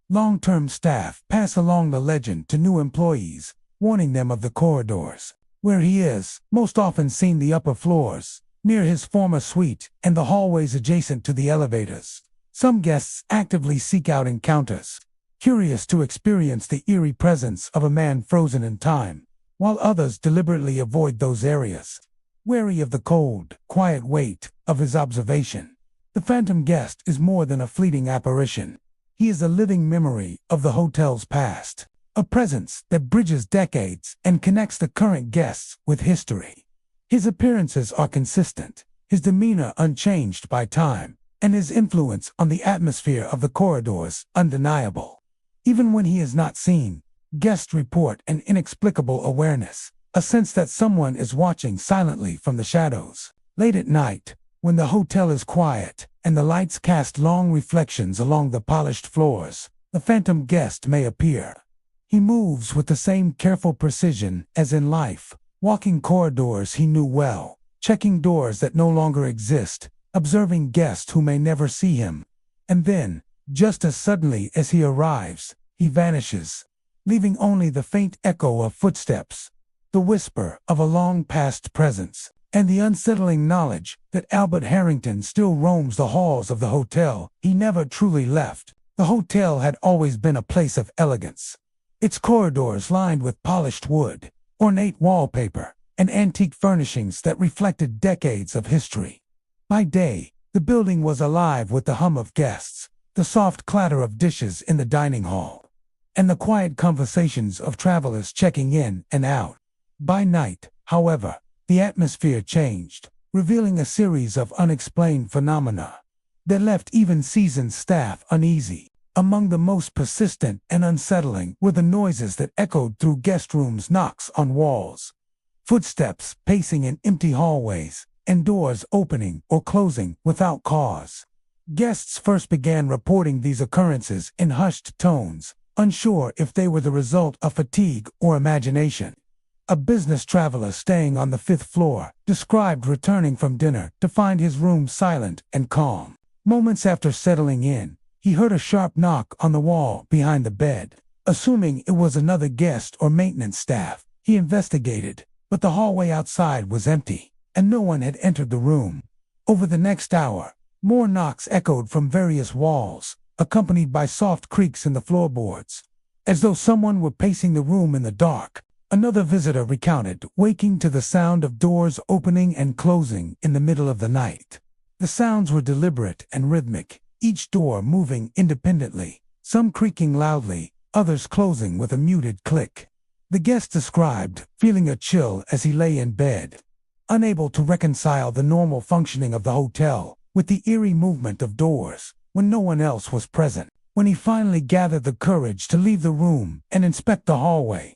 Long-term staff pass along the legend to new employees, warning them of the corridors, where he is most often seen the upper floors, near his former suite, and the hallways adjacent to the elevators. Some guests actively seek out encounters, curious to experience the eerie presence of a man frozen in time, while others deliberately avoid those areas, wary of the cold, quiet weight of his observation. The phantom guest is more than a fleeting apparition. He is a living memory of the hotel's past, a presence that bridges decades and connects the current guests with history. His appearances are consistent, his demeanor unchanged by time, and his influence on the atmosphere of the corridors undeniable. Even when he is not seen, guests report an inexplicable awareness, a sense that someone is watching silently from the shadows. Late at night, when the hotel is quiet and the lights cast long reflections along the polished floors, the phantom guest may appear. He moves with the same careful precision as in life, walking corridors he knew well, checking doors that no longer exist, observing guests who may never see him. And then, just as suddenly as he arrives, he vanishes, leaving only the faint echo of footsteps, the whisper of a long-past presence, and the unsettling knowledge that Albert Harrington still roams the halls of the hotel he never truly left. The hotel had always been a place of elegance, its corridors lined with polished wood, ornate wallpaper, and antique furnishings that reflected decades of history. By day, the building was alive with the hum of guests, the soft clatter of dishes in the dining hall, and the quiet conversations of travelers checking in and out. By night, however, the atmosphere changed, revealing a series of unexplained phenomena that left even seasoned staff uneasy. Among the most persistent and unsettling were the noises that echoed through guest rooms, knocks on walls, footsteps pacing in empty hallways, and doors opening or closing without cause. Guests first began reporting these occurrences in hushed tones, unsure if they were the result of fatigue or imagination. A business traveler staying on the 5th floor described returning from dinner to find his room silent and calm. Moments after settling in, he heard a sharp knock on the wall behind the bed. Assuming it was another guest or maintenance staff, he investigated, but the hallway outside was empty, and no one had entered the room. Over the next hour, more knocks echoed from various walls, accompanied by soft creaks in the floorboards. as though someone were pacing the room in the dark. Another visitor recounted waking to the sound of doors opening and closing in the middle of the night. The sounds were deliberate and rhythmic, each door moving independently, some creaking loudly, others closing with a muted click. The guest described feeling a chill as he lay in bed, unable to reconcile the normal functioning of the hotel with the eerie movement of doors when no one else was present. When he finally gathered the courage to leave the room and inspect the hallway,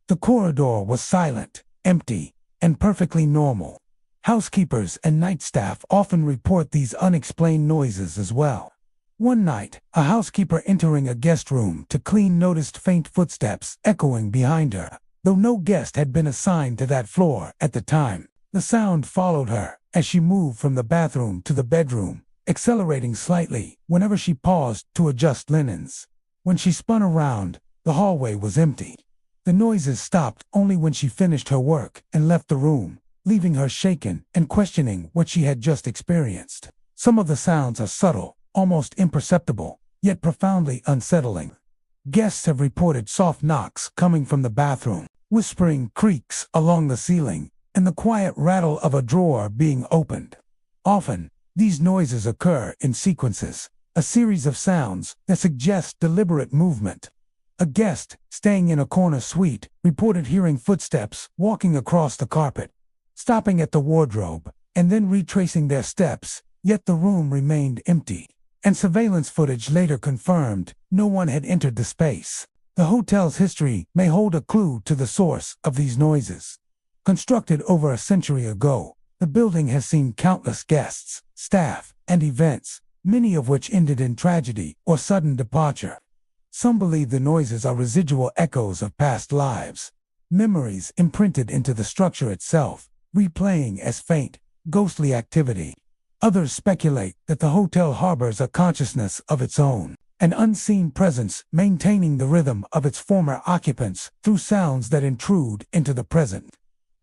the corridor was silent, empty, and perfectly normal. Housekeepers and night staff often report these unexplained noises as well. One night, a housekeeper entering a guest room to clean noticed faint footsteps echoing behind her, though no guest had been assigned to that floor at the time. The sound followed her as she moved from the bathroom to the bedroom, accelerating slightly whenever she paused to adjust linens. When she spun around, the hallway was empty. The noises stopped only when she finished her work and left the room, leaving her shaken and questioning what she had just experienced. Some of the sounds are subtle, almost imperceptible, yet profoundly unsettling. Guests have reported soft knocks coming from the bathroom, whispering creaks along the ceiling, and the quiet rattle of a drawer being opened. Often, these noises occur in sequences, a series of sounds that suggest deliberate movement. A guest, staying in a corner suite, reported hearing footsteps walking across the carpet, stopping at the wardrobe, and then retracing their steps, yet the room remained empty. And surveillance footage later confirmed no one had entered the space. The hotel's history may hold a clue to the source of these noises. Constructed over a century ago, the building has seen countless guests, staff, and events, many of which ended in tragedy or sudden departure. Some believe the noises are residual echoes of past lives, memories imprinted into the structure itself, replaying as faint, ghostly activity. Others speculate that the hotel harbors a consciousness of its own, an unseen presence maintaining the rhythm of its former occupants through sounds that intrude into the present.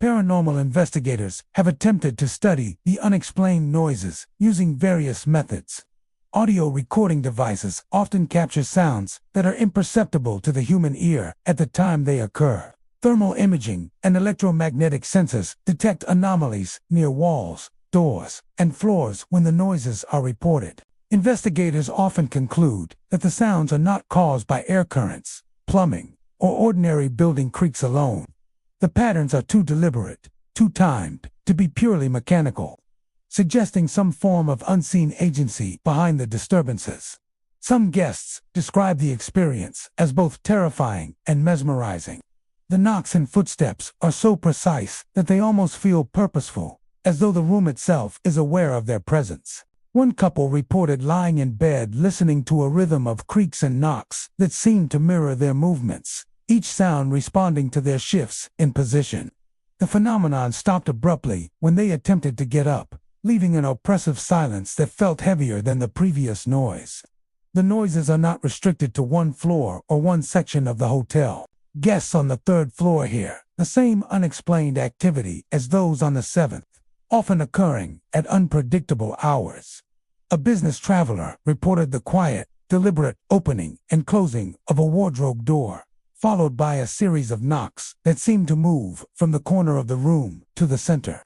Paranormal investigators have attempted to study the unexplained noises using various methods. Audio recording devices often capture sounds that are imperceptible to the human ear at the time they occur. Thermal imaging and electromagnetic sensors detect anomalies near walls, doors, and floors when the noises are reported. Investigators often conclude that the sounds are not caused by air currents, plumbing, or ordinary building creaks alone. The patterns are too deliberate, too timed, to be purely mechanical, suggesting some form of unseen agency behind the disturbances. Some guests describe the experience as both terrifying and mesmerizing. The knocks and footsteps are so precise that they almost feel purposeful, as though the room itself is aware of their presence. One couple reported lying in bed listening to a rhythm of creaks and knocks that seemed to mirror their movements, each sound responding to their shifts in position. The phenomenon stopped abruptly when they attempted to get up, leaving an oppressive silence that felt heavier than the previous noise. The noises are not restricted to one floor or one section of the hotel. Guests on the third floor hear the same unexplained activity as those on the 7th, often occurring at unpredictable hours. A business traveler reported the quiet, deliberate opening and closing of a wardrobe door, followed by a series of knocks that seemed to move from the corner of the room to the center.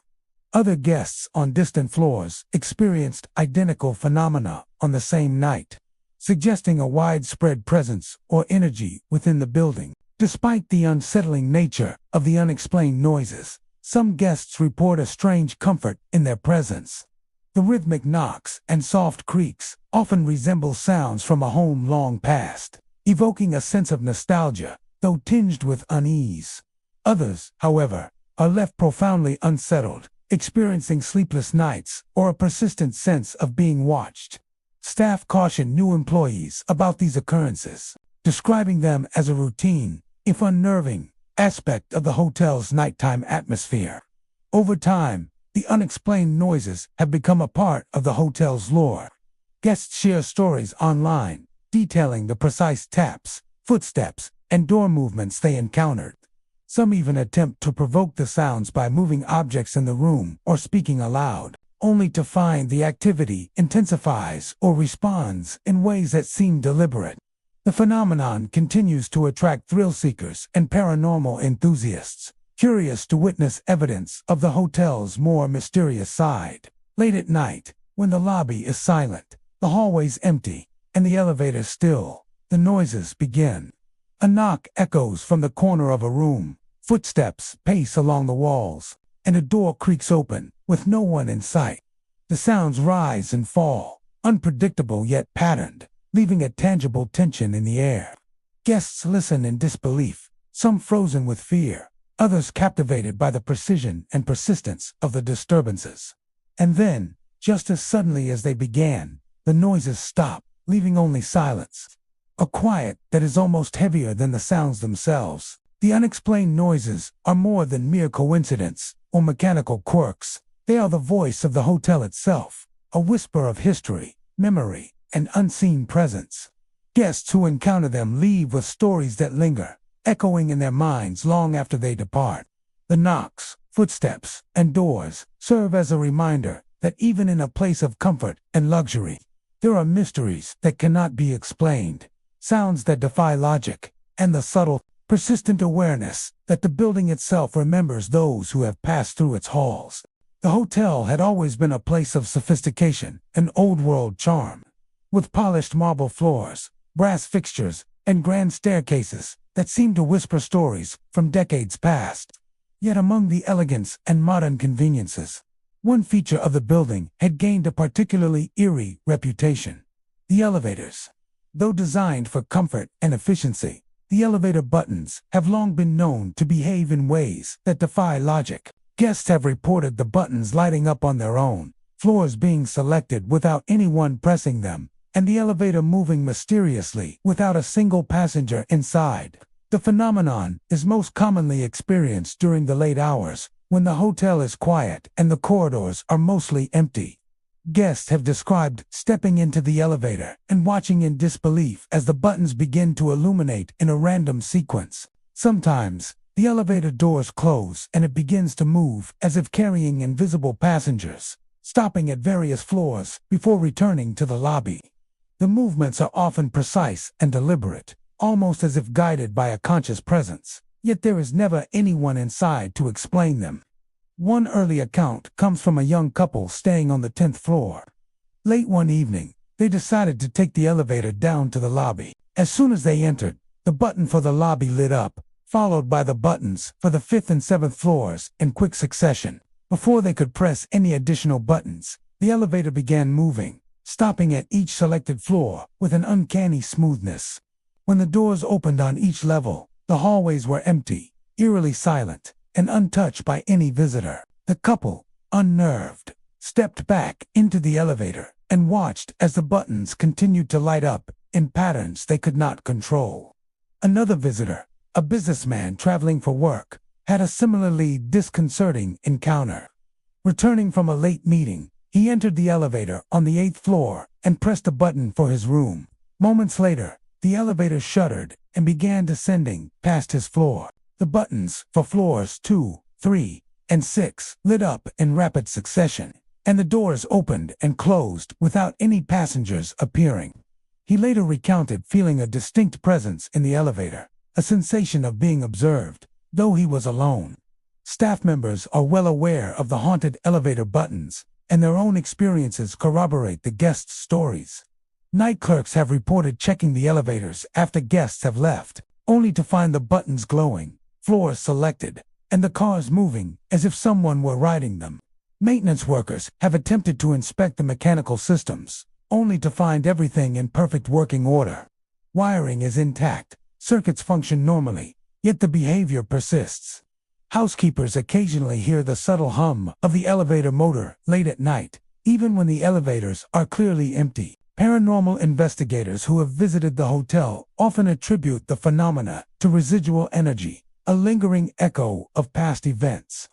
Other guests on distant floors experienced identical phenomena on the same night, suggesting a widespread presence or energy within the building. Despite the unsettling nature of the unexplained noises, some guests report a strange comfort in their presence. The rhythmic knocks and soft creaks often resemble sounds from a home long past, evoking a sense of nostalgia, though tinged with unease. Others, however, are left profoundly unsettled, experiencing sleepless nights or a persistent sense of being watched. Staff caution new employees about these occurrences, describing them as a routine, if unnerving, aspect of the hotel's nighttime atmosphere. Over time, the unexplained noises have become a part of the hotel's lore. Guests share stories online, detailing the precise taps, footsteps, and door movements they encountered. Some even attempt to provoke the sounds by moving objects in the room or speaking aloud, only to find the activity intensifies or responds in ways that seem deliberate. The phenomenon continues to attract thrill seekers and paranormal enthusiasts, curious to witness evidence of the hotel's more mysterious side. Late at night, when the lobby is silent, the hallways empty, and the elevator still, the noises begin. A knock echoes from the corner of a room, footsteps pace along the walls, and a door creaks open, with no one in sight. The sounds rise and fall, unpredictable yet patterned, leaving a tangible tension in the air. Guests listen in disbelief, some frozen with fear, others captivated by the precision and persistence of the disturbances. And then, just as suddenly as they began, the noises stop, leaving only silence. A quiet that is almost heavier than the sounds themselves. The unexplained noises are more than mere coincidence or mechanical quirks. They are the voice of the hotel itself, a whisper of history, memory, and unseen presence. Guests who encounter them leave with stories that linger, echoing in their minds long after they depart. The knocks, footsteps, and doors serve as a reminder that even in a place of comfort and luxury, there are mysteries that cannot be explained, sounds that defy logic, and the subtle, persistent awareness that the building itself remembers those who have passed through its halls. The hotel had always been a place of sophistication and old-world charm, with polished marble floors, brass fixtures, and grand staircases that seemed to whisper stories from decades past. Yet among the elegance and modern conveniences, one feature of the building had gained a particularly eerie reputation: the elevators. Though designed for comfort and efficiency, the elevator buttons have long been known to behave in ways that defy logic. Guests have reported the buttons lighting up on their own, floors being selected without anyone pressing them, and the elevator moving mysteriously without a single passenger inside. The phenomenon is most commonly experienced during the late hours, when the hotel is quiet and the corridors are mostly empty. Guests have described stepping into the elevator and watching in disbelief as the buttons begin to illuminate in a random sequence. Sometimes, the elevator doors close and it begins to move as if carrying invisible passengers, stopping at various floors before returning to the lobby. The movements are often precise and deliberate, almost as if guided by a conscious presence, yet there is never anyone inside to explain them. One early account comes from a young couple staying on the 10th floor. Late one evening, they decided to take the elevator down to the lobby. As soon as they entered, the button for the lobby lit up, followed by the buttons for the 5th and 7th floors in quick succession. Before they could press any additional buttons, the elevator began moving, stopping at each selected floor with an uncanny smoothness. When the doors opened on each level, the hallways were empty, eerily silent, and untouched by any visitor. The couple, unnerved, stepped back into the elevator and watched as the buttons continued to light up in patterns they could not control. Another visitor, a businessman traveling for work, had a similarly disconcerting encounter. Returning from a late meeting, he entered the elevator on the 8th floor and pressed a button for his room. Moments later, the elevator shuddered and began descending past his floor. The buttons for floors 2, 3, and 6 lit up in rapid succession, and the doors opened and closed without any passengers appearing. He later recounted feeling a distinct presence in the elevator, a sensation of being observed, though he was alone. Staff members are well aware of the haunted elevator buttons, and their own experiences corroborate the guests' stories. Night clerks have reported checking the elevators after guests have left, only to find the buttons glowing, floors selected, and the cars moving as if someone were riding them. Maintenance workers have attempted to inspect the mechanical systems, only to find everything in perfect working order. Wiring is intact, circuits function normally, yet the behavior persists. Housekeepers occasionally hear the subtle hum of the elevator motor late at night, even when the elevators are clearly empty. Paranormal investigators who have visited the hotel often attribute the phenomena to residual energy, a lingering echo of past events.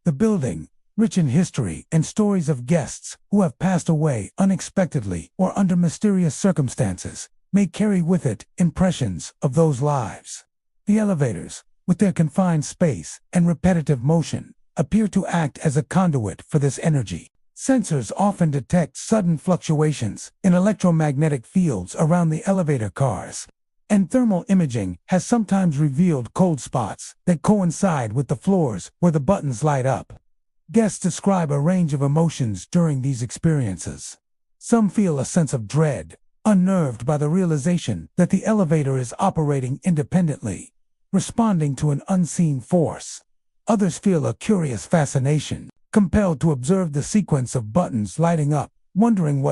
The building, rich in history and stories of guests who have passed away unexpectedly or under mysterious circumstances, may carry with it impressions of those lives. The elevators, with their confined space and repetitive motion, appear to act as a conduit for this energy. Sensors often detect sudden fluctuations in electromagnetic fields around the elevator cars, and thermal imaging has sometimes revealed cold spots that coincide with the floors where the buttons light up. Guests describe a range of emotions during these experiences. Some feel a sense of dread, unnerved by the realization that the elevator is operating independently, responding to an unseen force. Others feel a curious fascination, compelled to observe the sequence of buttons lighting up, wondering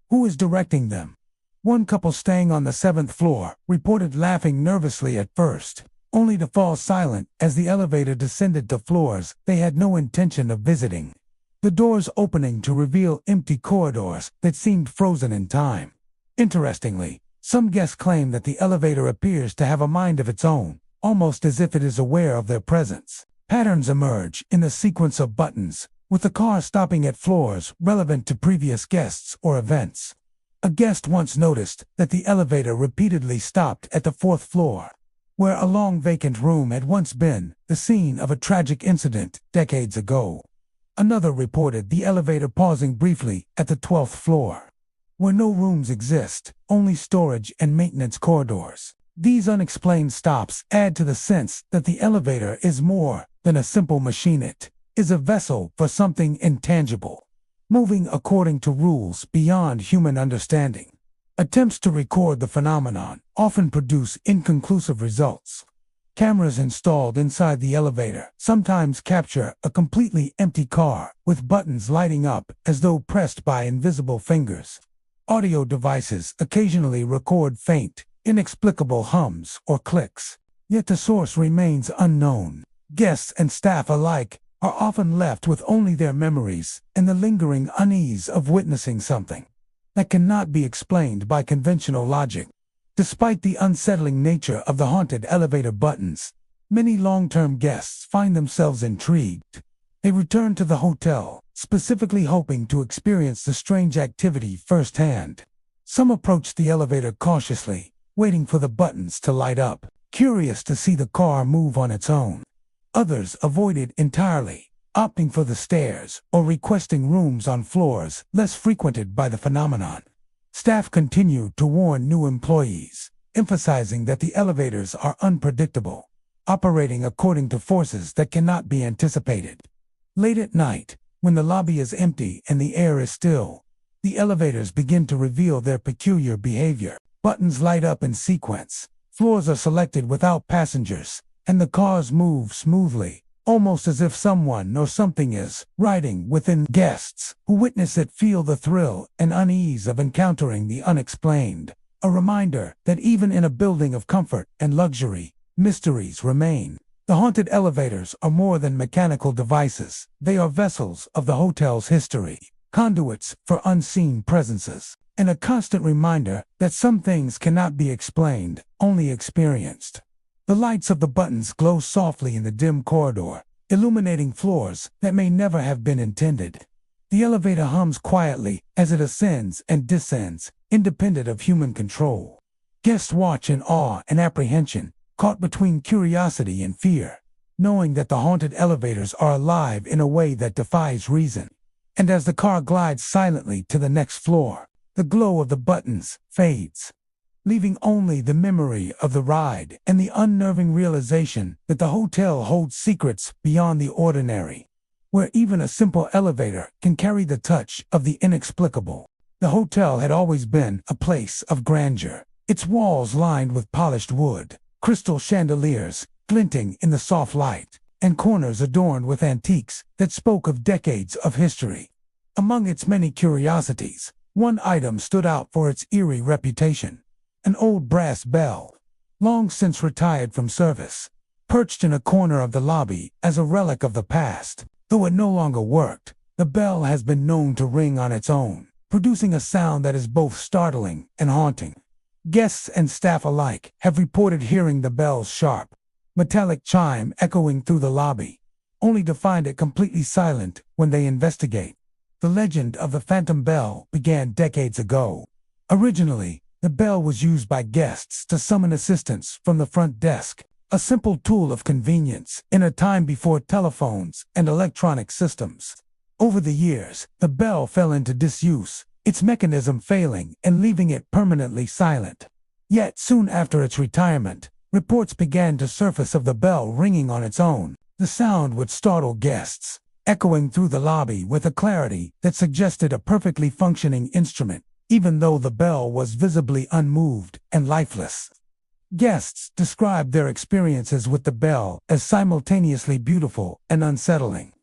who is directing them. One couple staying on the 7th floor reported laughing nervously at first, only to fall silent as the elevator descended to floors they had no intention of visiting. The doors opening to reveal empty corridors that seemed frozen in time. Interestingly, some guests claim that the elevator appears to have a mind of its own, almost as if it is aware of their presence. Patterns emerge in the sequence of buttons, with the car stopping at floors relevant to previous guests or events. A guest once noticed that the elevator repeatedly stopped at the 4th floor, where a long vacant room had once been the scene of a tragic incident decades ago. Another reported the elevator pausing briefly at the 12th floor, where no rooms exist, only storage and maintenance corridors. These unexplained stops add to the sense that the elevator is more than a simple machine. It is a vessel for something intangible, moving according to rules beyond human understanding. Attempts to record the phenomenon often produce inconclusive results. Cameras installed inside the elevator sometimes capture a completely empty car with buttons lighting up as though pressed by invisible fingers. Audio devices occasionally record faint, inexplicable hums or clicks, yet the source remains unknown. Guests and staff alike are often left with only their memories and the lingering unease of witnessing something that cannot be explained by conventional logic. Despite the unsettling nature of the haunted elevator buttons, many long-term guests find themselves intrigued. They return to the hotel, specifically hoping to experience the strange activity firsthand. Some approach the elevator cautiously, waiting for the buttons to light up, curious to see the car move on its own. Others avoid it entirely, opting for the stairs or requesting rooms on floors less frequented by the phenomenon. Staff continue to warn new employees, emphasizing that the elevators are unpredictable, operating according to forces that cannot be anticipated. Late at night, when the lobby is empty and the air is still, the elevators begin to reveal their peculiar behavior. Buttons light up in sequence, floors are selected without passengers, and the cars move smoothly, almost as if someone or something is riding within. Guests who witness it feel the thrill and unease of encountering the unexplained, a reminder that even in a building of comfort and luxury, mysteries remain. The haunted elevators are more than mechanical devices. They are vessels of the hotel's history, conduits for unseen presences, and a constant reminder that some things cannot be explained, only experienced. The lights of the buttons glow softly in the dim corridor, illuminating floors that may never have been intended. The elevator hums quietly as it ascends and descends, independent of human control. Guests watch in awe and apprehension, caught between curiosity and fear, knowing that the haunted elevators are alive in a way that defies reason. And as the car glides silently to the next floor, the glow of the buttons fades, leaving only the memory of the ride and the unnerving realization that the hotel holds secrets beyond the ordinary, where even a simple elevator can carry the touch of the inexplicable. The hotel had always been a place of grandeur, its walls lined with polished wood, crystal chandeliers glinting in the soft light, and corners adorned with antiques that spoke of decades of history. Among its many curiosities, one item stood out for its eerie reputation. An old brass bell, long since retired from service, perched in a corner of the lobby as a relic of the past. Though it no longer worked, the bell has been known to ring on its own, producing a sound that is both startling and haunting. Guests and staff alike have reported hearing the bell's sharp, metallic chime echoing through the lobby, only to find it completely silent when they investigate. The legend of the phantom bell began decades ago. Originally, the bell was used by guests to summon assistance from the front desk, a simple tool of convenience in a time before telephones and electronic systems. Over the years, the bell fell into disuse, its mechanism failing and leaving it permanently silent. Yet soon after its retirement, reports began to surface of the bell ringing on its own. The sound would startle guests, echoing through the lobby with a clarity that suggested a perfectly functioning instrument, even though the bell was visibly unmoved and lifeless. Guests described their experiences with the bell as simultaneously beautiful and unsettling.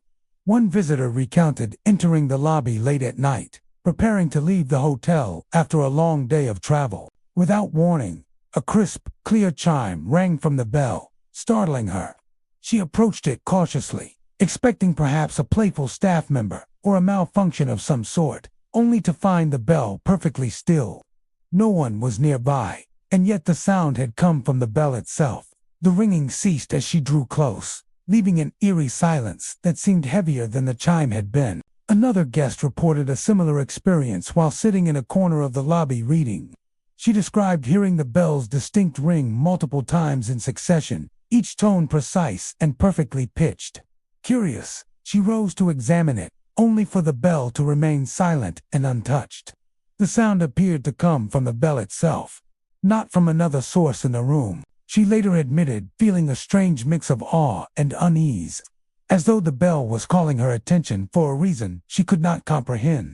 One visitor recounted entering the lobby late at night, preparing to leave the hotel after a long day of travel. Without warning, a crisp, clear chime rang from the bell, startling her. She approached it cautiously, expecting perhaps a playful staff member or a malfunction of some sort, only to find the bell perfectly still. No one was nearby, and yet the sound had come from the bell itself. The ringing ceased as she drew close, leaving an eerie silence that seemed heavier than the chime had been. Another guest reported a similar experience while sitting in a corner of the lobby reading. She described hearing the bell's distinct ring multiple times in succession, each tone precise and perfectly pitched. Curious, she rose to examine it, only for the bell to remain silent and untouched. The sound appeared to come from the bell itself, not from another source in the room. She later admitted feeling a strange mix of awe and unease, as though the bell was calling her attention for a reason she could not comprehend.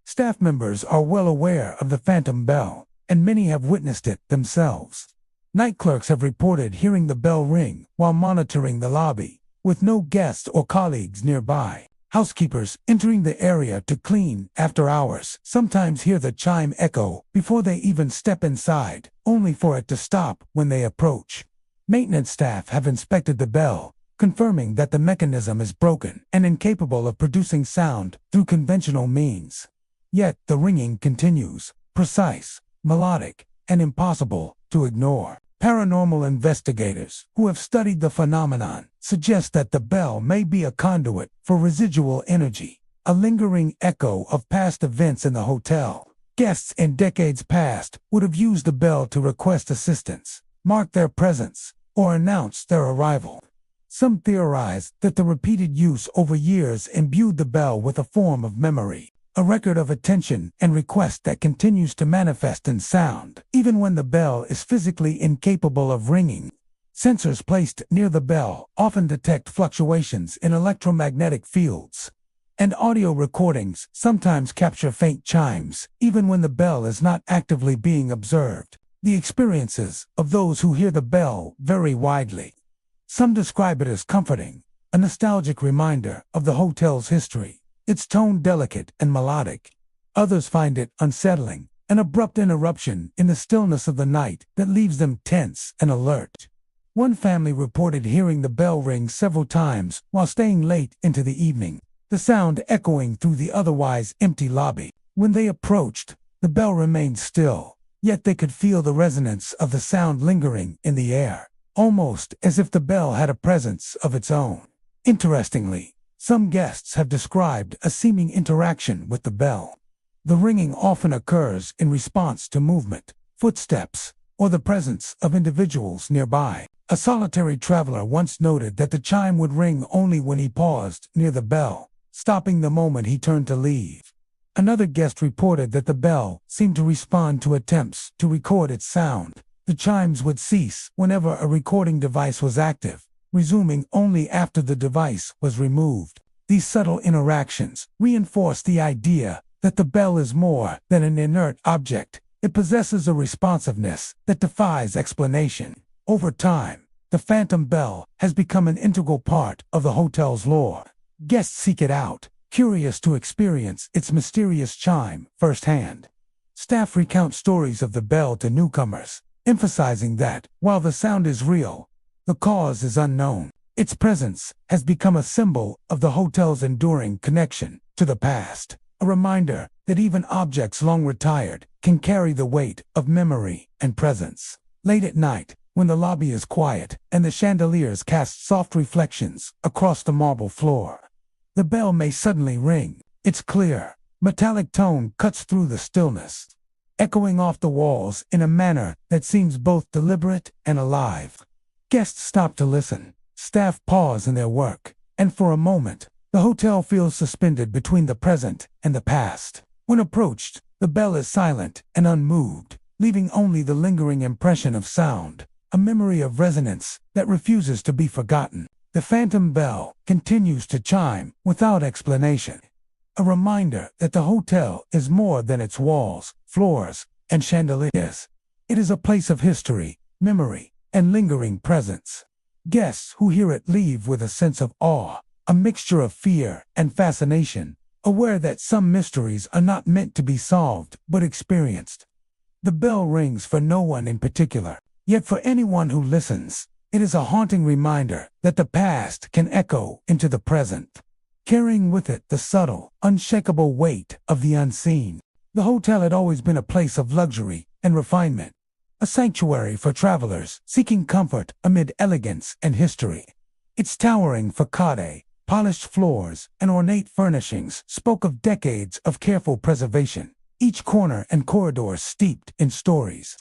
Staff members are well aware of the phantom bell, and many have witnessed it themselves. Night clerks have reported hearing the bell ring while monitoring the lobby, with no guests or colleagues nearby. Housekeepers entering the area to clean after hours sometimes hear the chime echo before they even step inside, only for it to stop when they approach. Maintenance staff have inspected the bell, confirming that the mechanism is broken and incapable of producing sound through conventional means. Yet the ringing continues, precise, melodic, and impossible to ignore. Paranormal investigators who have studied the phenomenon suggest that the bell may be a conduit for residual energy, a lingering echo of past events in the hotel. Guests in decades past would have used the bell to request assistance, mark their presence, or announce their arrival. Some theorize that the repeated use over years imbued the bell with a form of memory, a record of attention and request that continues to manifest in sound, even when the bell is physically incapable of ringing. Sensors placed near the bell often detect fluctuations in electromagnetic fields, and audio recordings sometimes capture faint chimes, even when the bell is not actively being observed. The experiences of those who hear the bell vary widely. Some describe it as comforting, a nostalgic reminder of the hotel's history, its tone delicate and melodic. Others find it unsettling, an abrupt interruption in the stillness of the night that leaves them tense and alert. One family reported hearing the bell ring several times while staying late into the evening, the sound echoing through the otherwise empty lobby. When they approached, the bell remained still, yet they could feel the resonance of the sound lingering in the air, almost as if the bell had a presence of its own. Interestingly, some guests have described a seeming interaction with the bell. The ringing often occurs in response to movement, footsteps, or the presence of individuals nearby. A solitary traveler once noted that the chime would ring only when he paused near the bell, stopping the moment he turned to leave. Another guest reported that the bell seemed to respond to attempts to record its sound. The chimes would cease whenever a recording device was active, resuming only after the device was removed. These subtle interactions reinforce the idea that the bell is more than an inert object. It possesses a responsiveness that defies explanation. Over time, the phantom bell has become an integral part of the hotel's lore. Guests seek it out, curious to experience its mysterious chime firsthand. Staff recount stories of the bell to newcomers, emphasizing that, while the sound is real, the cause is unknown. Its presence has become a symbol of the hotel's enduring connection to the past, a reminder that even objects long retired can carry the weight of memory and presence. Late at night, when the lobby is quiet and the chandeliers cast soft reflections across the marble floor, the bell may suddenly ring. Its clear, metallic tone cuts through the stillness, echoing off the walls in a manner that seems both deliberate and alive. Guests stop to listen, staff pause in their work, and for a moment, the hotel feels suspended between the present and the past. When approached, the bell is silent and unmoved, leaving only the lingering impression of sound, a memory of resonance that refuses to be forgotten. The phantom bell continues to chime without explanation, a reminder that the hotel is more than its walls, floors, and chandeliers. It is a place of history, memory, and lingering presence. Guests who hear it leave with a sense of awe, a mixture of fear and fascination, aware that some mysteries are not meant to be solved but experienced. The bell rings for no one in particular, yet for anyone who listens, it is a haunting reminder that the past can echo into the present, carrying with it the subtle, unshakable weight of the unseen. The hotel had always been a place of luxury and refinement, a sanctuary for travelers seeking comfort amid elegance and history. Its towering facade, polished floors, and ornate furnishings spoke of decades of careful preservation, each corner and corridor steeped in stories.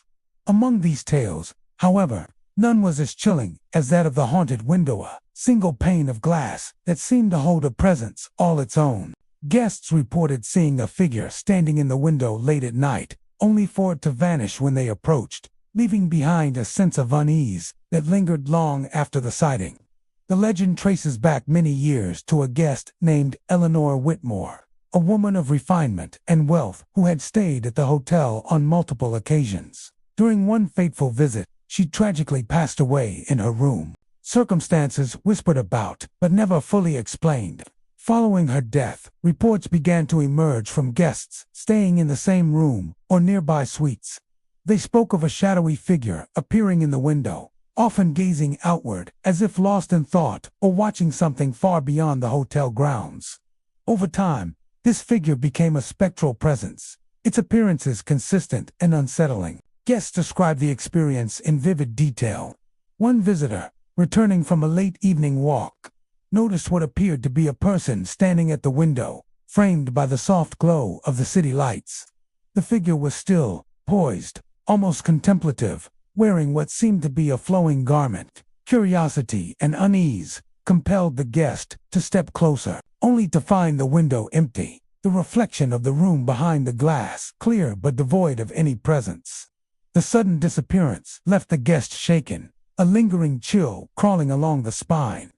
Among these tales, however, none was as chilling as that of the haunted window, a single pane of glass that seemed to hold a presence all its own. Guests reported seeing a figure standing in the window late at night, only for it to vanish when they approached, leaving behind a sense of unease that lingered long after the sighting. The legend traces back many years to a guest named Eleanor Whitmore, a woman of refinement and wealth who had stayed at the hotel on multiple occasions. During one fateful visit, she tragically passed away in her room. Circumstances whispered about, but never fully explained. Following her death, reports began to emerge from guests staying in the same room or nearby suites. They spoke of a shadowy figure appearing in the window, often gazing outward as if lost in thought or watching something far beyond the hotel grounds. Over time, this figure became a spectral presence, its appearances consistent and unsettling. Guests described the experience in vivid detail. One visitor, returning from a late evening walk, noticed what appeared to be a person standing at the window, framed by the soft glow of the city lights. The figure was still, poised, almost contemplative, wearing what seemed to be a flowing garment. Curiosity and unease compelled the guest to step closer, only to find the window empty, the reflection of the room behind the glass clear but devoid of any presence. The sudden disappearance left the guest shaken, a lingering chill crawling along the spine.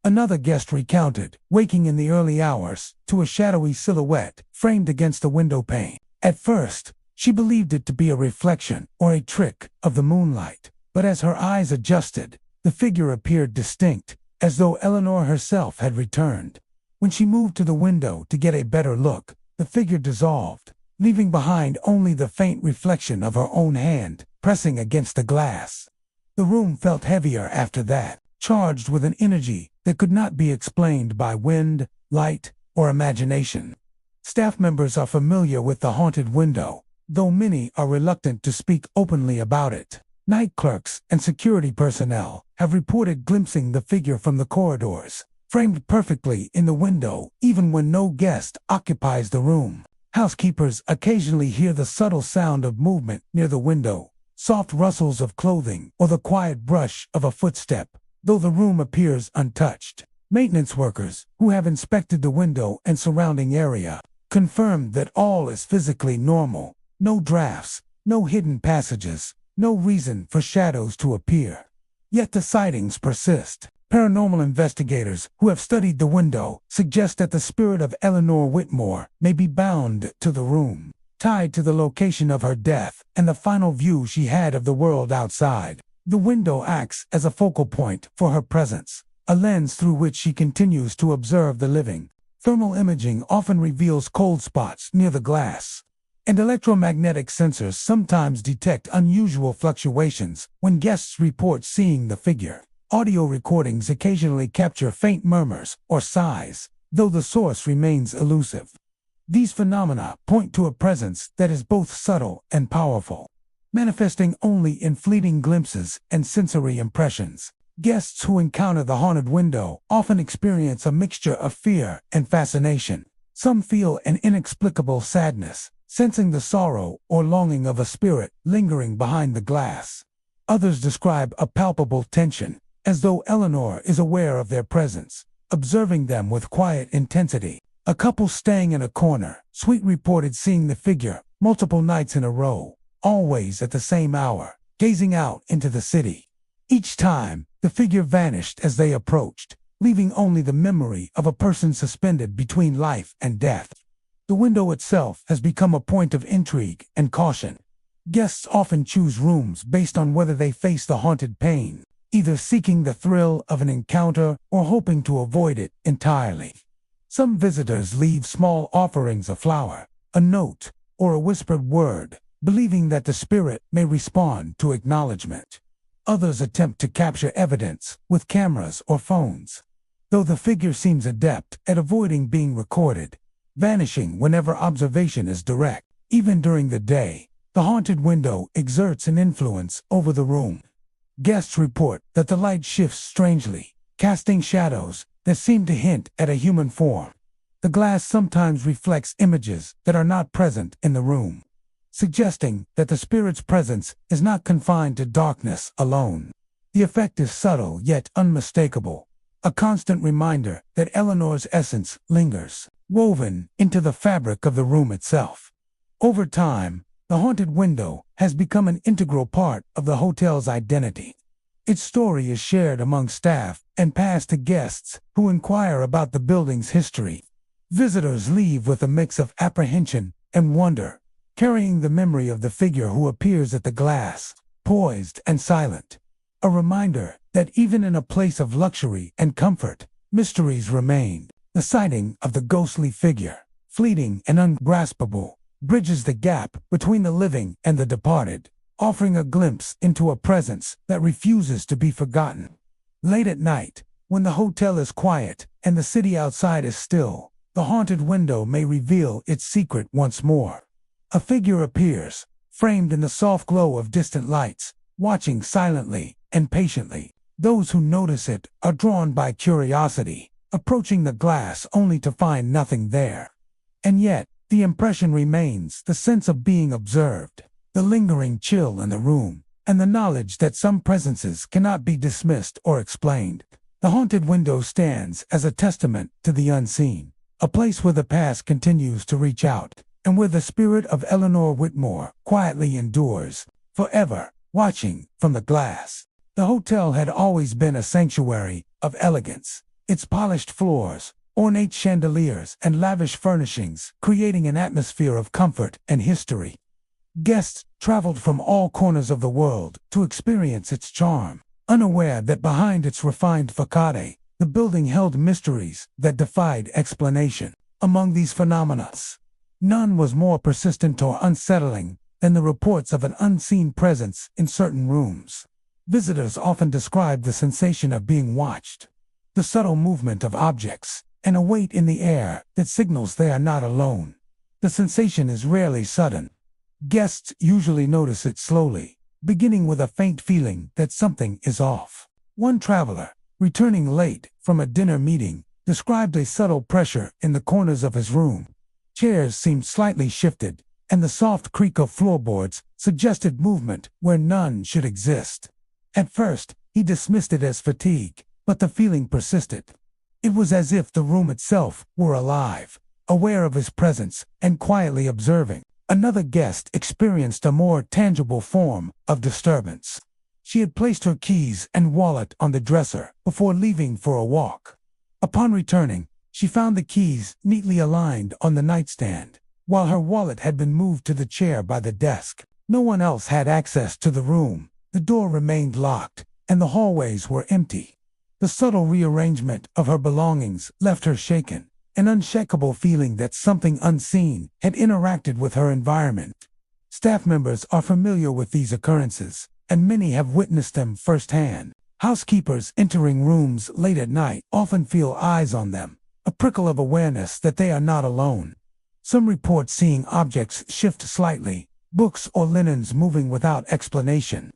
Another guest recounted waking in the early hours to a shadowy silhouette framed against the window pane. At first, she believed it to be a reflection or a trick of the moonlight, but as her eyes adjusted, the figure appeared distinct, as though Eleanor herself had returned. When she moved to the window to get a better look, the figure dissolved, leaving behind only the faint reflection of her own hand pressing against the glass. The room felt heavier after that, charged with an energy that could not be explained by wind, light, or imagination. Staff members are familiar with the haunted window, though many are reluctant to speak openly about it. Night clerks and security personnel have reported glimpsing the figure from the corridors, framed perfectly in the window even when no guest occupies the room. Housekeepers occasionally hear the subtle sound of movement near the window, soft rustles of clothing, or the quiet brush of a footstep, though the room appears untouched. Maintenance workers, who have inspected the window and surrounding area, confirmed that all is physically normal. No drafts, no hidden passages, no reason for shadows to appear. Yet the sightings persist. Paranormal investigators who have studied the window suggest that the spirit of Eleanor Whitmore may be bound to the room, tied to the location of her death and the final view she had of the world outside. The window acts as a focal point for her presence, a lens through which she continues to observe the living. Thermal imaging often reveals cold spots near the glass, and electromagnetic sensors sometimes detect unusual fluctuations when guests report seeing the figure. Audio recordings occasionally capture faint murmurs or sighs, though the source remains elusive. These phenomena point to a presence that is both subtle and powerful, manifesting only in fleeting glimpses and sensory impressions. Guests who encounter the haunted window often experience a mixture of fear and fascination. Some feel an inexplicable sadness, sensing the sorrow or longing of a spirit lingering behind the glass. Others describe a palpable tension, as though Eleanor is aware of their presence, observing them with quiet intensity. A couple staying in a corner suite reported seeing the figure multiple nights in a row, always at the same hour, gazing out into the city. Each time, the figure vanished as they approached, leaving only the memory of a person suspended between life and death. The window itself has become a point of intrigue and caution. Guests often choose rooms based on whether they face the haunted pain, either seeking the thrill of an encounter or hoping to avoid it entirely. Some visitors leave small offerings of flower, a note, or a whispered word, believing that the spirit may respond to acknowledgement. Others attempt to capture evidence with cameras or phones, though the figure seems adept at avoiding being recorded, vanishing whenever observation is direct. Even during the day, the haunted window exerts an influence over the room. Guests report that the light shifts strangely, casting shadows that seem to hint at a human form. The glass sometimes reflects images that are not present in the room, suggesting that the spirit's presence is not confined to darkness alone. The effect is subtle yet unmistakable, a constant reminder that Eleanor's essence lingers, woven into the fabric of the room itself. Over time, the haunted window has become an integral part of the hotel's identity. Its story is shared among staff and passed to guests who inquire about the building's history. Visitors leave with a mix of apprehension and wonder, carrying the memory of the figure who appears at the glass, poised and silent. A reminder that even in a place of luxury and comfort, mysteries remain. The sighting of the ghostly figure, fleeting and ungraspable, bridges the gap between the living and the departed, offering a glimpse into a presence that refuses to be forgotten. Late at night, when the hotel is quiet and the city outside is still, the haunted window may reveal its secret once more. A figure appears, framed in the soft glow of distant lights, watching silently and patiently. Those who notice it are drawn by curiosity, approaching the glass only to find nothing there. And yet, the impression remains, the sense of being observed, the lingering chill in the room, and the knowledge that some presences cannot be dismissed or explained. The haunted window stands as a testament to the unseen, a place where the past continues to reach out, and where the spirit of Eleanor Whitmore quietly endures, forever, watching from the glass. The hotel had always been a sanctuary of elegance, its polished floors, ornate chandeliers, and lavish furnishings creating an atmosphere of comfort and history. Guests traveled from all corners of the world to experience its charm, unaware that behind its refined facade, the building held mysteries that defied explanation. Among these phenomena, none was more persistent or unsettling than the reports of an unseen presence in certain rooms. Visitors often describe the sensation of being watched, the subtle movement of objects, and a weight in the air that signals they are not alone. The sensation is rarely sudden. Guests usually notice it slowly, beginning with a faint feeling that something is off. One traveler, returning late from a dinner meeting, described a subtle pressure in the corners of his room. Chairs seemed slightly shifted, and the soft creak of floorboards suggested movement where none should exist. At first, he dismissed it as fatigue, but the feeling persisted. It was as if the room itself were alive, aware of his presence, and quietly observing. Another guest experienced a more tangible form of disturbance. She had placed her keys and wallet on the dresser before leaving for a walk. Upon returning, she found the keys neatly aligned on the nightstand, while her wallet had been moved to the chair by the desk. No one else had access to the room. The door remained locked, and the hallways were empty. The subtle rearrangement of her belongings left her shaken, an unshakable feeling that something unseen had interacted with her environment. Staff members are familiar with these occurrences, and many have witnessed them firsthand. Housekeepers entering rooms late at night often feel eyes on them, a prickle of awareness that they are not alone. Some report seeing objects shift slightly, books or linens moving without explanation.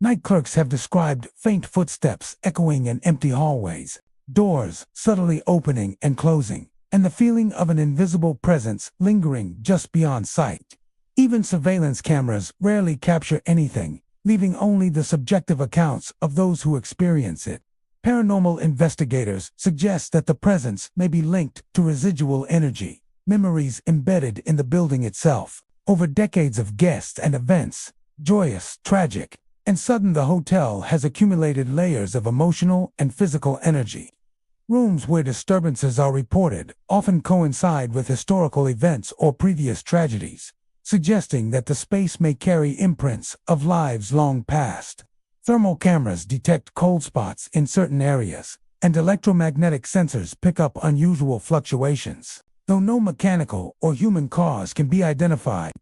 Night clerks have described faint footsteps echoing in empty hallways, doors subtly opening and closing, and the feeling of an invisible presence lingering just beyond sight. Even surveillance cameras rarely capture anything, leaving only the subjective accounts of those who experience it. Paranormal investigators suggest that the presence may be linked to residual energy, memories embedded in the building itself. Over decades of guests and events, joyous, tragic, and sudden, the hotel has accumulated layers of emotional and physical energy. Rooms where disturbances are reported often coincide with historical events or previous tragedies, suggesting that the space may carry imprints of lives long past. Thermal cameras detect cold spots in certain areas, and electromagnetic sensors pick up unusual fluctuations. Though no mechanical or human cause can be identified,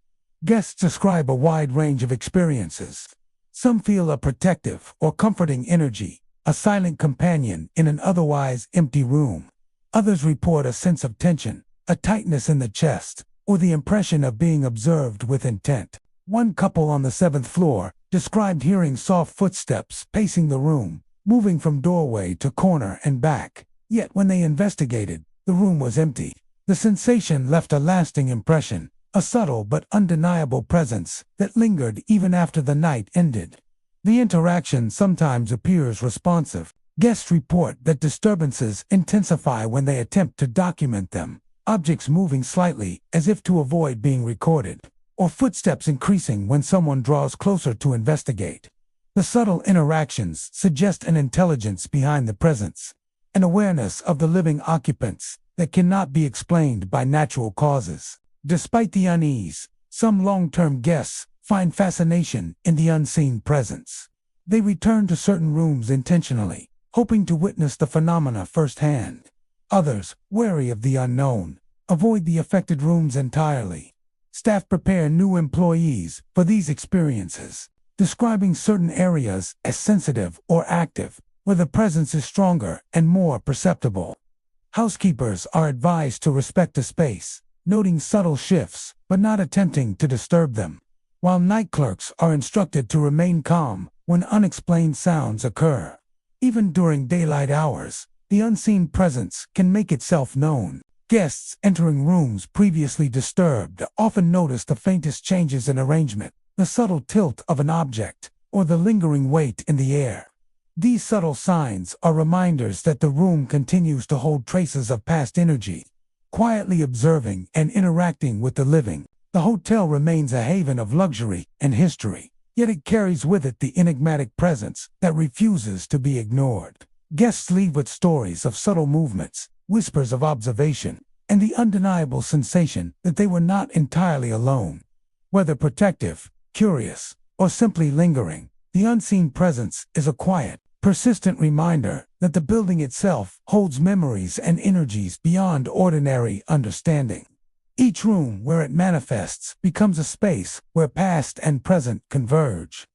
guests describe a wide range of experiences. Some feel a protective or comforting energy, a silent companion in an otherwise empty room. Others report a sense of tension, a tightness in the chest, or the impression of being observed with intent. One couple on the 7th floor described hearing soft footsteps pacing the room, moving from doorway to corner and back. Yet when they investigated, the room was empty. The sensation left a lasting impression, a subtle but undeniable presence that lingered even after the night ended. The interaction sometimes appears responsive. Guests report that disturbances intensify when they attempt to document them, objects moving slightly as if to avoid being recorded, or footsteps increasing when someone draws closer to investigate. The subtle interactions suggest an intelligence behind the presence, an awareness of the living occupants that cannot be explained by natural causes. Despite the unease, some long-term guests find fascination in the unseen presence. They return to certain rooms intentionally, hoping to witness the phenomena firsthand. Others, wary of the unknown, avoid the affected rooms entirely. Staff prepare new employees for these experiences, describing certain areas as sensitive or active, where the presence is stronger and more perceptible. Housekeepers are advised to respect the space, noting subtle shifts but not attempting to disturb them, while night clerks are instructed to remain calm when unexplained sounds occur. Even during daylight hours, the unseen presence can make itself known. Guests entering rooms previously disturbed often notice the faintest changes in arrangement, the subtle tilt of an object, or the lingering weight in the air. These subtle signs are reminders that the room continues to hold traces of past energy. Quietly observing and interacting with the living, the hotel remains a haven of luxury and history, yet it carries with it the enigmatic presence that refuses to be ignored. Guests leave with stories of subtle movements, whispers of observation, and the undeniable sensation that they were not entirely alone. Whether protective, curious, or simply lingering, the unseen presence is a quiet, persistent reminder that the building itself holds memories and energies beyond ordinary understanding. Each room where it manifests becomes a space where past and present converge,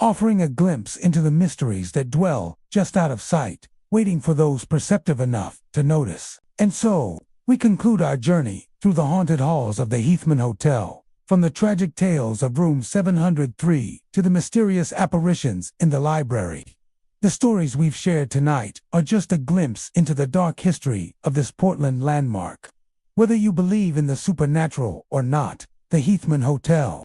offering a glimpse into the mysteries that dwell just out of sight, waiting for those perceptive enough to notice. And so, we conclude our journey through the haunted halls of the Heathman Hotel, from the tragic tales of room 703 to the mysterious apparitions in the library. The stories we've shared tonight are just a glimpse into the dark history of this Portland landmark. Whether you believe in the supernatural or not, the Heathman Hotel